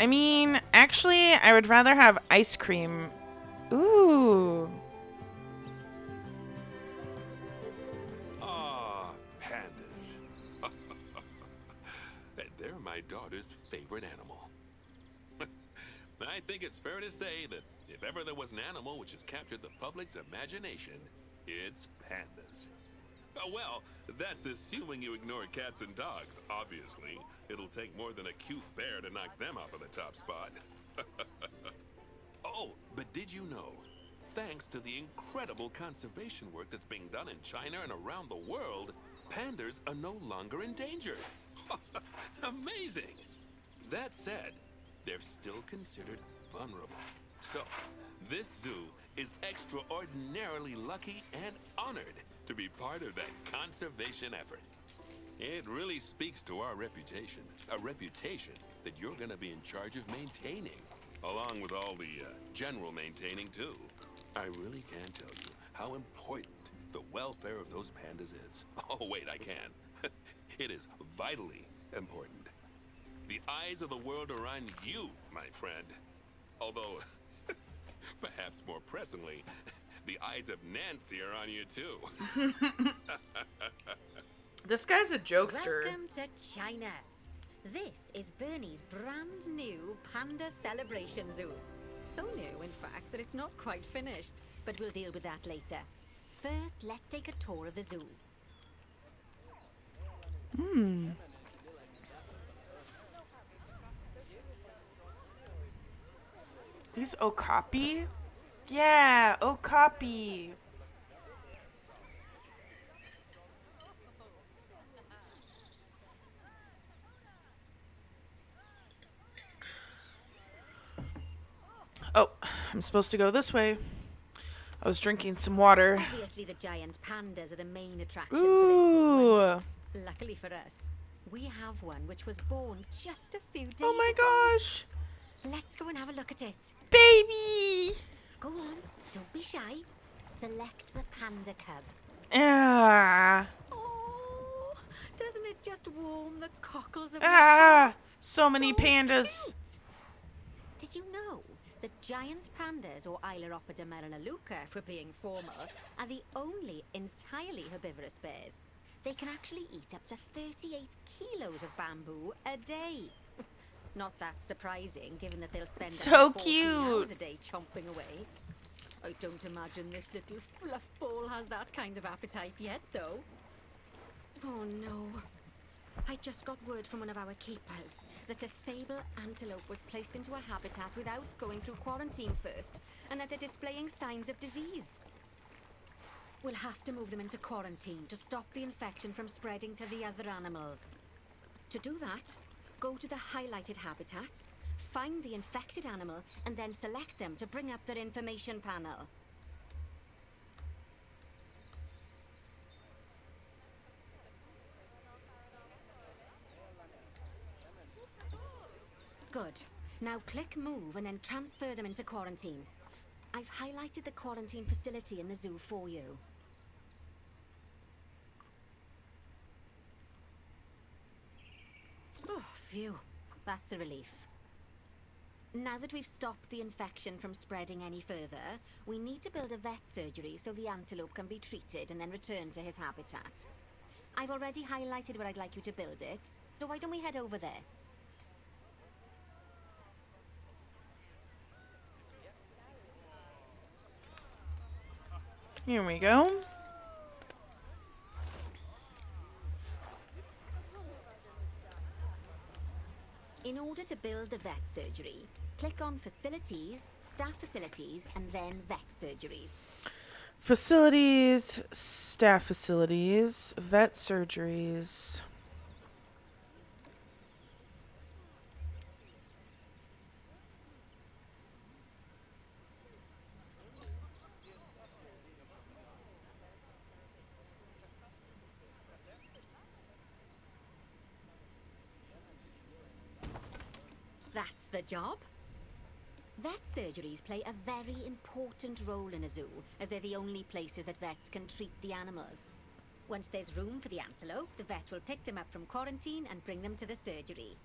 I mean, actually, I would rather have ice cream. Ooh. Ah, pandas. They're my daughter's favorite animal. I think it's fair to say that if ever there was an animal which has captured the public's imagination, it's pandas. Well, that's assuming you ignore cats and dogs, obviously. It'll take more than a cute bear to knock them off of the top spot. Oh, but did you know, thanks to the incredible conservation work that's being done in China and around the world, pandas are no longer endangered. Amazing! That said, they're still considered vulnerable. So, this zoo is extraordinarily lucky and honored to be part of that conservation effort. It really speaks to our reputation, a reputation that you're going to be in charge of maintaining, along with all the general maintaining too. I really can't tell you how important the welfare of those pandas is. Oh wait, I can. It is vitally important. The eyes of the world are on you, my friend. Although, perhaps more pressingly, the eyes of Nancy are on you too. This guy's a jokester. Welcome to China. This is Bernie's brand new Panda Celebration Zoo. So new, in fact, that it's not quite finished. But we'll deal with that later. First, let's take a tour of the zoo. These okapi? Yeah, okapi. Oh, I'm supposed to go this way. I was drinking some water. Obviously, the giant pandas are the main attraction for this zoo. Ooh. Luckily for us, We have one which was born just a few days Oh my ago. gosh. Let's go and have a look at it. Baby. Go on, don't be shy. Select the panda cub. Ah. Oh, doesn't it just warm the cockles of your Ah. heart? So many pandas. Cute. Did you know that giant pandas, or Ailuropoda melanaluca for being formal, are the only entirely herbivorous bears? They can actually eat up to 38 kilos of bamboo a day. Not that surprising, given that they'll spend So up to 14 cute. hours a day chomping away. I don't imagine this little fluff ball has that kind of appetite yet, though. Oh no. I just got word from one of our keepers that a sable antelope was placed into a habitat without going through quarantine first, and that they're displaying signs of disease. We'll have to move them into quarantine to stop the infection from spreading to the other animals. To do that, go to the highlighted habitat, find the infected animal, and then select them to bring up their information panel. Good. Now click move and then transfer them into quarantine. I've highlighted the quarantine facility in the zoo for you. Oh, phew. That's a relief. Now that we've stopped the infection from spreading any further, we need to build a vet surgery so the antelope can be treated and then returned to his habitat. I've already highlighted where I'd like you to build it, so why don't we head over there? Here we go. In order to build the vet surgery, click on Facilities, Staff Facilities, and then Vet Surgeries. Facilities, staff facilities, vet surgeries. That's the job. Vet surgeries play a very important role in a zoo, as they're the only places that vets can treat the animals. Once there's room for the antelope, the vet will pick them up from quarantine and bring them to the surgery.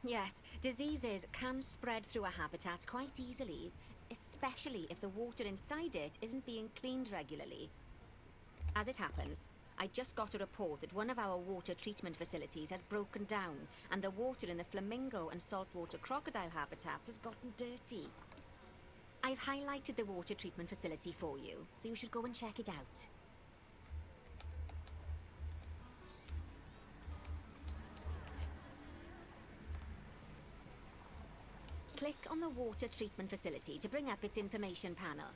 Yes, diseases can spread through a habitat quite easily, especially if the water inside it isn't being cleaned regularly. As it happens, I just got a report that one of our water treatment facilities has broken down, and the water in the flamingo and saltwater crocodile habitats has gotten dirty. I've highlighted the water treatment facility for you, so you should go and check it out. Click on the water treatment facility to bring up its information panel.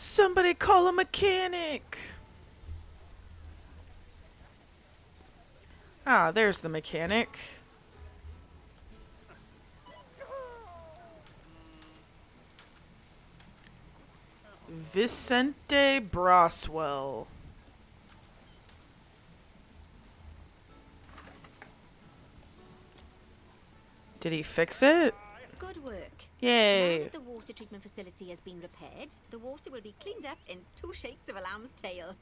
Somebody call a mechanic. Ah, there's the mechanic. Vicente Broswell. Did he fix it? Good work. Yay. Now that the water treatment facility has been repaired, the water will be cleaned up in 2 shakes of a lamb's tail.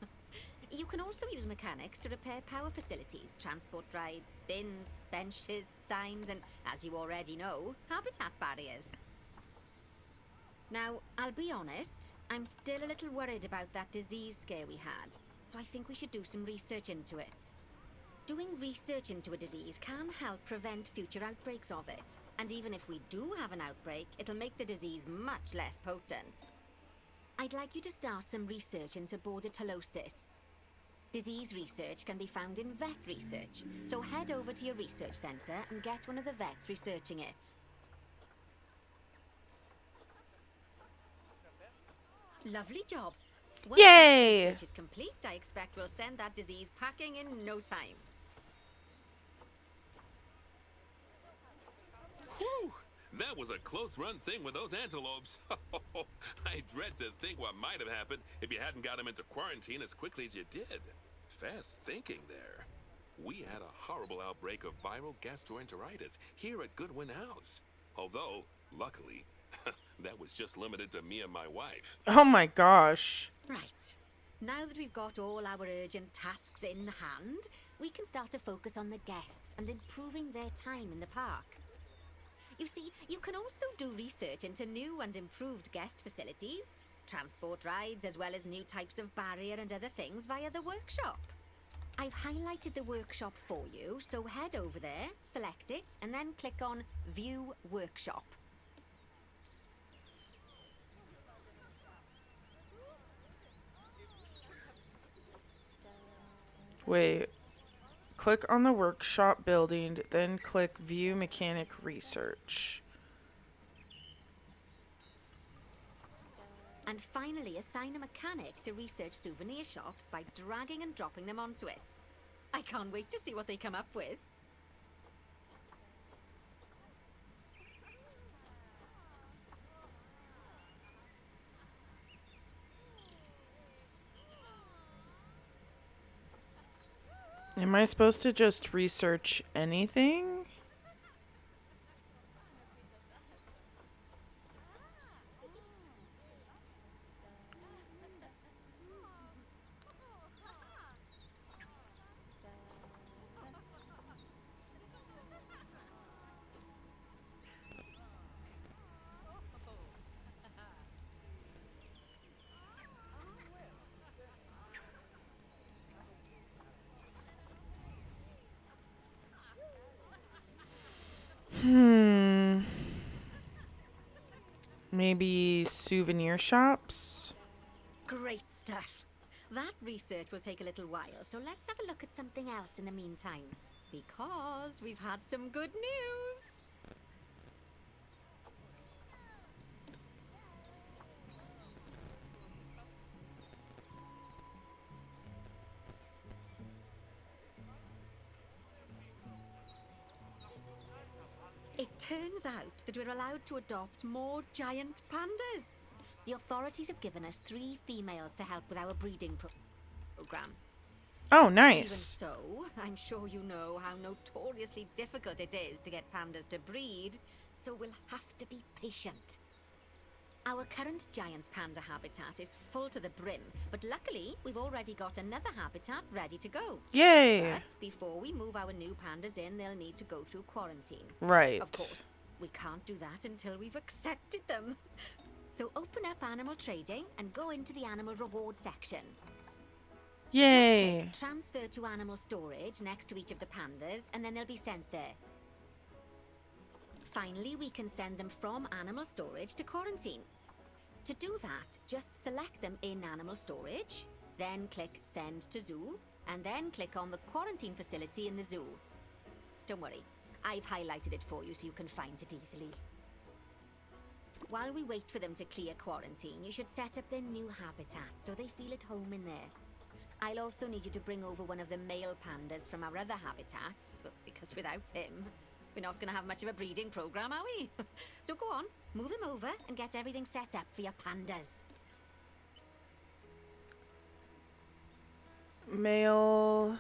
You can also use mechanics to repair power facilities, transport rides, spins, benches, signs, and, as you already know, habitat barriers. Now, I'll be honest, I'm still a little worried about that disease scare we had, so I think we should do some research into it. Doing research into a disease can help prevent future outbreaks of it. And even if we do have an outbreak, it'll make the disease much less potent. I'd like you to start some research into bordetalosis. Disease research can be found in vet research, so head over to your research centre and get one of the vets researching it. Lovely job. Once Yay! research is complete, I expect we'll send that disease packing in no time. That was a close-run thing with those antelopes. I dread to think what might have happened if you hadn't got them into quarantine as quickly as you did. Fast thinking there. We had a horrible outbreak of viral gastroenteritis here at Goodwin House. Although, luckily, that was just limited to me and my wife. Oh my gosh. Right. Now that we've got all our urgent tasks in hand, we can start to focus on the guests and improving their time in the park. You see, you can also do research into new and improved guest facilities, transport rides, as well as new types of barrier and other things via the workshop. I've highlighted the workshop for you, so head over there, select it, and then click on View Workshop. Wait. Click on the workshop building, then click View Mechanic Research. And finally, assign a mechanic to research souvenir shops by dragging and dropping them onto it. I can't wait to see what they come up with. Am I supposed to just research anything? Maybe souvenir shops? Great stuff. That research will take a little while, so let's have a look at something else in the meantime. Because we've had some good news. It turns out that we're allowed to adopt more giant pandas. The authorities have given us 3 females to help with our breeding program. Oh, Even nice. so, I'm sure you know how notoriously difficult it is to get pandas to breed, so we'll have to be patient. Our current giant panda habitat is full to the brim, but luckily we've already got another habitat ready to go. Yay. But before we move our new pandas in, they'll need to go through quarantine. Right. Of course, we can't do that until we've accepted them. So open up animal trading and go into the animal reward section. Yay. Click transfer to animal storage next to each of the pandas, and then they'll be sent there. Finally, we can send them from animal storage to quarantine. To do that, just select them in animal storage, then click send to zoo, and then click on the quarantine facility in the zoo. Don't worry, I've highlighted it for you so you can find it easily. While we wait for them to clear quarantine, you should set up their new habitat so they feel at home in there. I'll also need you to bring over one of the male pandas from our other habitat, because without him, we're not going to have much of a breeding program, are we? So go on, move him over and get everything set up for your pandas. Male.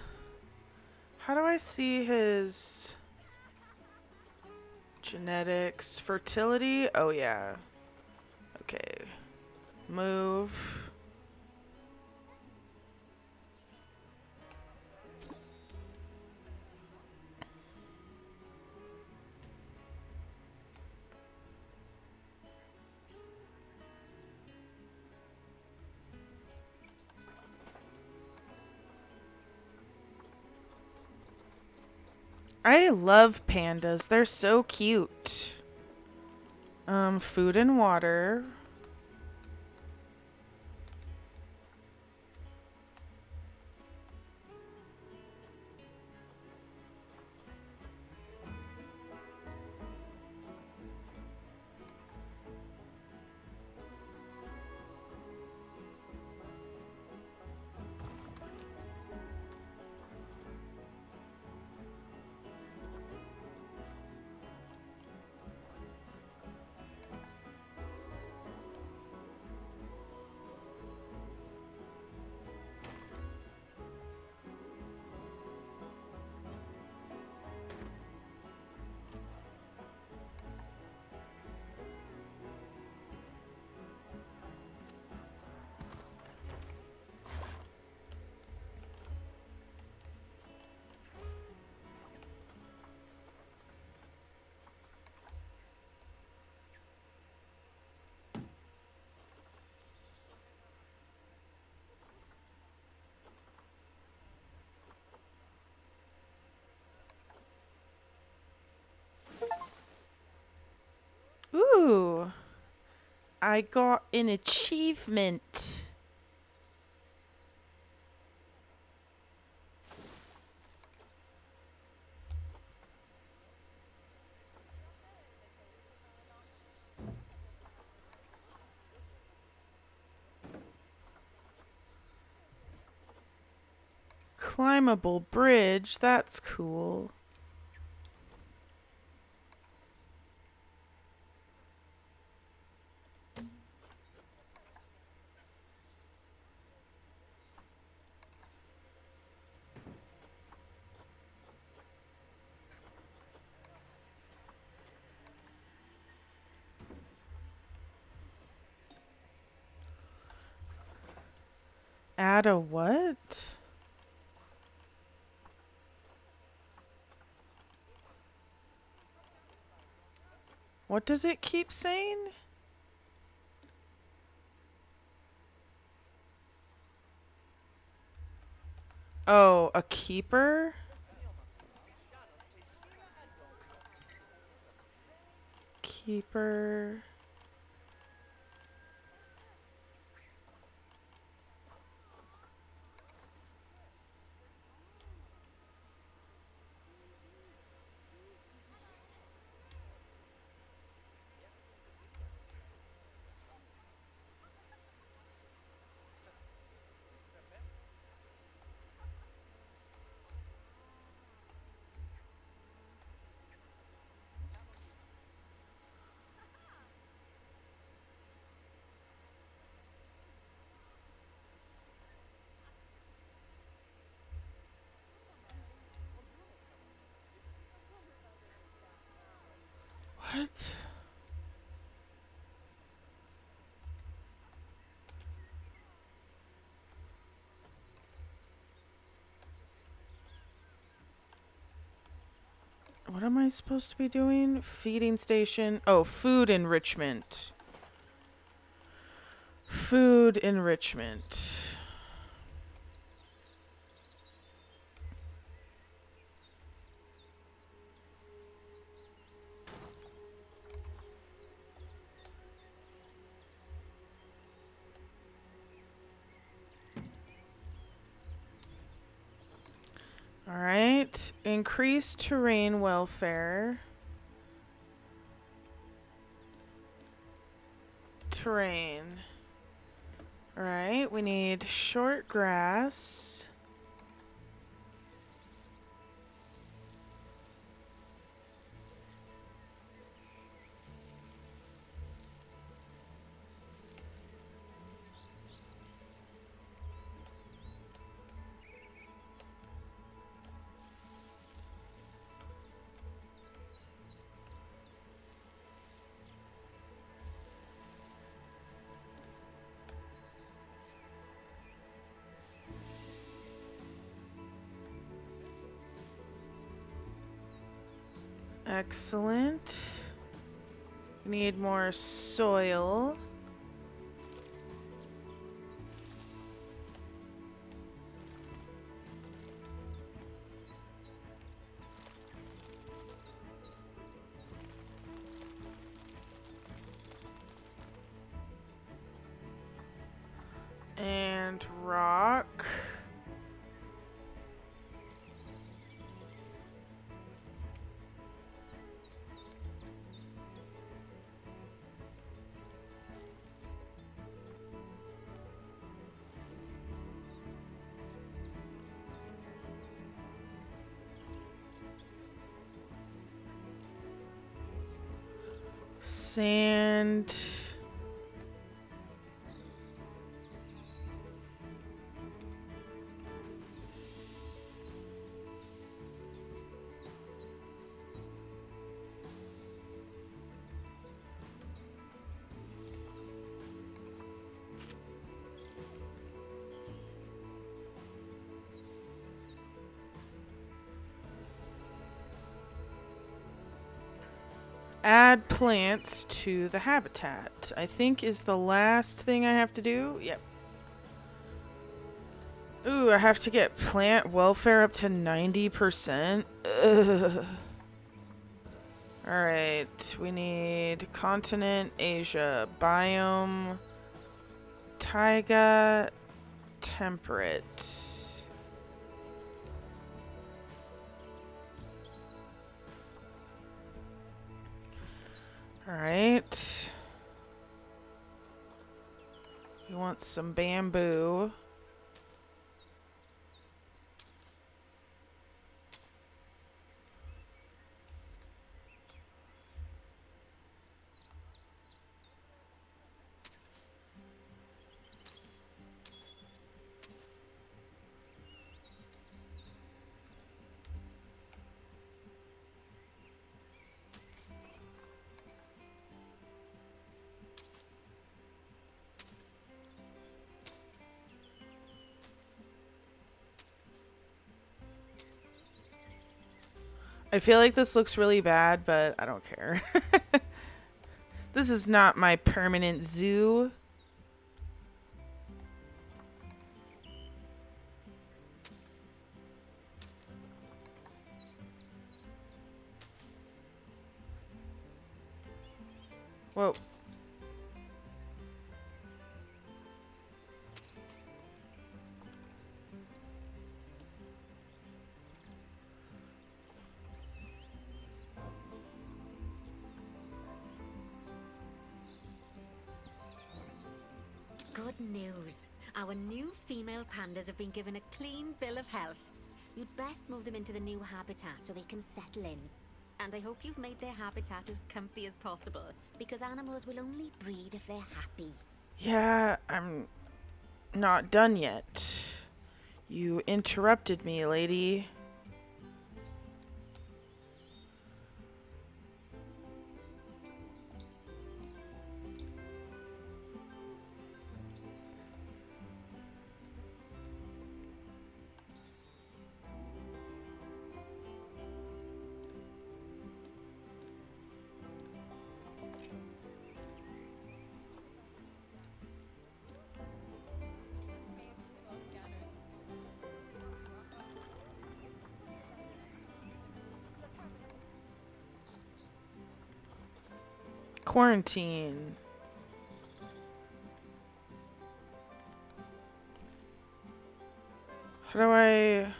How do I see his genetics? Fertility? Oh, yeah. Okay. Move. I love pandas. They're so cute. Food and water. I got an achievement. Climbable bridge, that's cool. Add a what? What does it keep saying? Oh, a keeper? Keeper. What? What am I supposed to be doing? Feeding station. Oh, food enrichment. Food enrichment. Alright. Increase terrain welfare. Terrain. Alright, we need short grass. Excellent. Need more soil. And rock. Sand. Add plants to the habitat, I think is the last thing I have to do. Yep. Ooh, I have to get plant welfare up to 90%. Ugh. Alright, we need continent, Asia, biome, taiga, temperate. Alright. We want some bamboo. I feel like this looks really bad, but I don't care. This is not my permanent zoo. Whoa. Good news. Our new female pandas have been given a clean bill of health. You'd best move them into the new habitat so they can settle in. And I hope you've made their habitat as comfy as possible, because animals will only breed if they're happy. Yeah, I'm not done yet. You interrupted me, lady. Quarantine. How do I...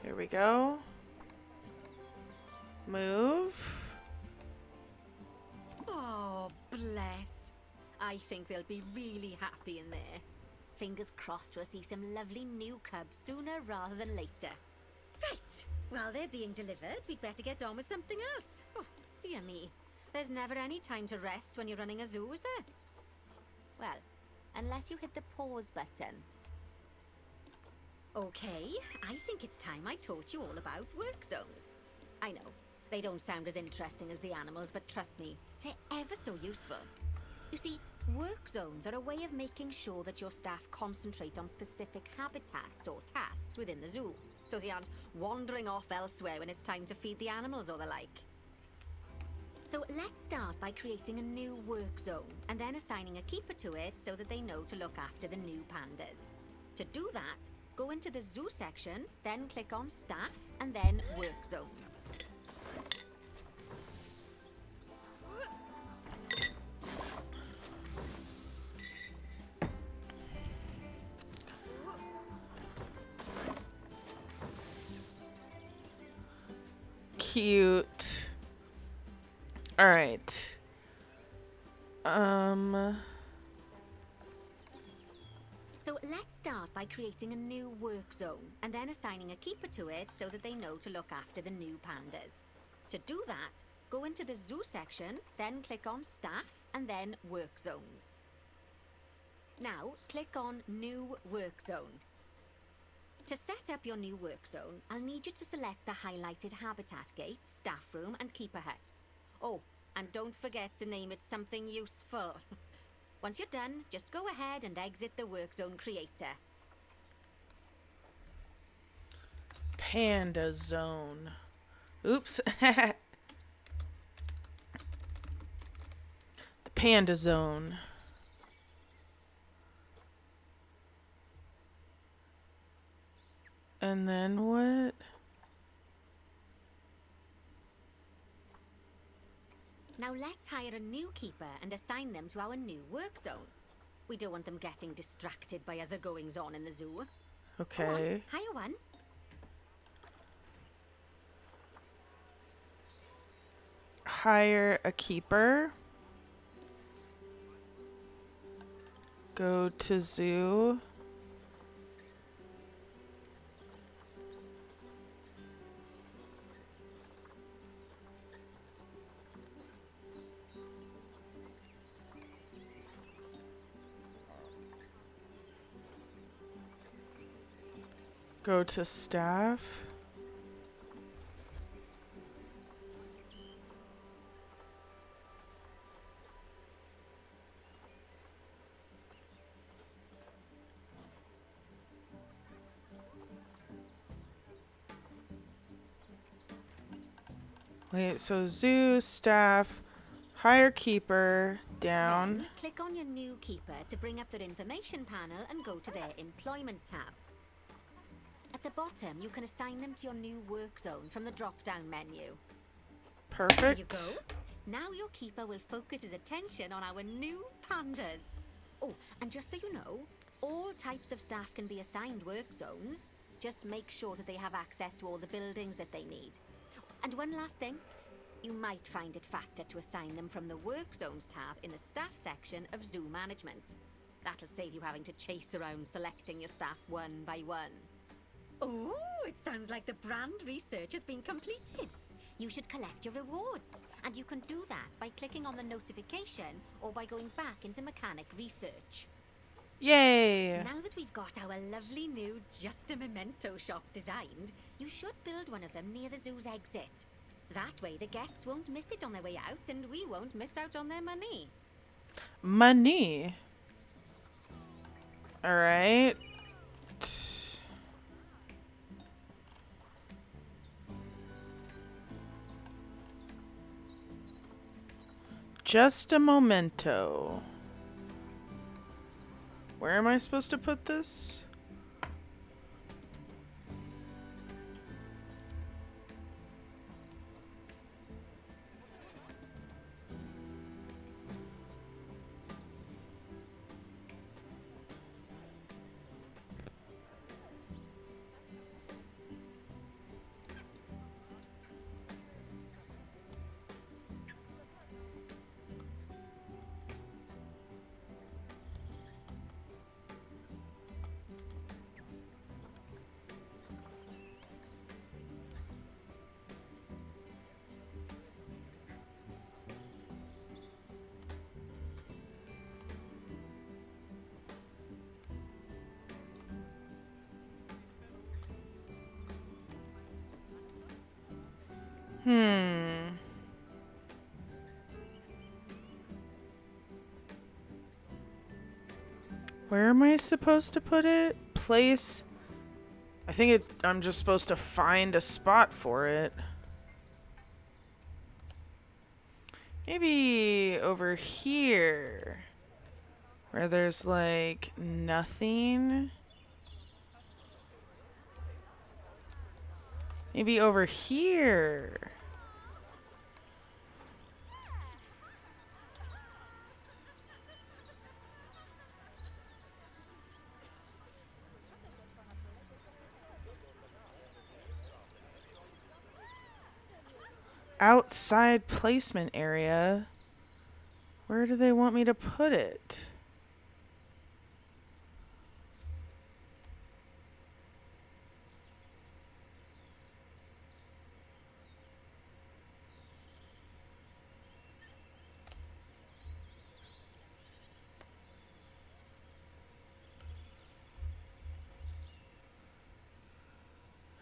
Here we go. Move. Oh, bless. I think they'll be really happy in there. Fingers crossed we'll see some lovely new cubs sooner rather than later. Right. While they're being delivered, we'd better get on with something else. Oh, dear me. There's never any time to rest when you're running a zoo, is there? Well, unless you hit the pause button. Okay, I think it's time I taught you all about work zones. I know, they don't sound as interesting as the animals, but trust me, they're ever so useful. You see, work zones are a way of making sure that your staff concentrate on specific habitats or tasks within the zoo, so they aren't wandering off elsewhere when it's time to feed the animals or the like. So let's start by creating a new work zone, and then assigning a keeper to it so that they know to look after the new pandas. To do that, go into the zoo section, then click on staff, and then work zones. Cute. All right. So let's start by creating a new work zone, and then assigning a keeper to it so that they know to look after the new pandas. To do that, go into the zoo section, then click on staff, and then work zones. Now, click on new work zone. To set up your new work zone, I'll need you to select the highlighted habitat gate, staff room, and keeper hut. Oh, and don't forget to name it something useful. Once you're done, just go ahead and exit the work zone creator. Panda zone. Oops. The panda zone. And then what? Now let's hire a new keeper and assign them to our new work zone. We don't want them getting distracted by other goings-on in the zoo. Go on, Okay. hire one. Hire a keeper. Go to zoo. Go to staff. Wait, so zoo, staff, hire keeper, down. Then click on your new keeper to bring up their information panel and go to their employment tab. At the bottom, you can assign them to your new work zone from the drop-down menu. There Perfect. you go. Now your keeper will focus his attention on our new pandas. Oh, and just so you know, all types of staff can be assigned work zones. Just make sure that they have access to all the buildings that they need. And one last thing. You might find it faster to assign them from the Work Zones tab in the Staff section of Zoo Management. That'll save you having to chase around selecting your staff one by one. Oh, it sounds like the brand research has been completed. You should collect your rewards, and you can do that by clicking on the notification or by going back into mechanic research. Yay! Now that we've got our lovely new Just a Memento shop designed, you should build one of them near the zoo's exit. That way the guests won't miss it on their way out, and we won't miss out on their money. Money. Alright. Just a memento. Where am I supposed to put this? Where am I supposed to put it? Place. I think I'm just supposed to find a spot for it. Maybe over here. Where there's like nothing. Maybe over here. Outside placement area. Where do they want me to put it?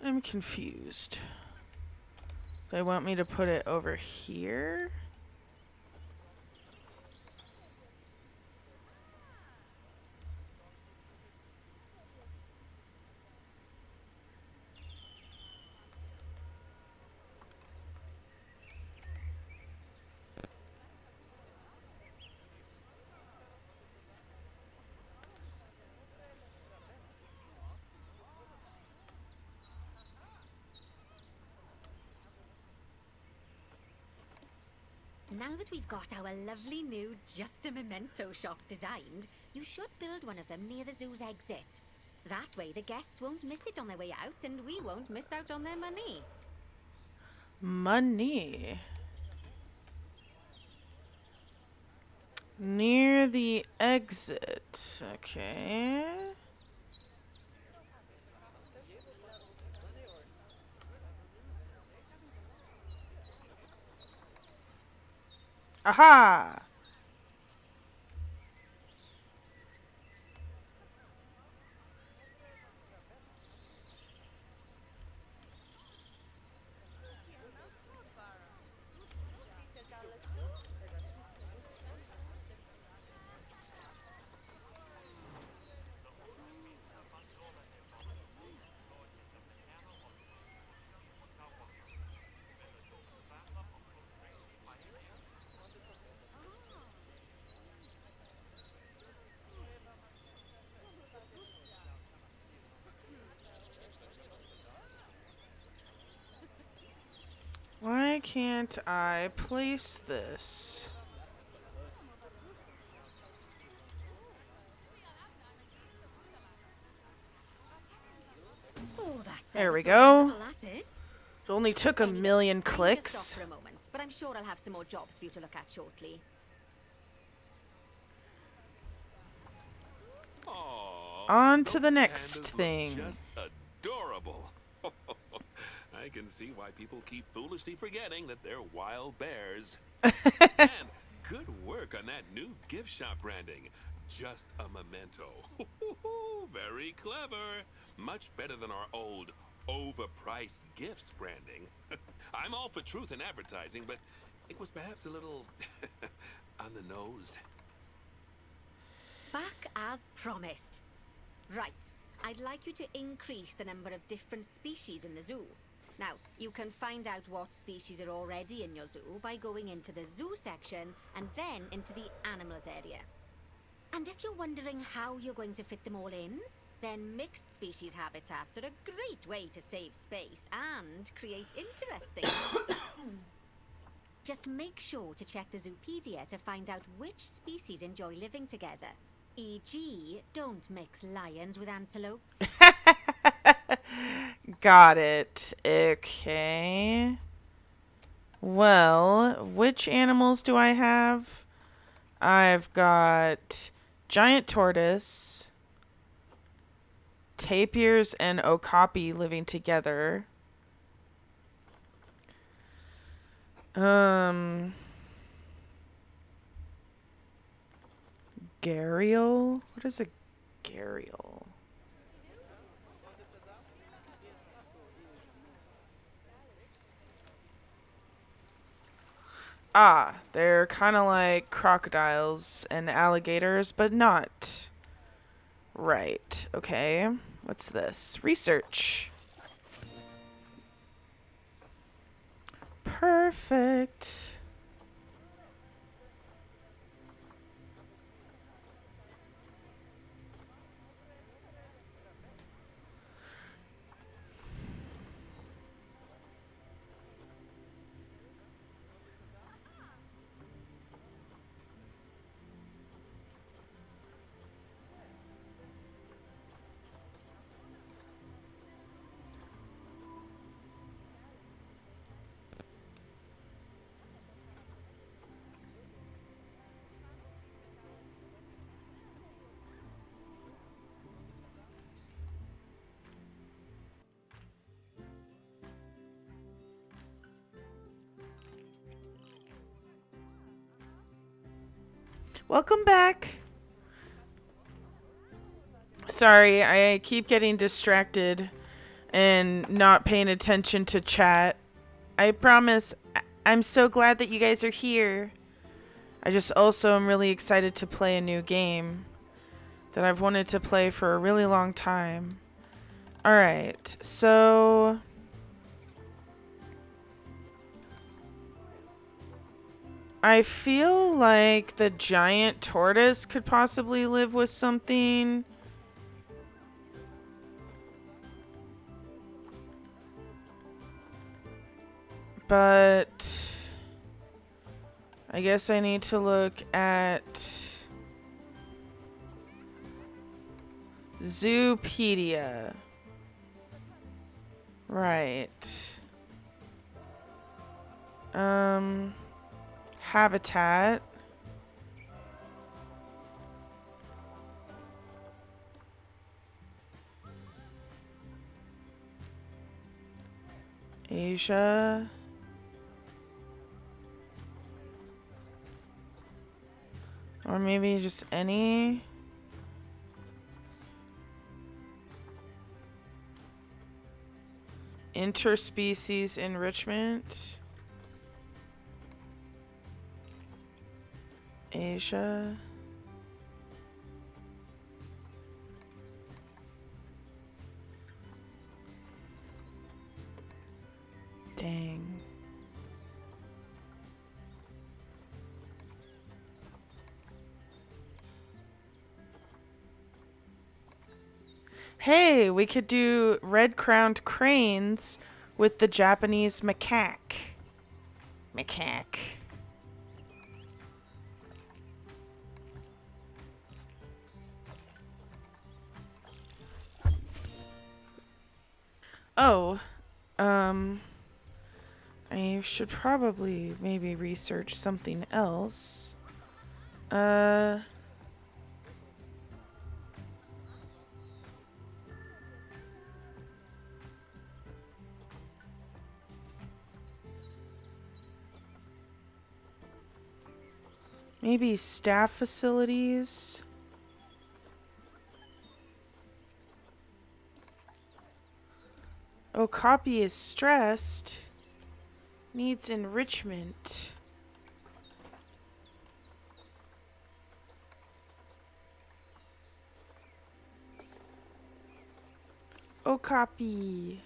I'm confused. They want me to put it over here? Now that we've got our lovely new Just a Memento shop designed, you should build one of them near the zoo's exit. That way the guests won't miss it on their way out, and we won't miss out on their money. Money. Near the exit. Okay. Aha! Why can't I place this? Oh, that's There we ever so go. wonderful, that is. It only took a Anyway, million I'm just clicks. off for a moment, but I'm sure I'll have some more jobs for you to look at shortly. Aw, On to those the next pandas look thing. Just adorable. I can see why people keep foolishly forgetting that they're wild bears. And good work on that new gift shop branding. Just a memento. Very clever. Much better than our old overpriced gifts branding. I'm all for truth in advertising, but it was perhaps a little on the nose. Back as promised. Right, I'd like you to increase the number of different species in the zoo. Now, you can find out what species are already in your zoo by going into the zoo section and then into the animals area. And if you're wondering how you're going to fit them all in, then mixed species habitats are a great way to save space and create interesting habitats. Just make sure to check the Zoopedia to find out which species enjoy living together. E.g., don't mix lions with antelopes. Got it. Okay. Well, which animals do I have? I've got giant tortoise, tapirs, and okapi living together. Gharial? What is a gharial? Ah, they're kind of like crocodiles and alligators, but not. Right. Okay. What's this? Research. Perfect. Welcome back. Sorry, I keep getting distracted and not paying attention to chat. I promise, I'm so glad that you guys are here. I just also am really excited to play a new game that I've wanted to play for a really long time. Alright, so I feel like the giant tortoise could possibly live with something. But I guess I need to look at Zoopedia. Right. Habitat. Asia. Or maybe just any. Interspecies enrichment. Asia. Dang. Hey, we could do red-crowned cranes with the Japanese macaque. Macaque. Oh, I should probably maybe research something else. Maybe staff facilities. Oh, copy is stressed. Needs enrichment. Oh, copy.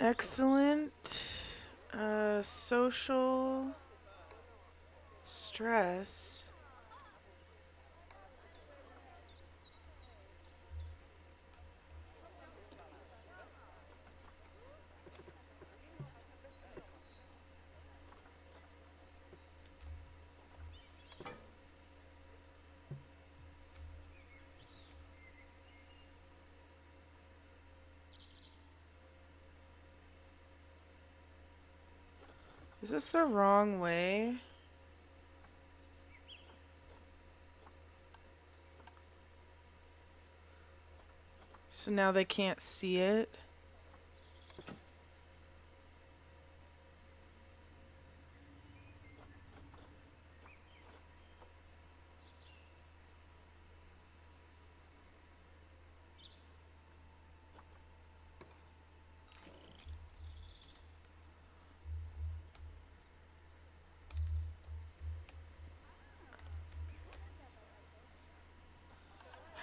Excellent. Social stress. Is this the wrong way? So now they can't see it?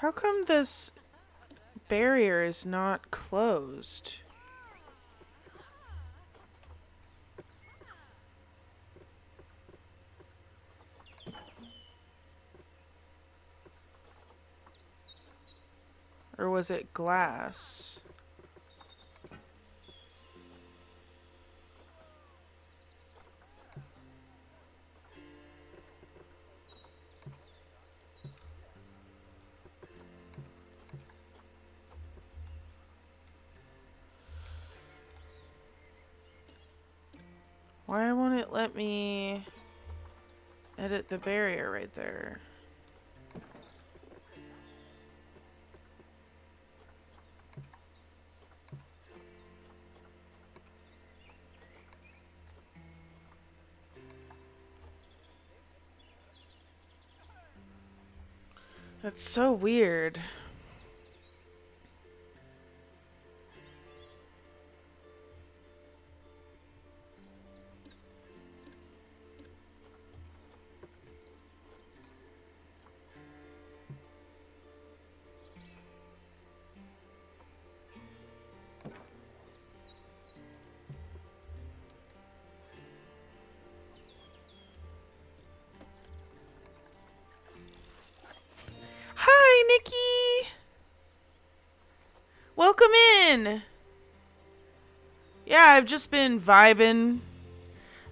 How come this barrier is not closed? Or was it glass? Why won't it let me edit the barrier right there? That's so weird. Hi, Nikki! Welcome in! Yeah, I've just been vibing.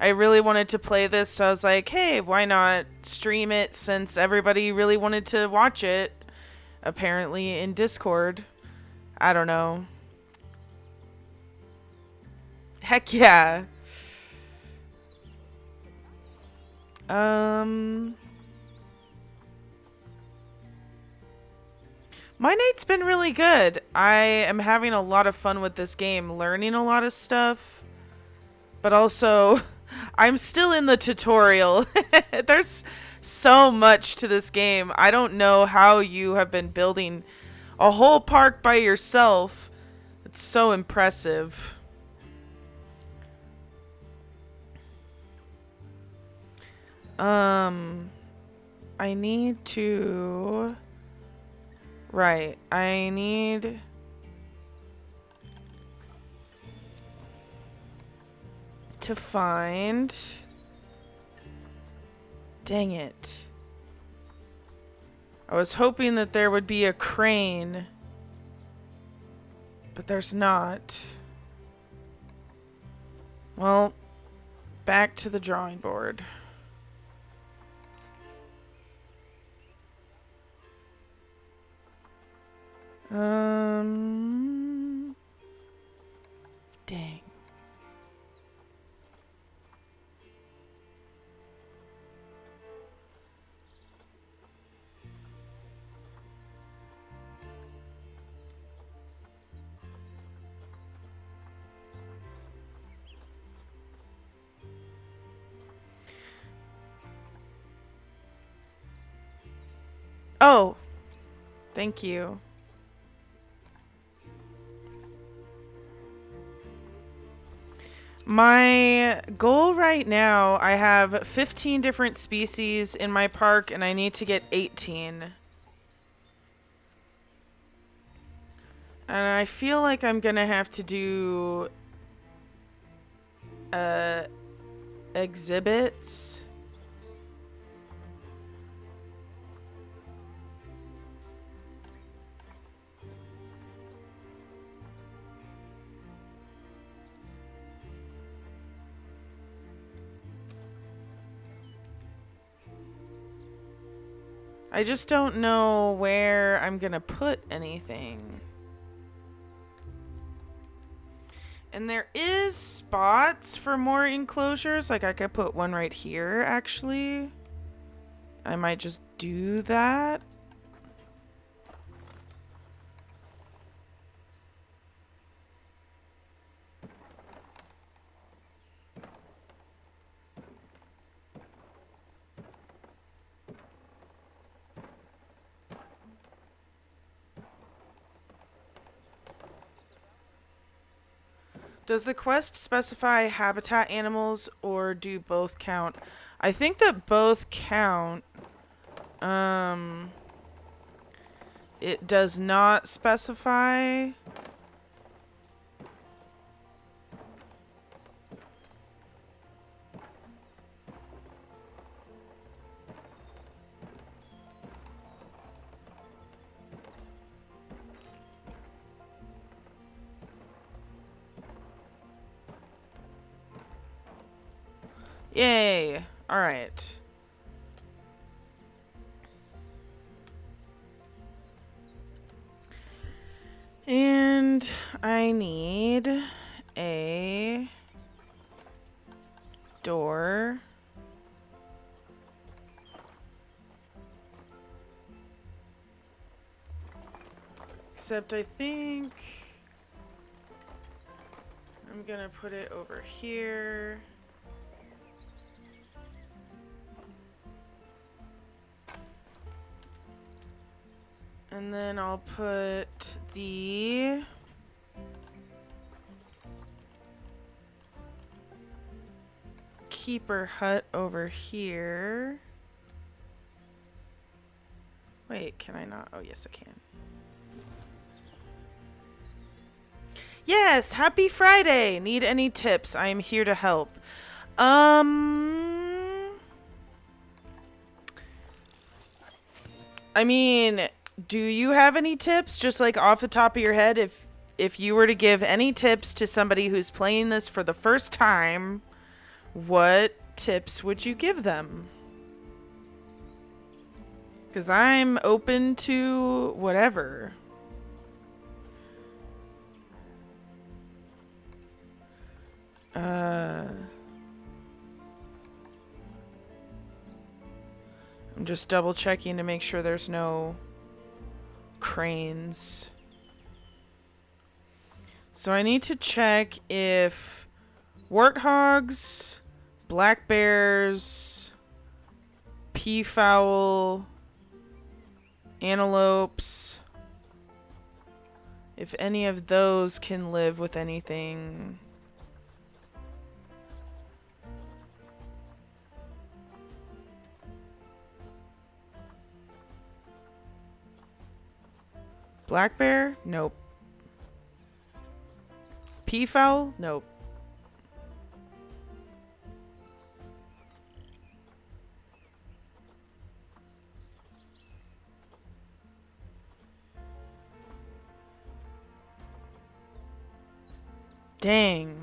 I really wanted to play this, so I was like, hey, why not stream it since everybody really wanted to watch it, apparently, in Discord. I don't know. Heck yeah. My night's been really good. I am having a lot of fun with this game, learning a lot of stuff, but also I'm still in the tutorial. There's so much to this game. I don't know how you have been building a whole park by yourself. It's so impressive. I need to... Right, I need... to find... Dang it. I was hoping that there would be a crane, but there's not. Well, back to the drawing board. Dang. Oh, thank you. My goal right now, I have 15 different species in my park, and I need to get 18. And I feel like I'm gonna have to do exhibits. I just don't know where I'm gonna put anything. And there is spots for more enclosures. Like I could put one right here, actually. I might just do that. Does the quest specify habitat animals or do both count? I think that both count. It does not specify. Yay! Alright. And I need a door. Except I think I'm gonna put it over here. And then I'll put the keeper hut over here. Wait, can I not? Oh, yes, I can. Yes, happy Friday. Need any tips? I am here to help. I mean, do you have any tips just like off the top of your head if you were to give any tips to somebody who's playing this for the first time, what tips would you give them? Cuz I'm open to whatever. I'm just double checking to make sure there's no cranes. So I need to check if warthogs, black bears, peafowl, antelopes, if any of those can live with anything. Black bear? Nope. Peafowl? Nope. Dang.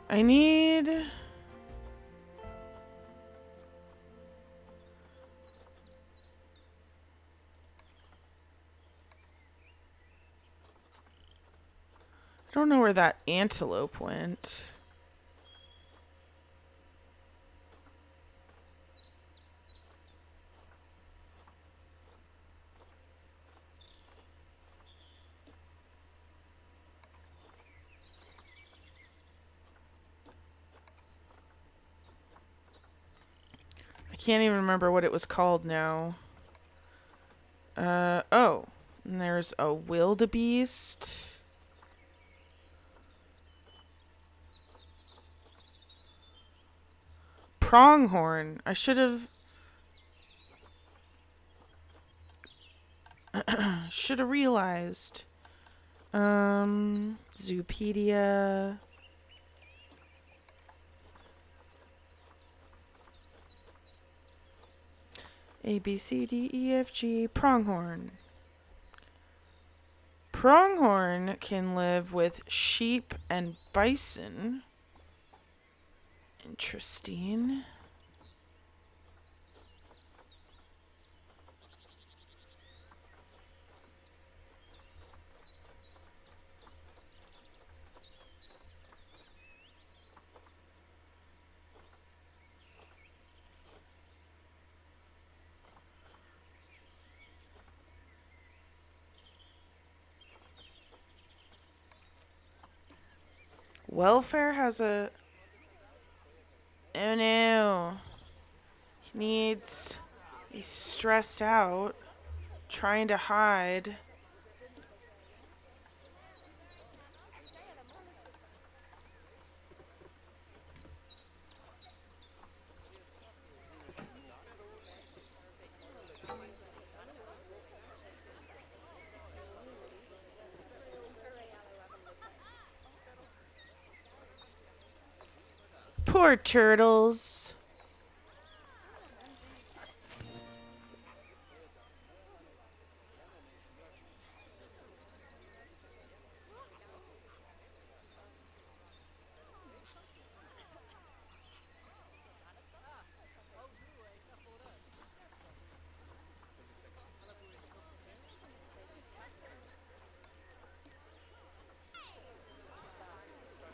I need... I don't know where that antelope went. I can't even remember what it was called now. Oh. And there's a wildebeest. Pronghorn. I should have... should have realized. Zoopedia... A, B, C, D, E, F, G, pronghorn. Pronghorn can live with sheep and bison. Interesting. Welfare has a... Oh no. He needs... He's stressed out. Trying to hide. Poor turtles.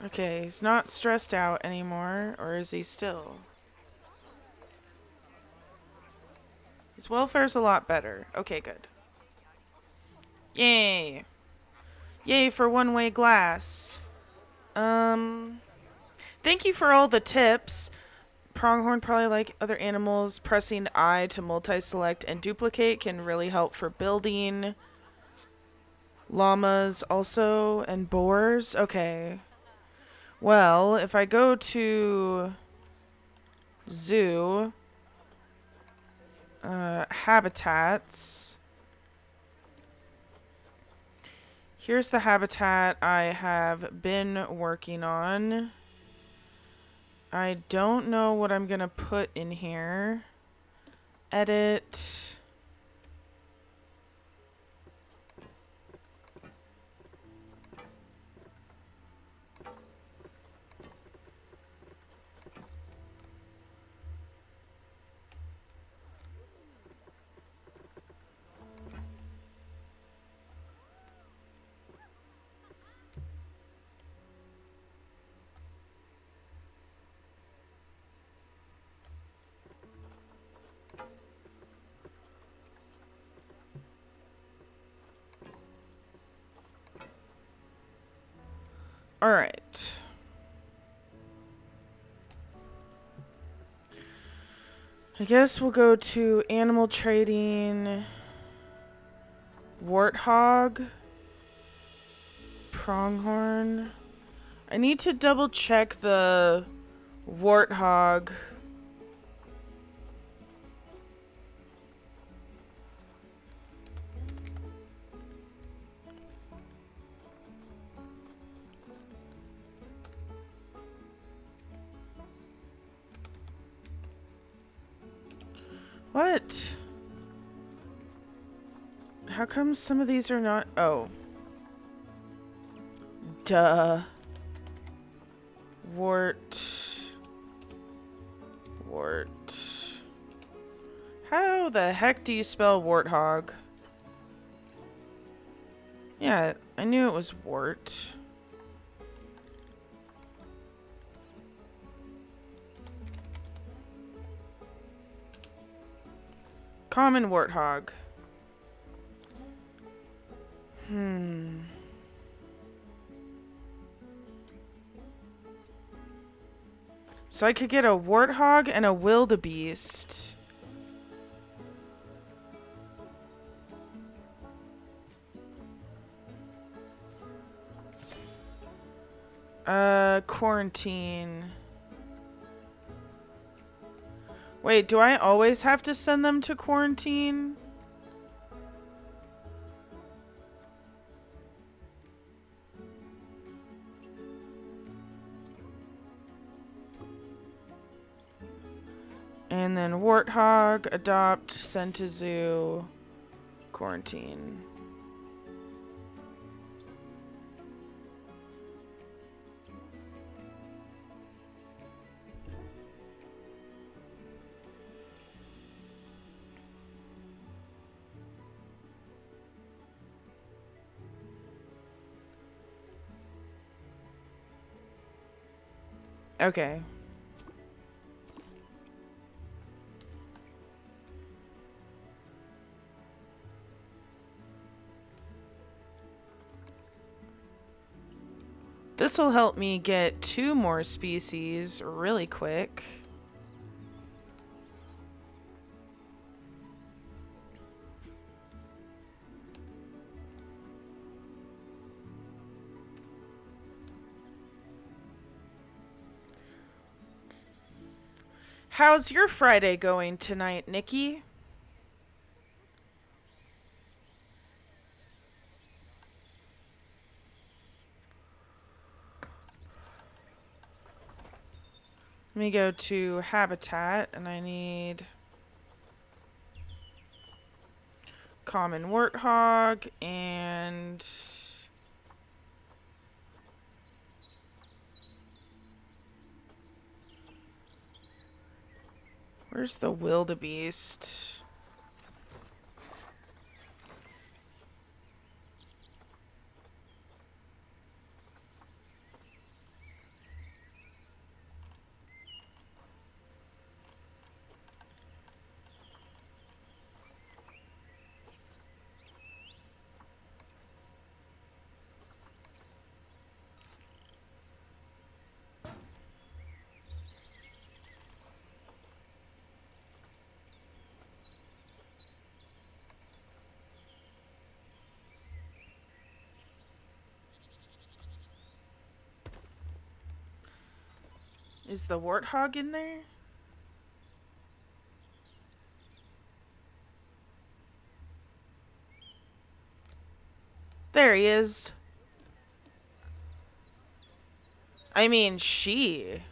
Okay, he's not stressed out anymore, or is he still? His welfare's a lot better. Okay, good. Yay. Yay for one-way glass. Thank you for all the tips. Pronghorn, probably like other animals, pressing I to multi-select and duplicate can really help for building. Llamas also, and boars. Okay. Well, if I go to zoo, habitats, here's the habitat I have been working on. I don't know what I'm gonna put in here. Edit. All right. I guess we'll go to animal trading, warthog, pronghorn. I need to double check the warthog. What? How come some of these are not? Oh. Duh. Wart. How the heck do you spell warthog? Yeah, I knew it was wart. Common warthog. So I could get a warthog and a wildebeest. Quarantine. Wait, do I always have to send them to quarantine? And then warthog, adopt, send to zoo, quarantine. Okay. This will help me get 2 more species really quick. How's your Friday going tonight, Nikki? Let me go to habitat, and I need common warthog and where's the wildebeest? Is the warthog in there? There he is. I mean, she.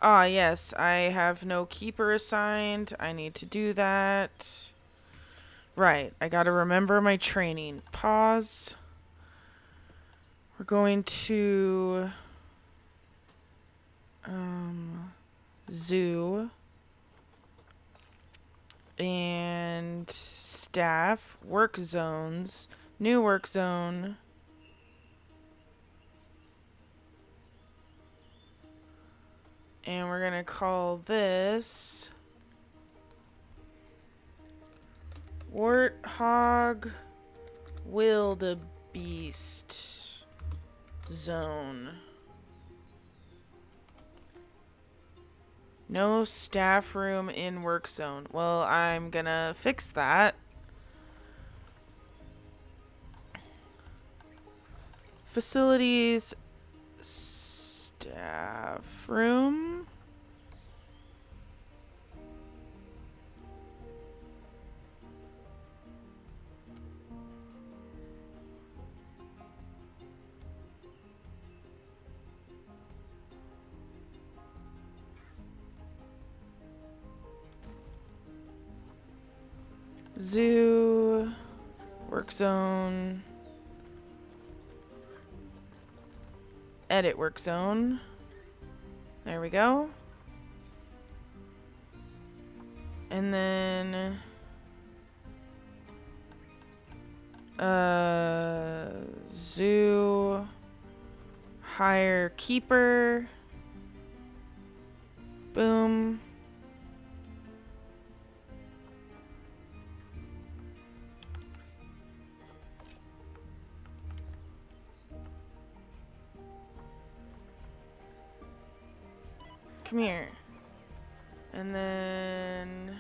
Ah, yes, I have no keeper assigned. I need to do that. Right, I gotta remember my training. Pause. We're going to zoo and staff, work zones, new work zone. And we're gonna call this Warthog Wildebeest Zone. No staff room in work zone. Well, I'm gonna fix that. Facilities, staff room. Zoo, work zone, edit work zone. There we go. And then zoo, hire keeper. Boom. Come here. And then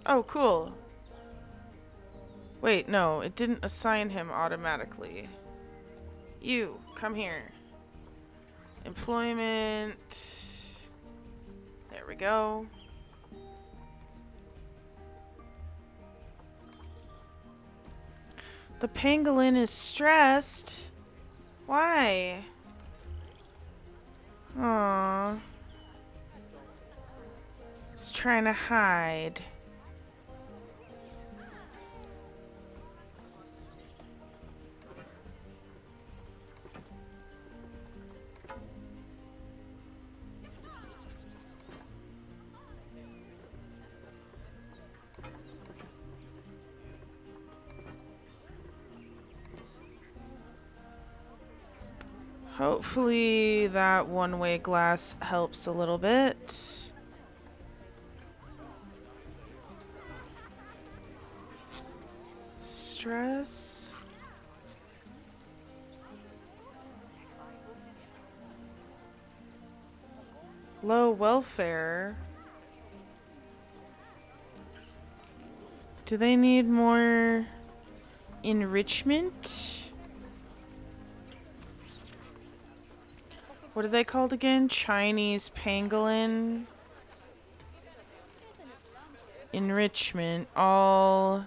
oh, cool. Wait, no, it didn't assign him automatically. You, come here. Employment. There we go. The pangolin is stressed. Why? Aww. It's trying to hide. Hopefully that one-way glass helps a little bit. Stress. Low welfare. Do they need more enrichment? What are they called again? Chinese pangolin. Enrichment. All.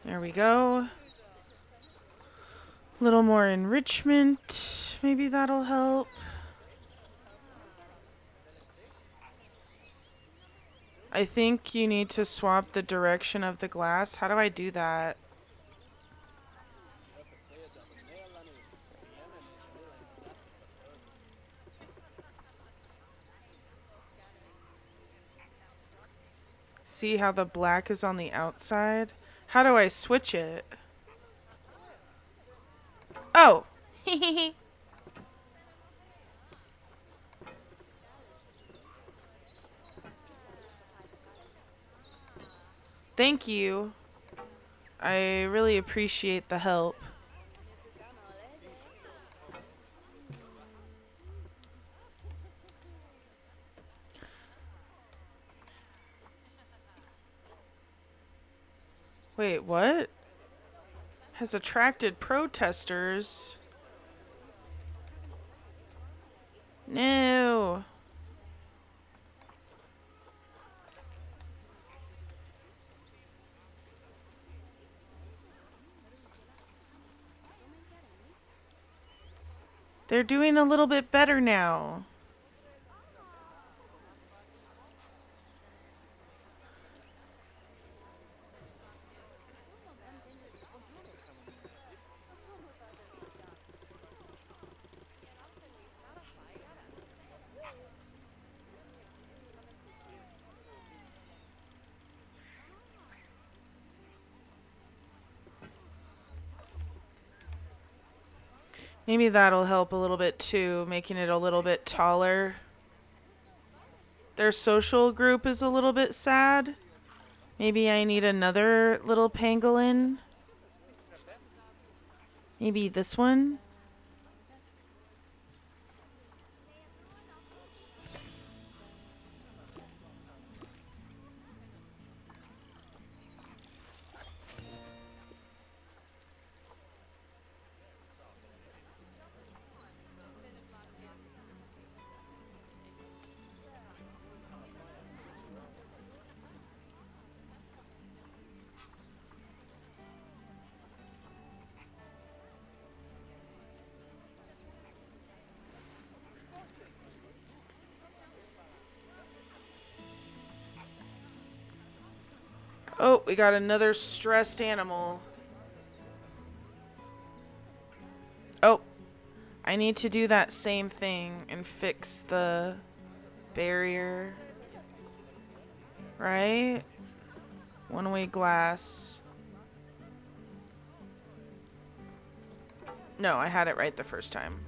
There we go. A little more enrichment. Maybe that'll help. I think you need to swap the direction of the glass. How do I do that? See how the black is on the outside? How do I switch it? Oh! Thank you. I really appreciate the help. Wait, what? Has attracted protesters. No. They're doing a little bit better now. Maybe that'll help a little bit too, making it a little bit taller. Their social group is a little bit sad. Maybe I need another little pangolin. Maybe this one? Oh, we got another stressed animal. Oh, I need to do that same thing and fix the barrier. Right? One-way glass. No, I had it right the first time.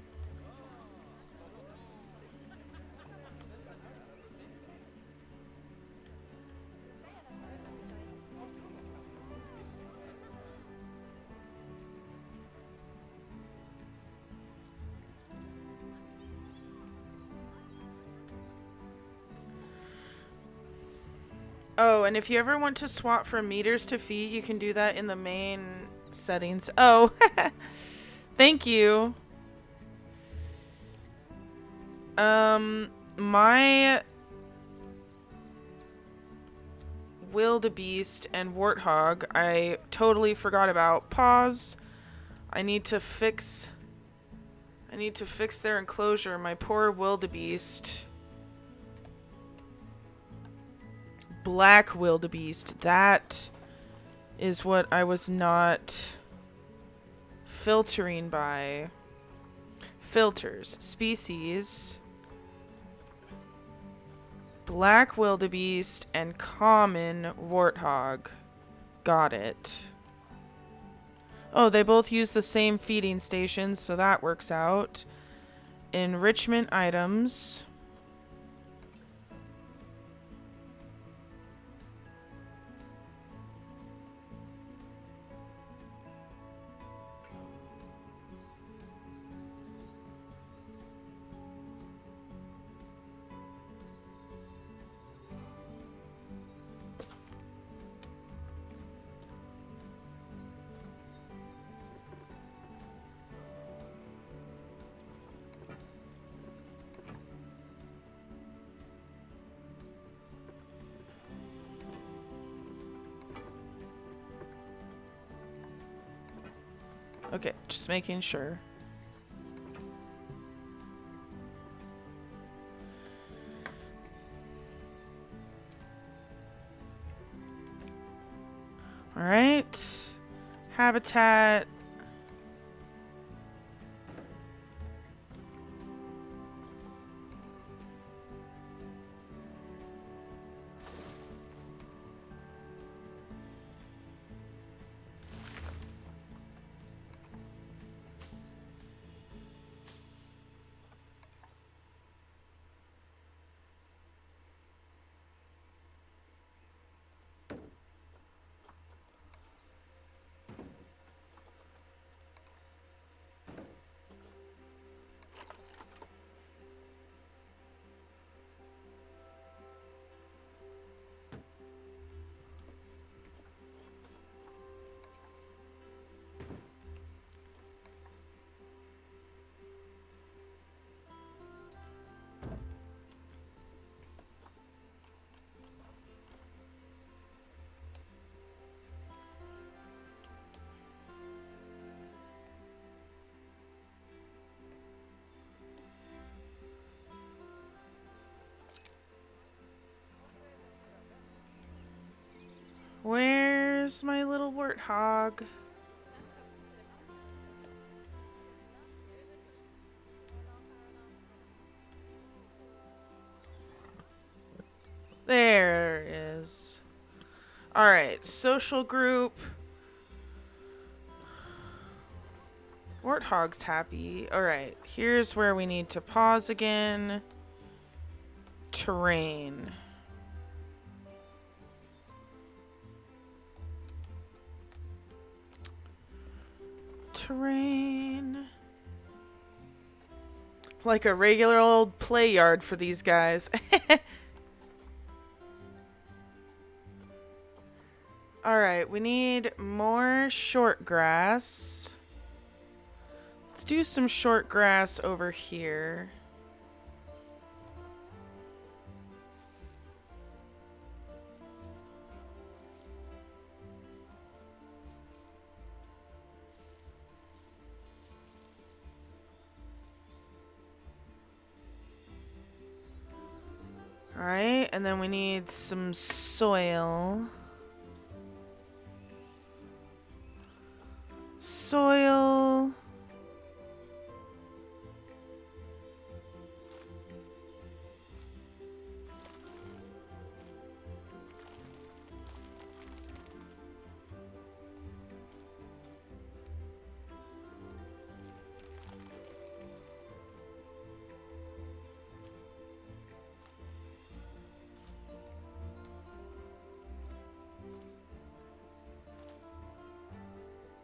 Oh, and if you ever want to swap from meters to feet, you can do that in the main settings. Oh, thank you. My wildebeest and warthog, I totally forgot about. Pause. I need to fix their enclosure. My poor wildebeest. Black wildebeest. That is what I was not filtering by. Filters. Species. Black wildebeest and common warthog. Got it. Oh, they both use the same feeding stations, so that works out. Enrichment items. Okay, just making sure. All right. Habitat. Where's my little warthog? There it is. Alright, social group. Warthog's happy. Alright, here's where we need to pause again. Terrain. Terrain. Like a regular old play yard for these guys. Alright, we need more short grass. Let's do some short grass over here. Alright, and then we need some soil. Soil.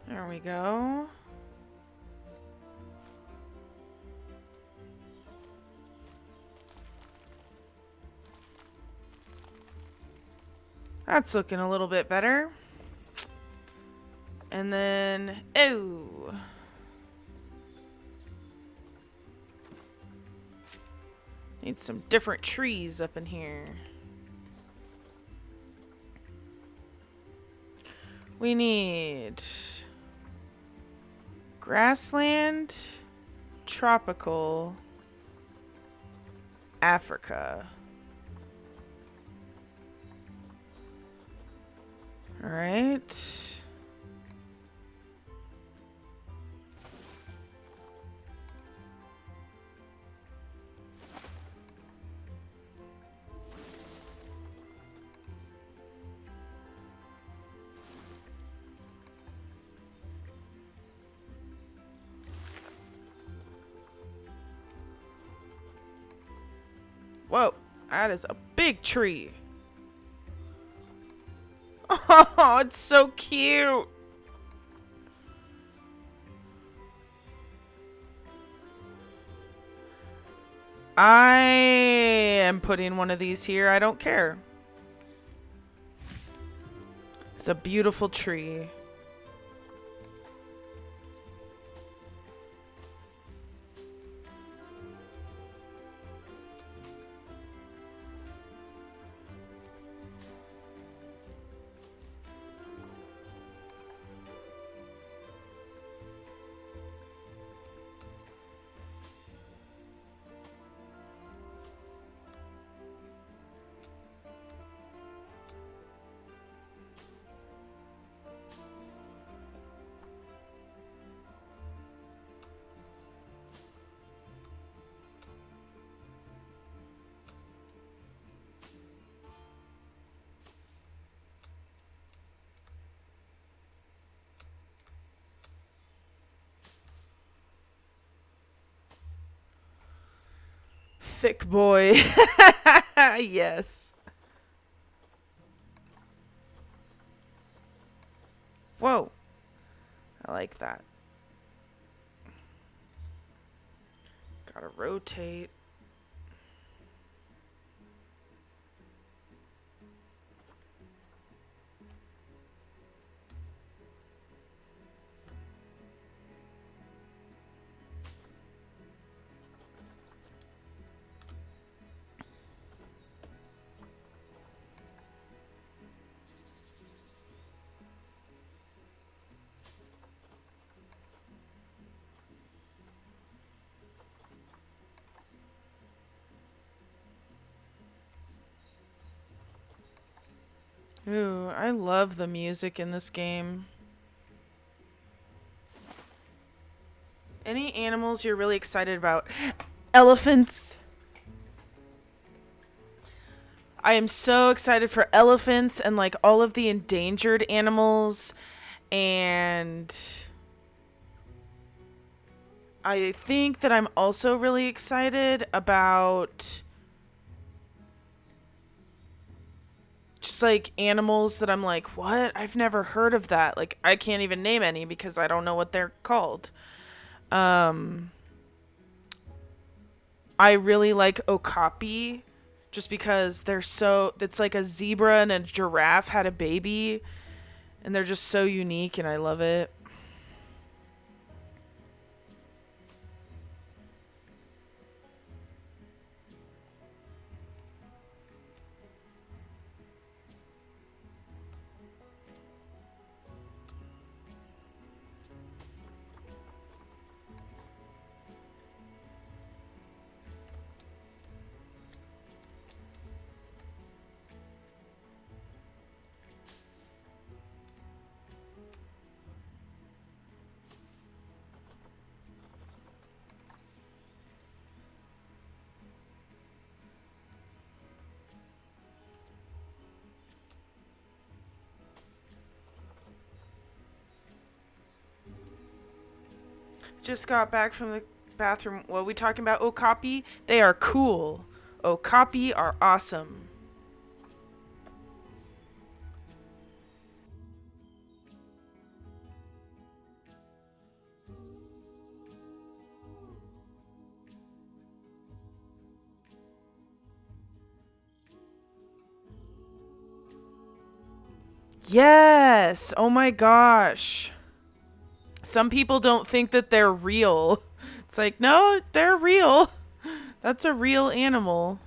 There we go. That's looking a little bit better. And then, oh. Need some different trees up in here. We need grassland, tropical, Africa. All right. Whoa, that is a big tree. Oh, it's so cute. I am putting one of these here. I don't care. It's a beautiful tree. Thick boy. Yes. Whoa. I like that. Gotta rotate. Ooh, I love the music in this game. Any animals you're really excited about? Elephants. I am so excited for elephants and like all of the endangered animals, and I think that I'm also really excited about just like animals that I'm like, what? I've never heard of that. Like I can't even name any because I don't know what they're called. I really like okapi just because they're so, it's like a zebra and a giraffe had a baby and they're just so unique and I love it. Just got back from the bathroom. What are we talking about? Okapi? They are cool. Okapi are awesome. Yes. Oh my gosh. Some people don't think that they're real. It's like, no, they're real. That's a real animal.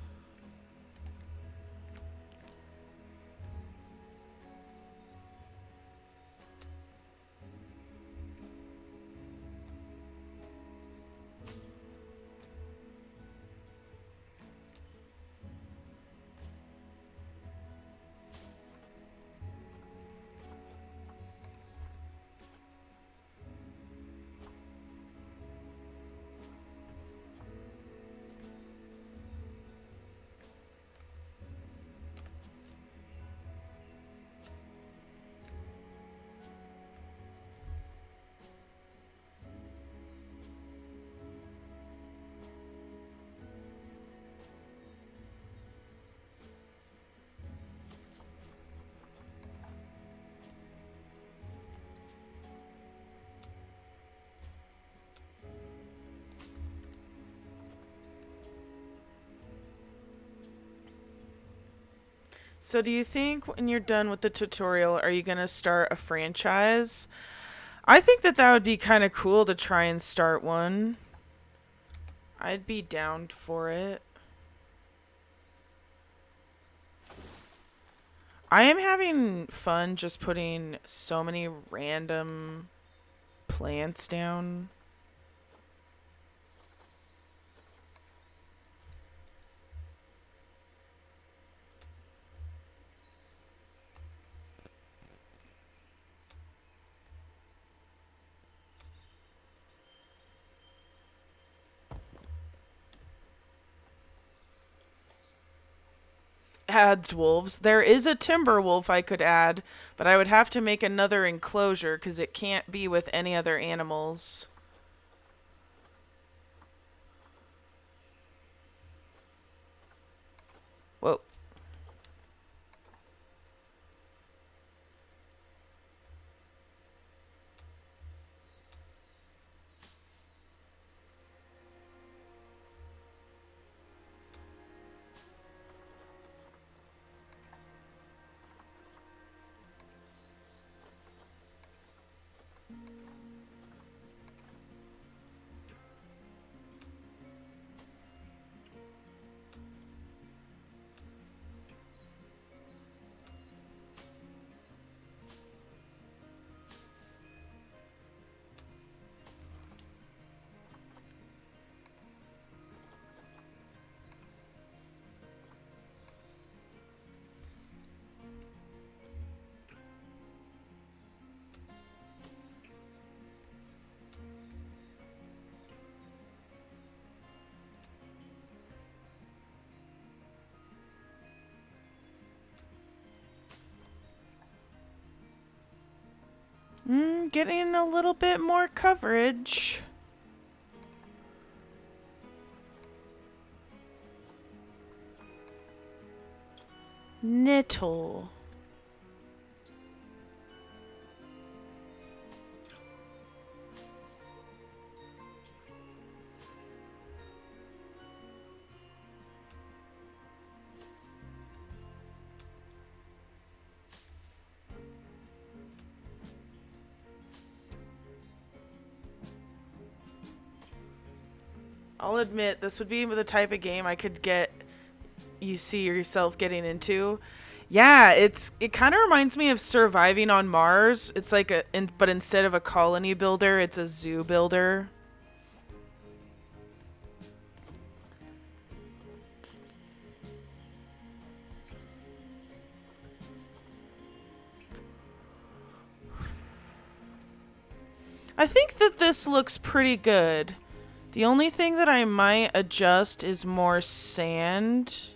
So do you think when you're done with the tutorial, are you going to start a franchise? I think that that would be kind of cool to try and start one. I'd be down for it. I am having fun just putting so many random plants down. Adds wolves. There is a timber wolf I could add, but I would have to make another enclosure because it can't be with any other animals. Whoa. Getting a little bit more coverage. Knittle. I'll admit, this would be the type of game I could get you see yourself getting into. Yeah, it kind of reminds me of Surviving on Mars. It's like but instead of a colony builder, it's a zoo builder. I think that this looks pretty good. The only thing that I might adjust is more sand.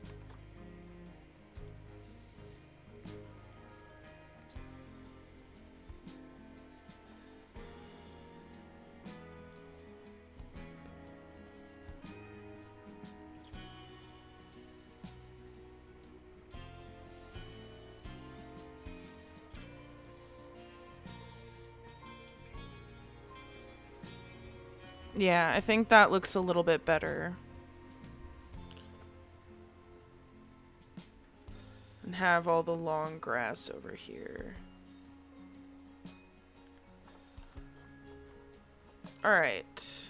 Yeah, I think that looks a little bit better. And have all the long grass over here. Alright.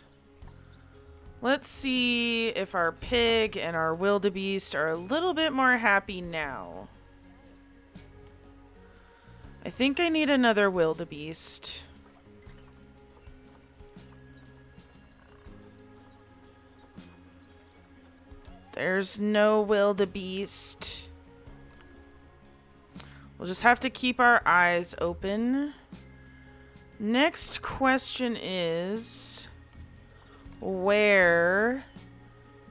Let's see if our pig and our wildebeest are a little bit more happy now. I think I need another wildebeest. There's no wildebeest. We'll just have to keep our eyes open. Next question is, where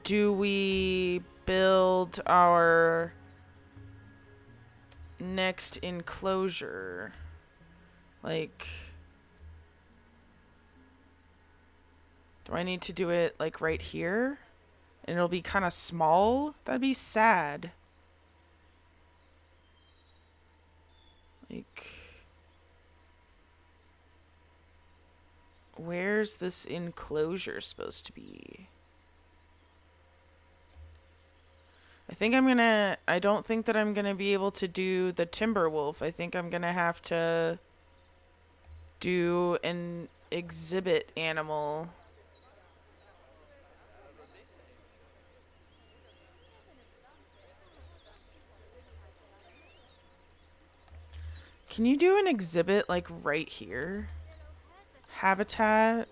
do we build our next enclosure? Like, do I need to do it like right here? And it'll be kind of small? That'd be sad. Like, where's this enclosure supposed to be? I don't think that I'm gonna be able to do the timber wolf. I think I'm gonna have to do an exhibit animal. Can you do an exhibit like right here? Habitat?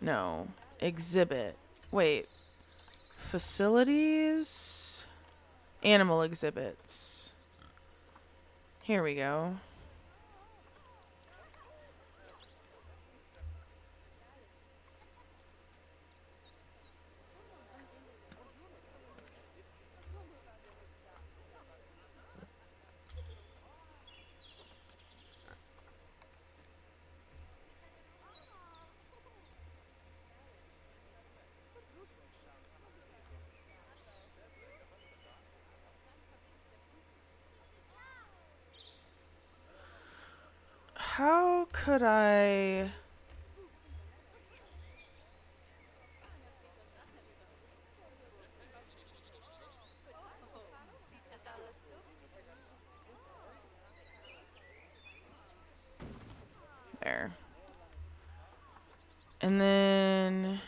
No. Exhibit. Wait. Facilities? Animal exhibits. Here we go. how could I... There. And then...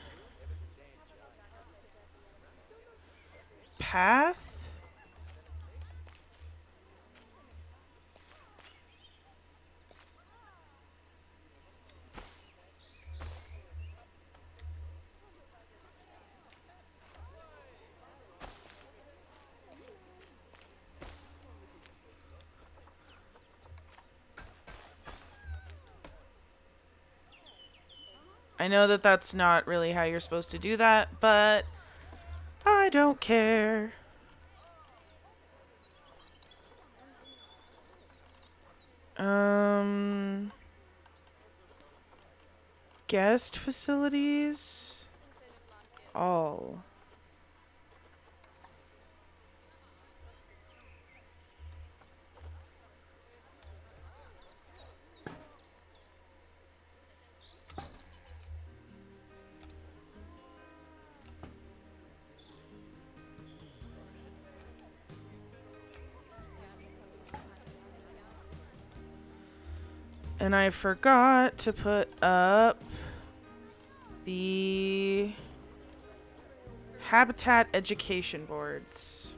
Path? I know that that's not really how you're supposed to do that, but I don't care. Guest facilities? All. And I forgot to put up the habitat education boards.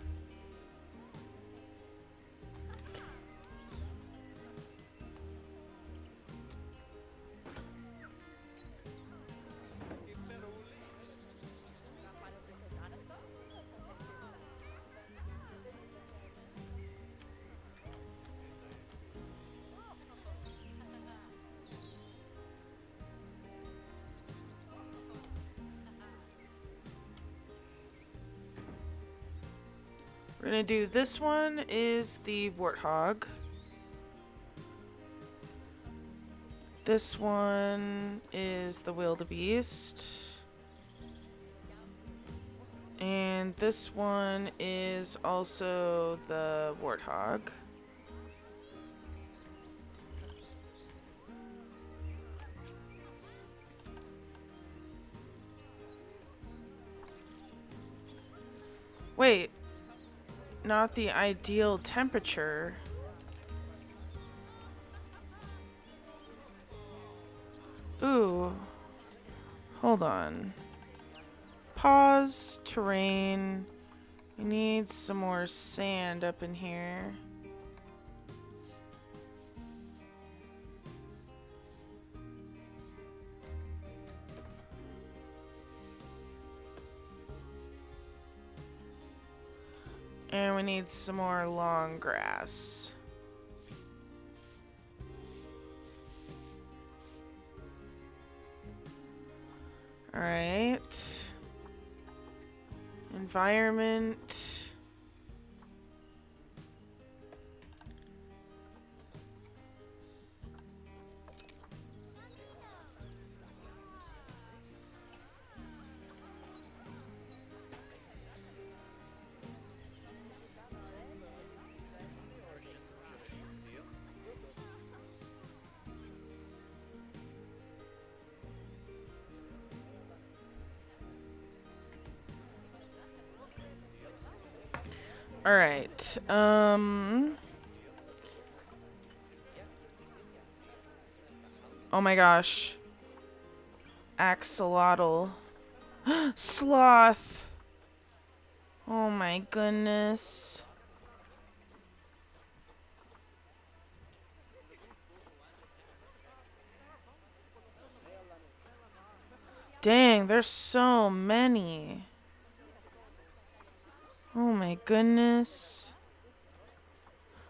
We're gonna do this one is the warthog. This one is the wildebeest. And this one is also the warthog. Wait. Not the ideal temperature. Ooh. Hold on. Pause. Terrain. We need some more sand up in here. And we need some more long grass. All right. Environment. All right. Oh my gosh. Axolotl. Sloth. Oh my goodness. Dang, there's so many. Oh my goodness.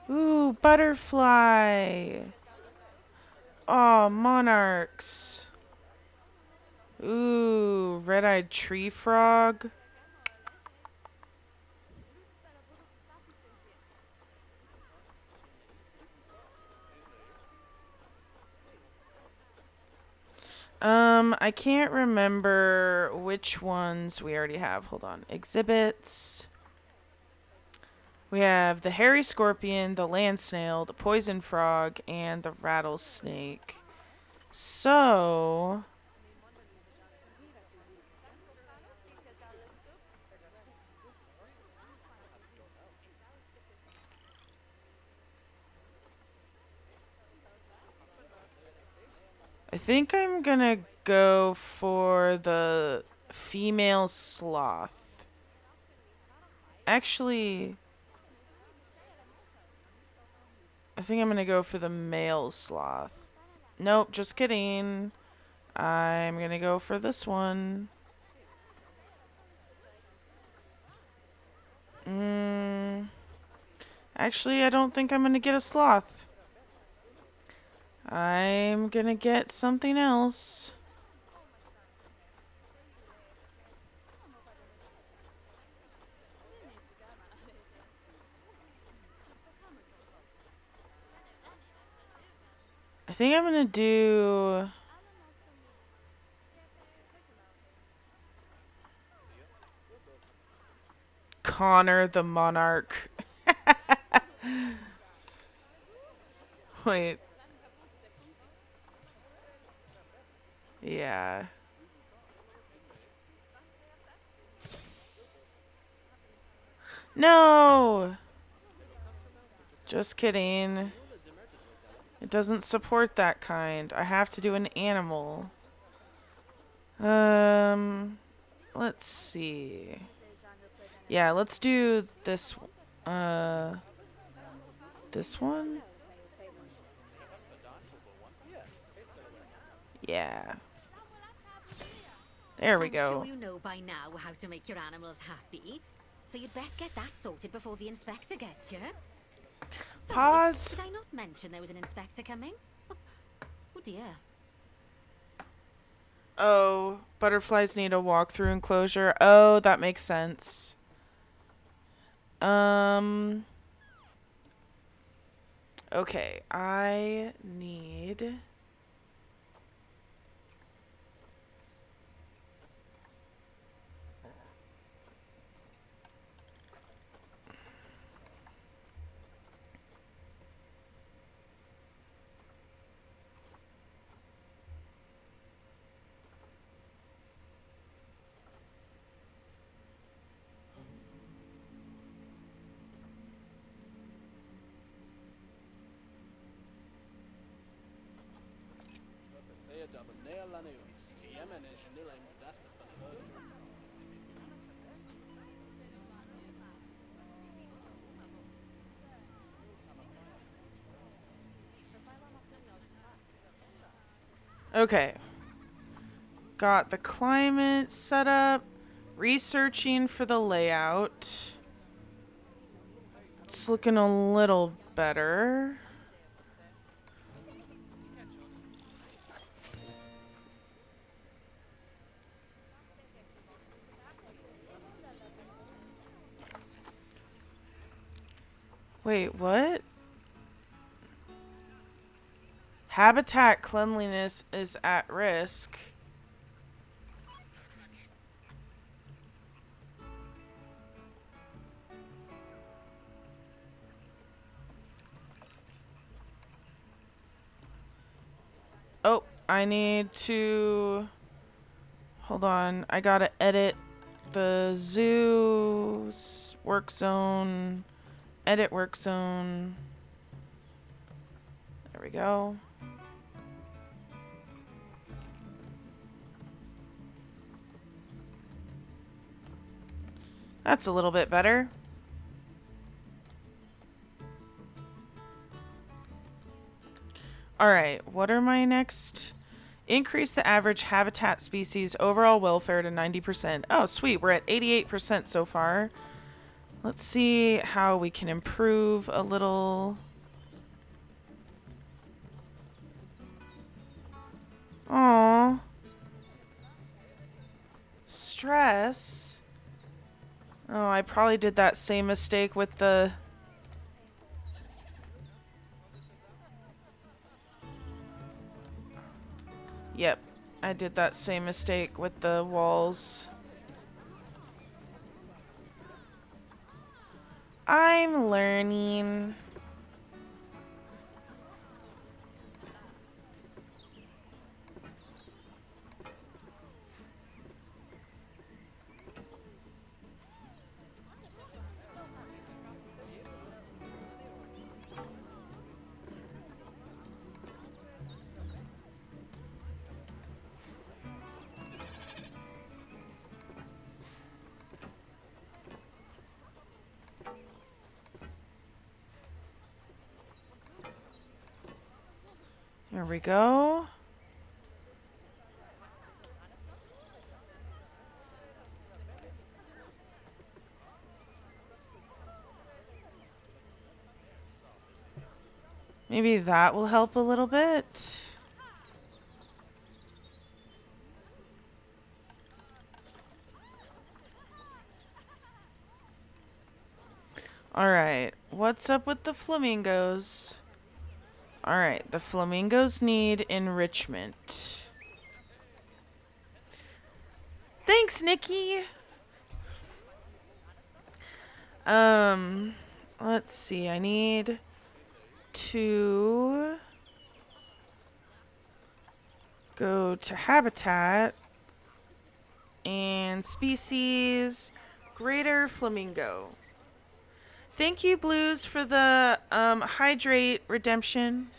Ooh, butterfly. Oh, monarchs. Ooh, red-eyed tree frog. I can't remember which ones we already have. Hold on. Exhibits. We have the hairy scorpion, the land snail, the poison frog, and the rattlesnake. So I think I'm gonna go for the female sloth. Actually, I think I'm gonna go for the male sloth. Nope, just kidding. I'm gonna go for this one. Actually, I don't think I'm gonna get a sloth. I'm gonna get something else. I think I'm gonna do Connor the Monarch. Wait. Yeah. No! Just kidding. It doesn't support that kind. I have to do an animal. Let's see. Yeah, let's do this. This one? Yeah. There we go. I'm sure you know by now how to make your animals happy. So you'd best get that sorted before the inspector gets here. Sorry, Pause. did I not mention there was an inspector coming? Oh dear. Oh, butterflies need a walkthrough enclosure. Oh, that makes sense. Okay, I need... Okay. Got the climate set up. Researching for the layout. It's looking a little better. Wait, what? Habitat cleanliness is at risk. Oh, I need to... Hold on. I gotta edit the zoo's work zone. Edit work zone. There we go. That's a little bit better. Alright, what are my next? Increase the average habitat species overall welfare to 90%. Oh, sweet. We're at 88% so far. Let's see how we can improve a little. Aww. Stress. Oh, I probably did that same mistake with the... Yep, I did that same mistake with the walls. I'm learning. Here we go. Maybe that will help a little bit. Alright, what's up with the flamingos? Alright, the flamingos need enrichment. Thanks, Nikki! Let's see, I need to go to habitat and species greater flamingo. Thank you, Blues, for the hydrate redemption.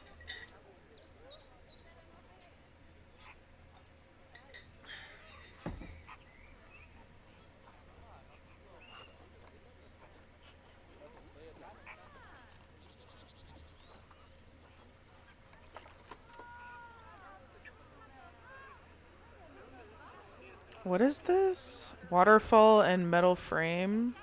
What is this? Waterfall and metal frame.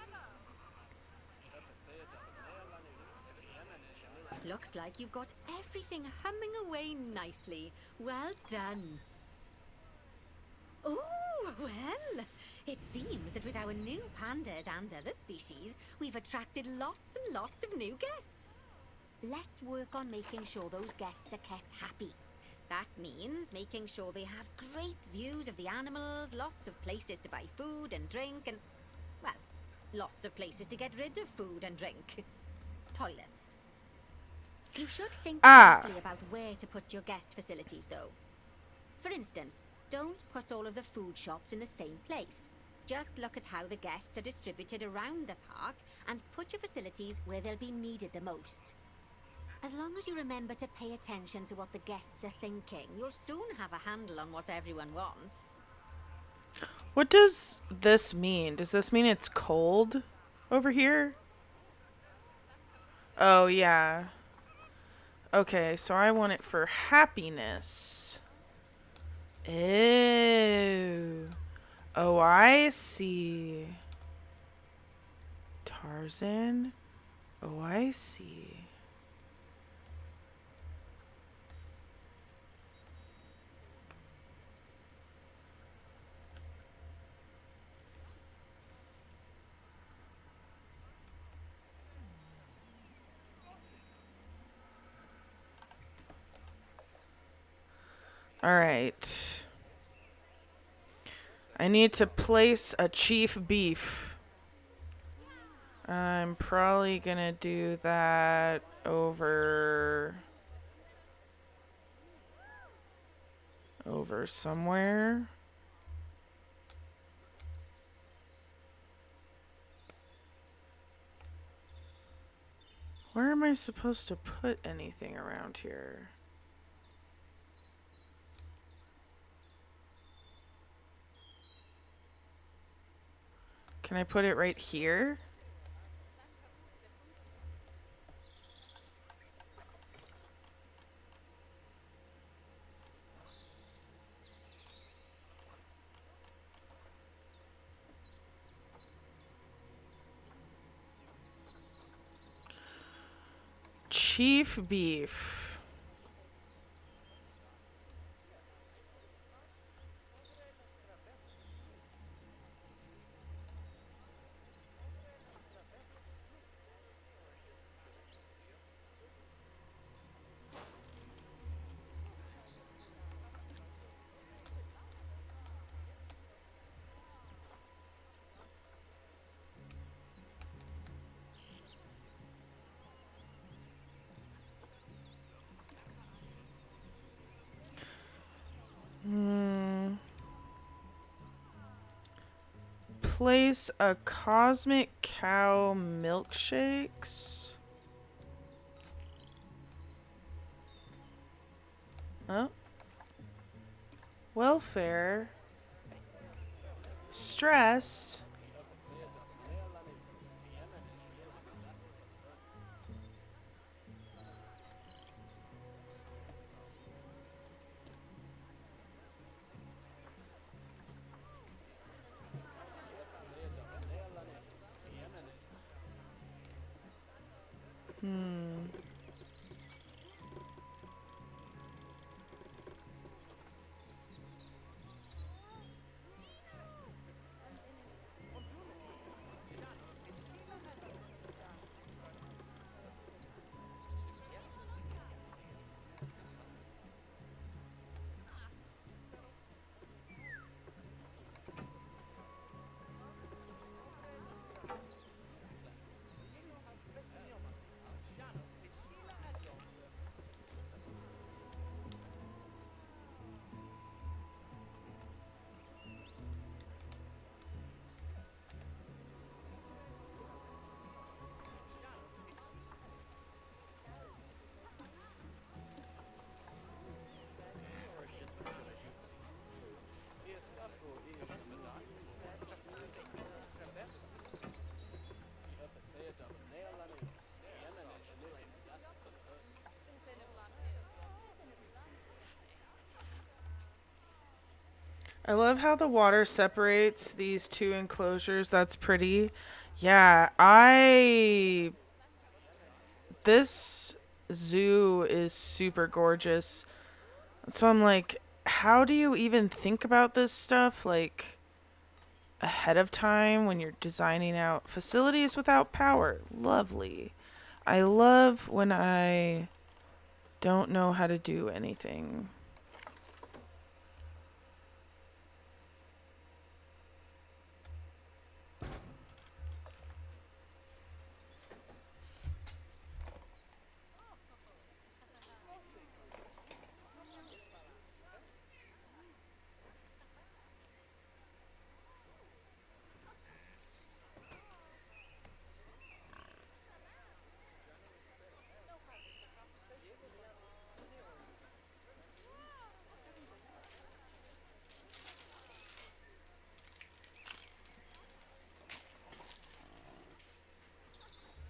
Looks like you've got everything humming away nicely. Well done. Oh, well, it seems that with our new pandas and other species, we've attracted lots and lots of new guests. Let's work on making sure those guests are kept happy. That means making sure they have great views of the animals, lots of places to buy food and drink, and, well, lots of places to get rid of food and drink. Toilets. You should think carefully about where to put your guest facilities, though. For instance, don't put all of the food shops in the same place. Just look at how the guests are distributed around the park and put your facilities where they'll be needed the most. As long as you remember to pay attention to what the guests are thinking, you'll soon have a handle on what everyone wants. What does this mean? Does this mean it's cold over here? Oh, yeah. Okay, so I want it for happiness. Ew. Oh, I see. Tarzan? Oh, I see. Alright. I need to place a chief beef. I'm probably gonna do that over somewhere. Where am I supposed to put anything around here? Can I put it right here? Chief beef. place a cosmic cow milkshakes. Oh. Welfare. Stress. I love how the water separates these two enclosures. That's pretty. Yeah, this zoo is super gorgeous. So I'm like, how do you even think about this stuff like ahead of time when you're designing out facilities without power? Lovely. I love when I don't know how to do anything.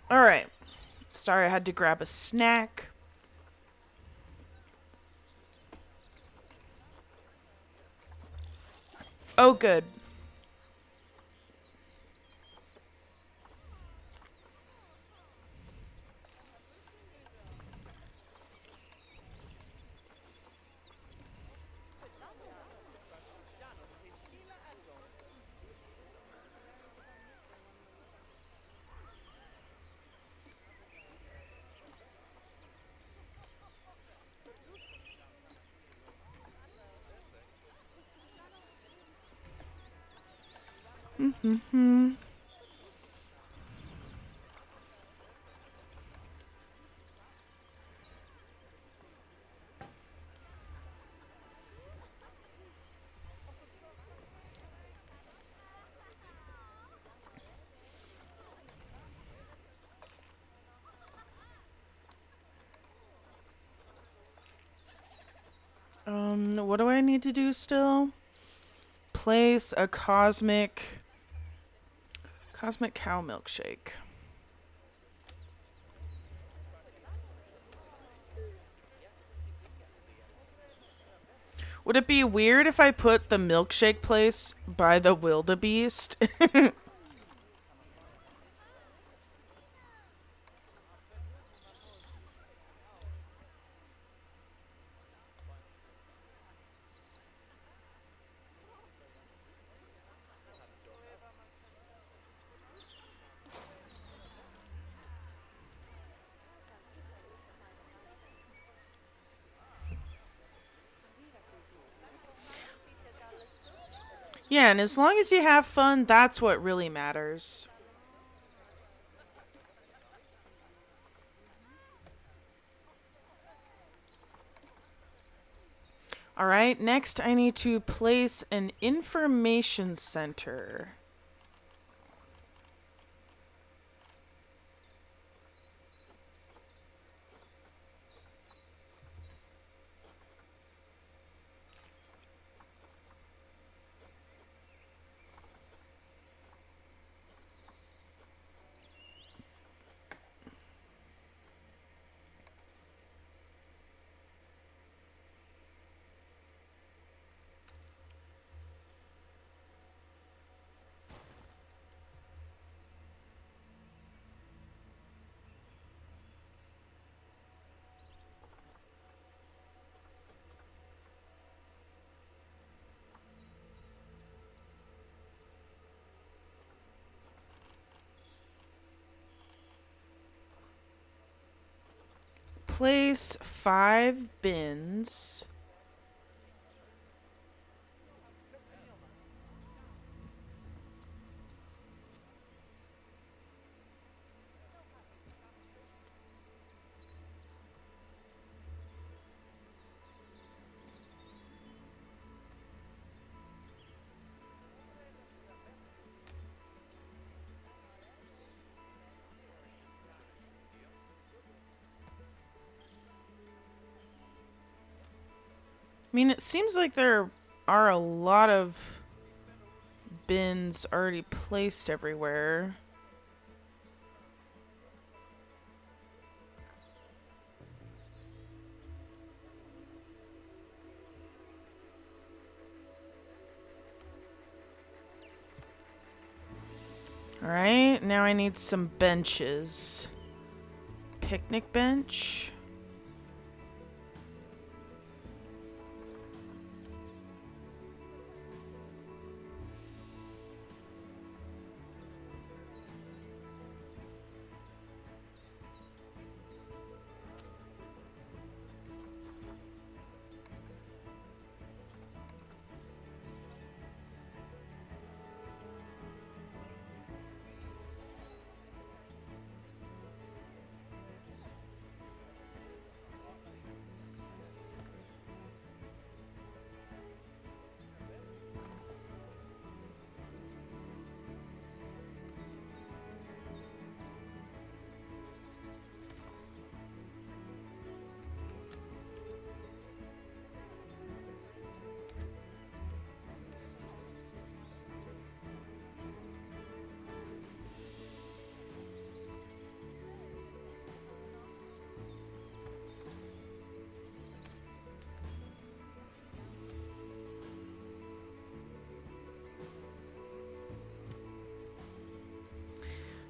All right. Sorry, I had to grab a snack. Oh, good. What do I need to do still? Place a cosmic cow milkshake. Would it be weird if I put the milkshake place by the wildebeest? Yeah, and as long as you have fun, that's what really matters. Alright, next I need to place an information center. place 5 bins. I mean, it seems like there are a lot of bins already placed everywhere. Alright, now I need some benches. Picnic bench.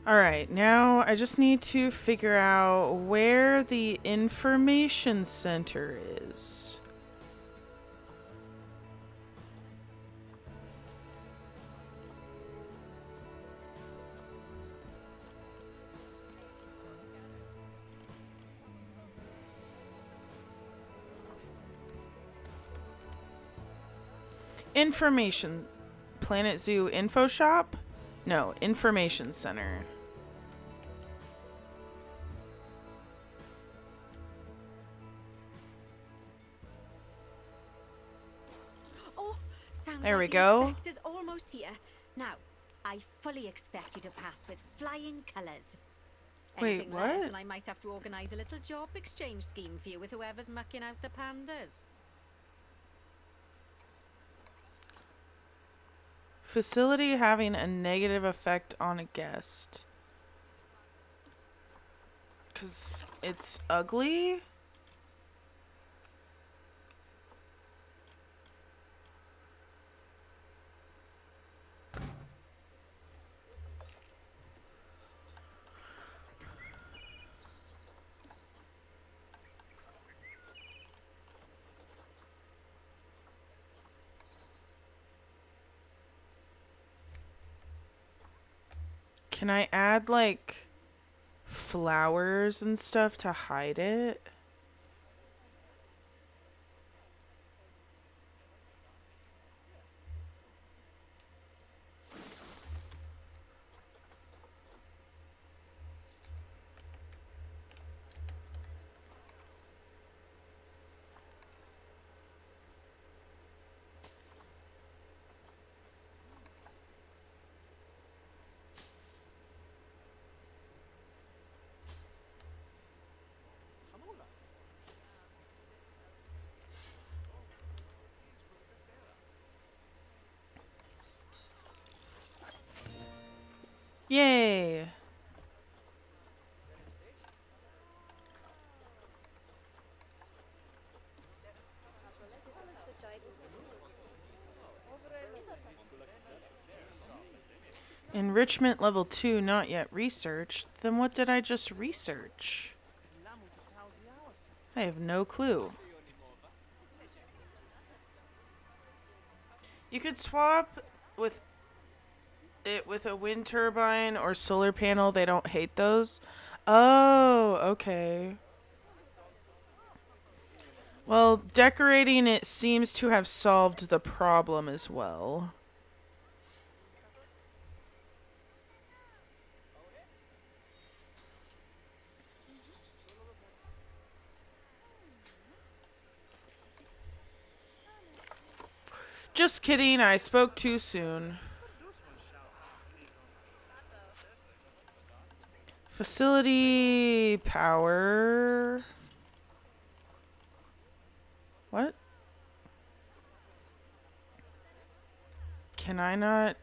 Alright, now I just need to figure out where the information center is. Information. Planet Zoo Info Shop? No, Information Center. Oh, sounds There like we the go. inspector's almost here. Now, I fully expect you to pass with flying colours. Wait, Anything less, what? and I might have to organise a little job exchange scheme for you with whoever's mucking out the pandas. Facility having a negative effect on a guest. 'Cause it's ugly? Can I add, like, flowers and stuff to hide it? Yay! Enrichment level 2 not yet researched. Then what did I just research? I have no clue. You could swap with it with a wind turbine or solar panel. They don't hate those. Oh, okay. Well, decorating it seems to have solved the problem as well. Just kidding, I spoke too soon. Facility power. What? Can I not?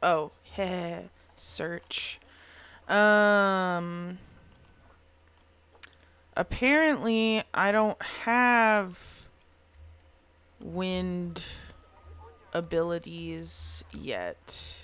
Oh, heh. Search. Apparently, I don't have wind abilities yet.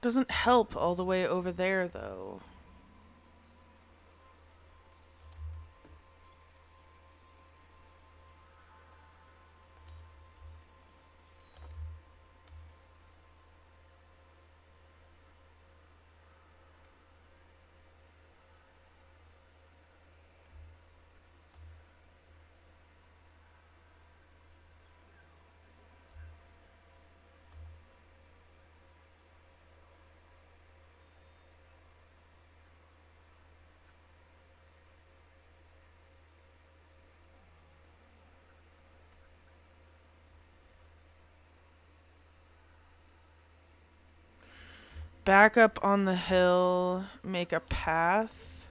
Doesn't help all the way over there, though. Back up on the hill, make a path.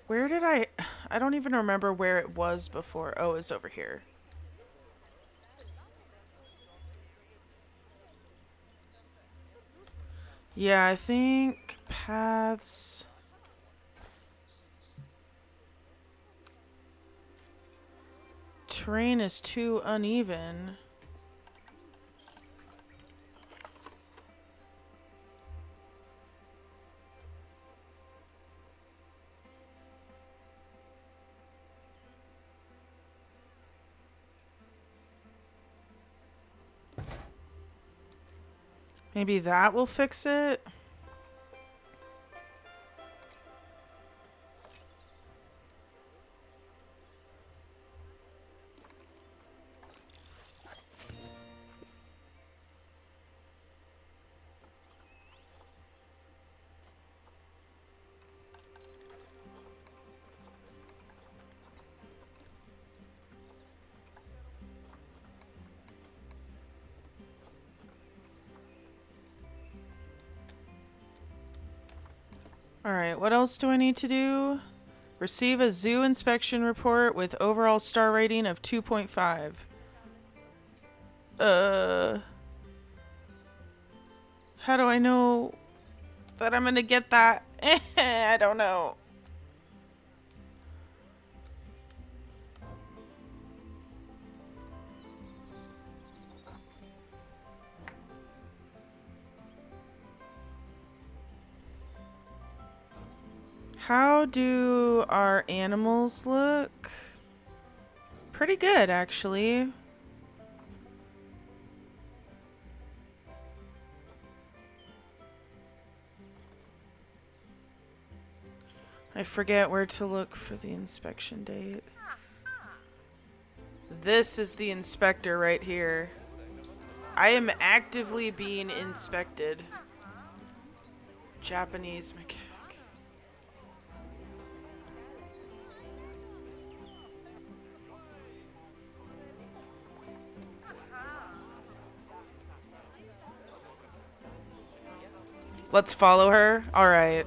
Where did I don't even remember where it was before. Oh, it's over here. Yeah, I think paths. Terrain is too uneven. Maybe that will fix it. Alright, what else do I need to do? Receive a zoo inspection report with overall star rating of 2.5. How do I know that I'm gonna get that? I don't know. How do our animals look? Pretty good, actually. I forget where to look for the inspection date. This is the inspector right here. I am actively being inspected. Japanese mechanic. Let's follow her. All right.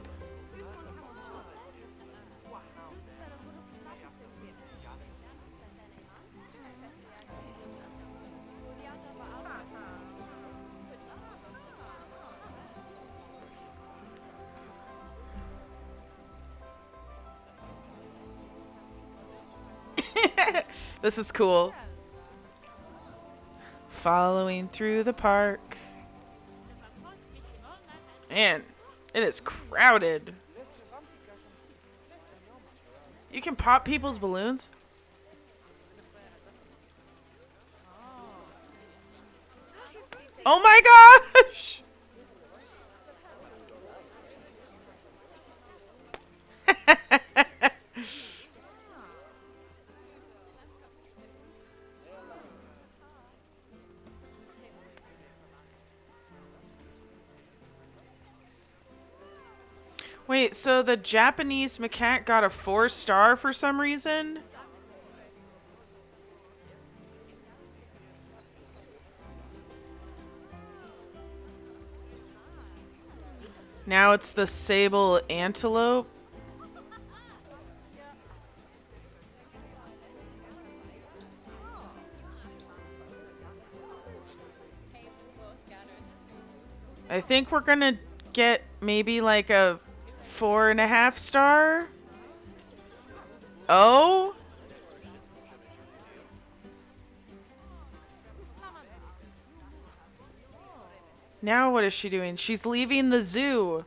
This is cool. Following through the park. Man, it is crowded. You can pop people's balloons? Oh my gosh! Wait, so the Japanese macaque got a 4-star for some reason? Now it's the sable antelope. I think we're gonna get maybe like a 4.5 star. Oh? Now what is she doing? She's leaving the zoo.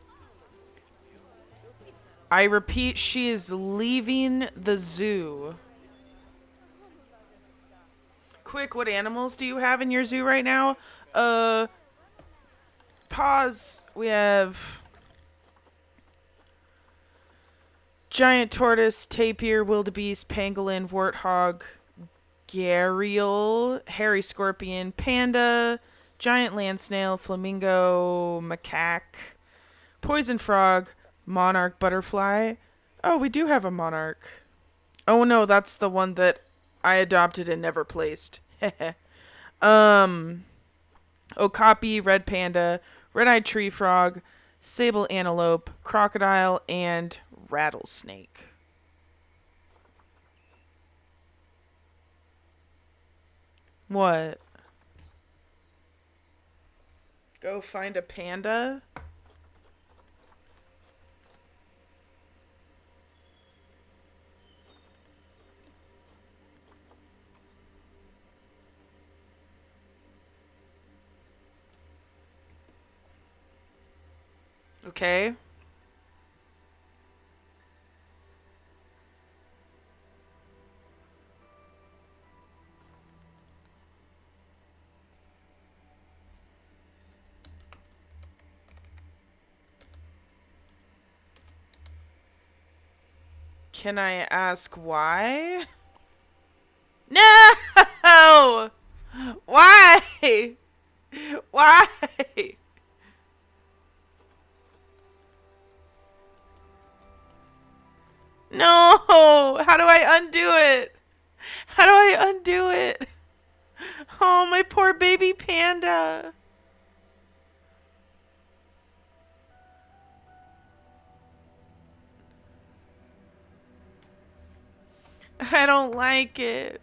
I repeat, she is leaving the zoo. Quick, what animals do you have in your zoo right now? Pause. We have giant tortoise, tapir, wildebeest, pangolin, warthog, gharial, hairy scorpion, panda, giant land snail, flamingo, macaque, poison frog, monarch butterfly. Oh, we do have a monarch. Oh no, that's the one that I adopted and never placed. Okapi, red panda, red-eyed tree frog, sable antelope, crocodile, and rattlesnake. What? Go find a panda? Okay. Can I ask why? No! Why? Why? No! How do I undo it? How do I undo it? Oh, my poor baby panda. I don't like it.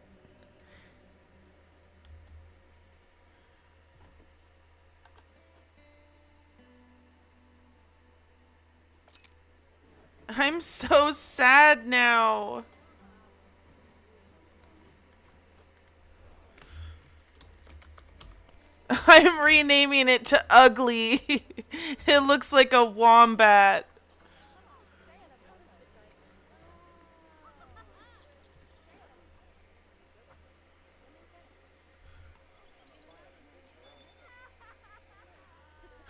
I'm so sad now. I'm renaming it to Ugly. It looks like a wombat.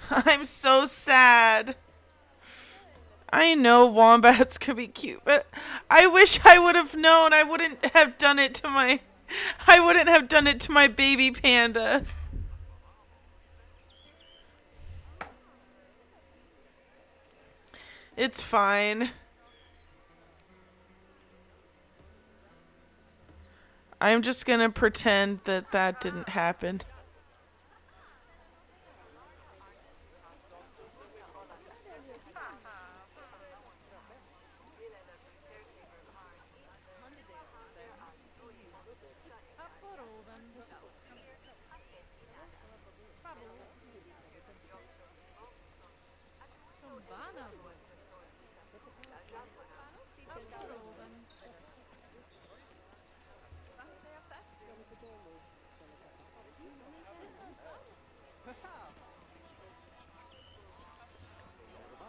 I'm so sad. I know wombats could be cute, but I wish I would have known. I wouldn't have done it to my baby panda. It's fine. I'm just gonna pretend that that didn't happen.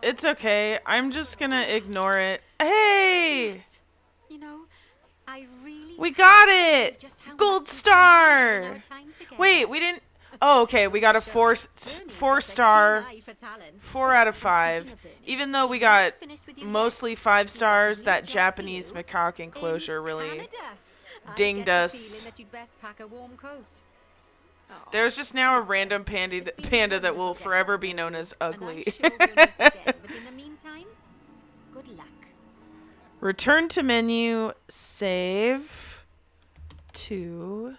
It's okay. I'm just gonna ignore it. Hey! You know, I really We got can't believe it! just how Gold much we've come in star! our time together. Wait, we didn't... Oh, okay. We got a Bernie's got four a star, keen eye for talent. 4 out of And 5. speaking of Bernie, Even though we he's not got finished with you mostly yet. 5 He got a stars, new that job for Japanese you macaque in enclosure really Canada. I dinged get the us. feeling that you'd best pack a warm coat. Aw, There's just now a listen, random it's been panda that will wonderful getting forever to be know known you, as and ugly. I'm sure we'll meet again, but in the meantime, good luck. Return to menu, save to...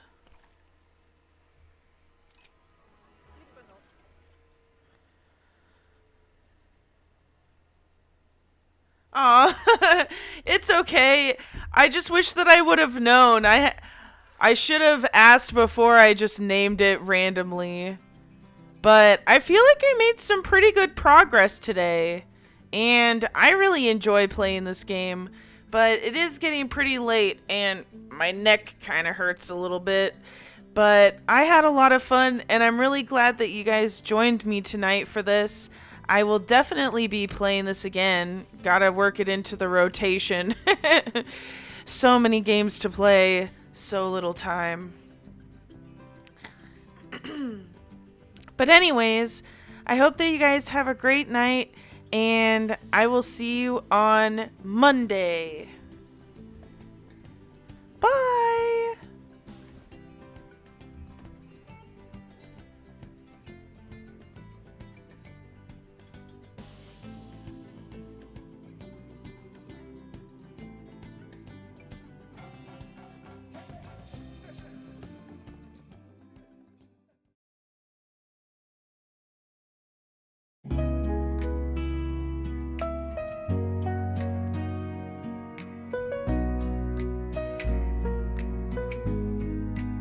Aw, it's okay. I just wish that I would have known. I should have asked before I just named it randomly. But I feel like I made some pretty good progress today. And I really enjoy playing this game. But it is getting pretty late and my neck kind of hurts a little bit. But I had a lot of fun and I'm really glad that you guys joined me tonight for this. I will definitely be playing this again. Gotta work it into the rotation. So many games to play, so little time. But anyways, I hope that you guys have a great night, and I will see you on Monday. Bye!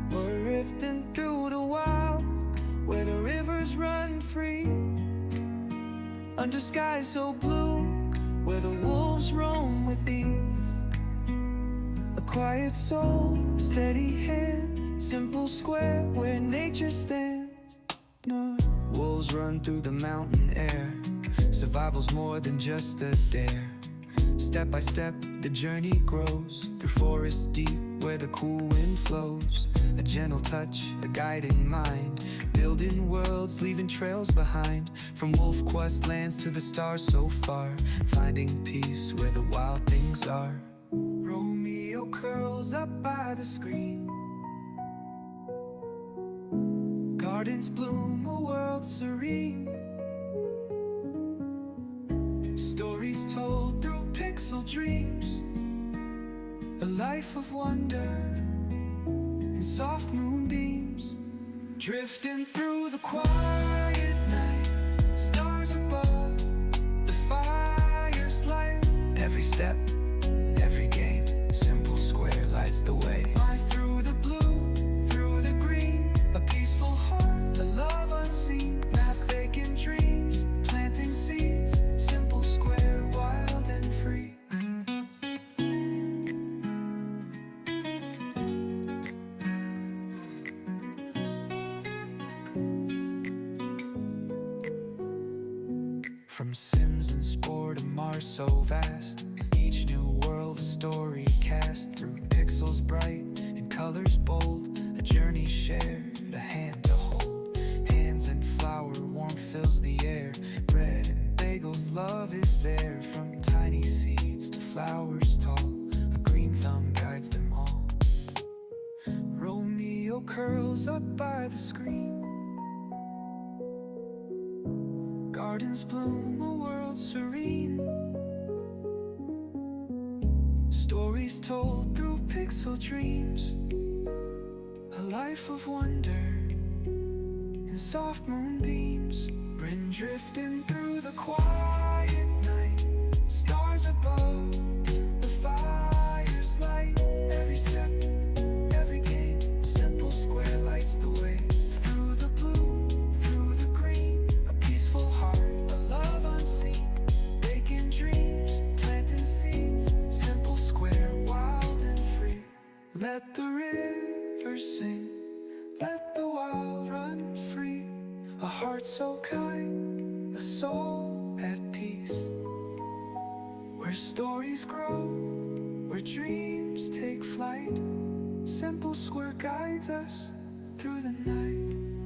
We're drifting through the wild, where the rivers run free, under skies so blue, where the wolves roam with ease. A quiet soul, a steady hand, simple square where nature stands. No. Wolves run through the mountain air, survival's more than just a dare. Step by step, the journey grows, through forests deep where the cool wind flows. A gentle touch, a guiding mind, building worlds, leaving trails behind. From WolfQuest lands to the stars so far, finding peace where the wild things are. Romeo curls up by the screen, gardens bloom, a world serene. Stories told through pixel dreams, a life of wonder in soft moonbeams. Drifting through the quiet night, stars above, the fire's light. Every step, every game, SimpleSquare lights the way. Fly through the blue, through the green, a peaceful heart, a love unseen. Map making dreams, planting seeds, SimpleSquare, wild and free. From Sims and Sport to Mars so vast, each new world a story cast through pixels bright and colors bold. A journey shared, a hand to hold. Hands and flower, warmth fills the air. Bread and bagels, love is there. From tiny seeds to flowers tall, a green thumb guides them all. Romeo curls up by the screen, gardens bloom, a world serene. Stories told through pixel dreams, a life of wonder in soft moonbeams. Been drifting through the quiet night, stars above, the fire's light. Every step, every game, SimpleSquare lights the way. Through the blue, through the green, a peaceful heart, a love unseen. Making dreams, planting seeds, SimpleSquare, wild and free. Let the river sing, let the wild run free. A heart so kind, a soul at peace. trees grow, where dreams take flight. SimpleSquare guides us through the night.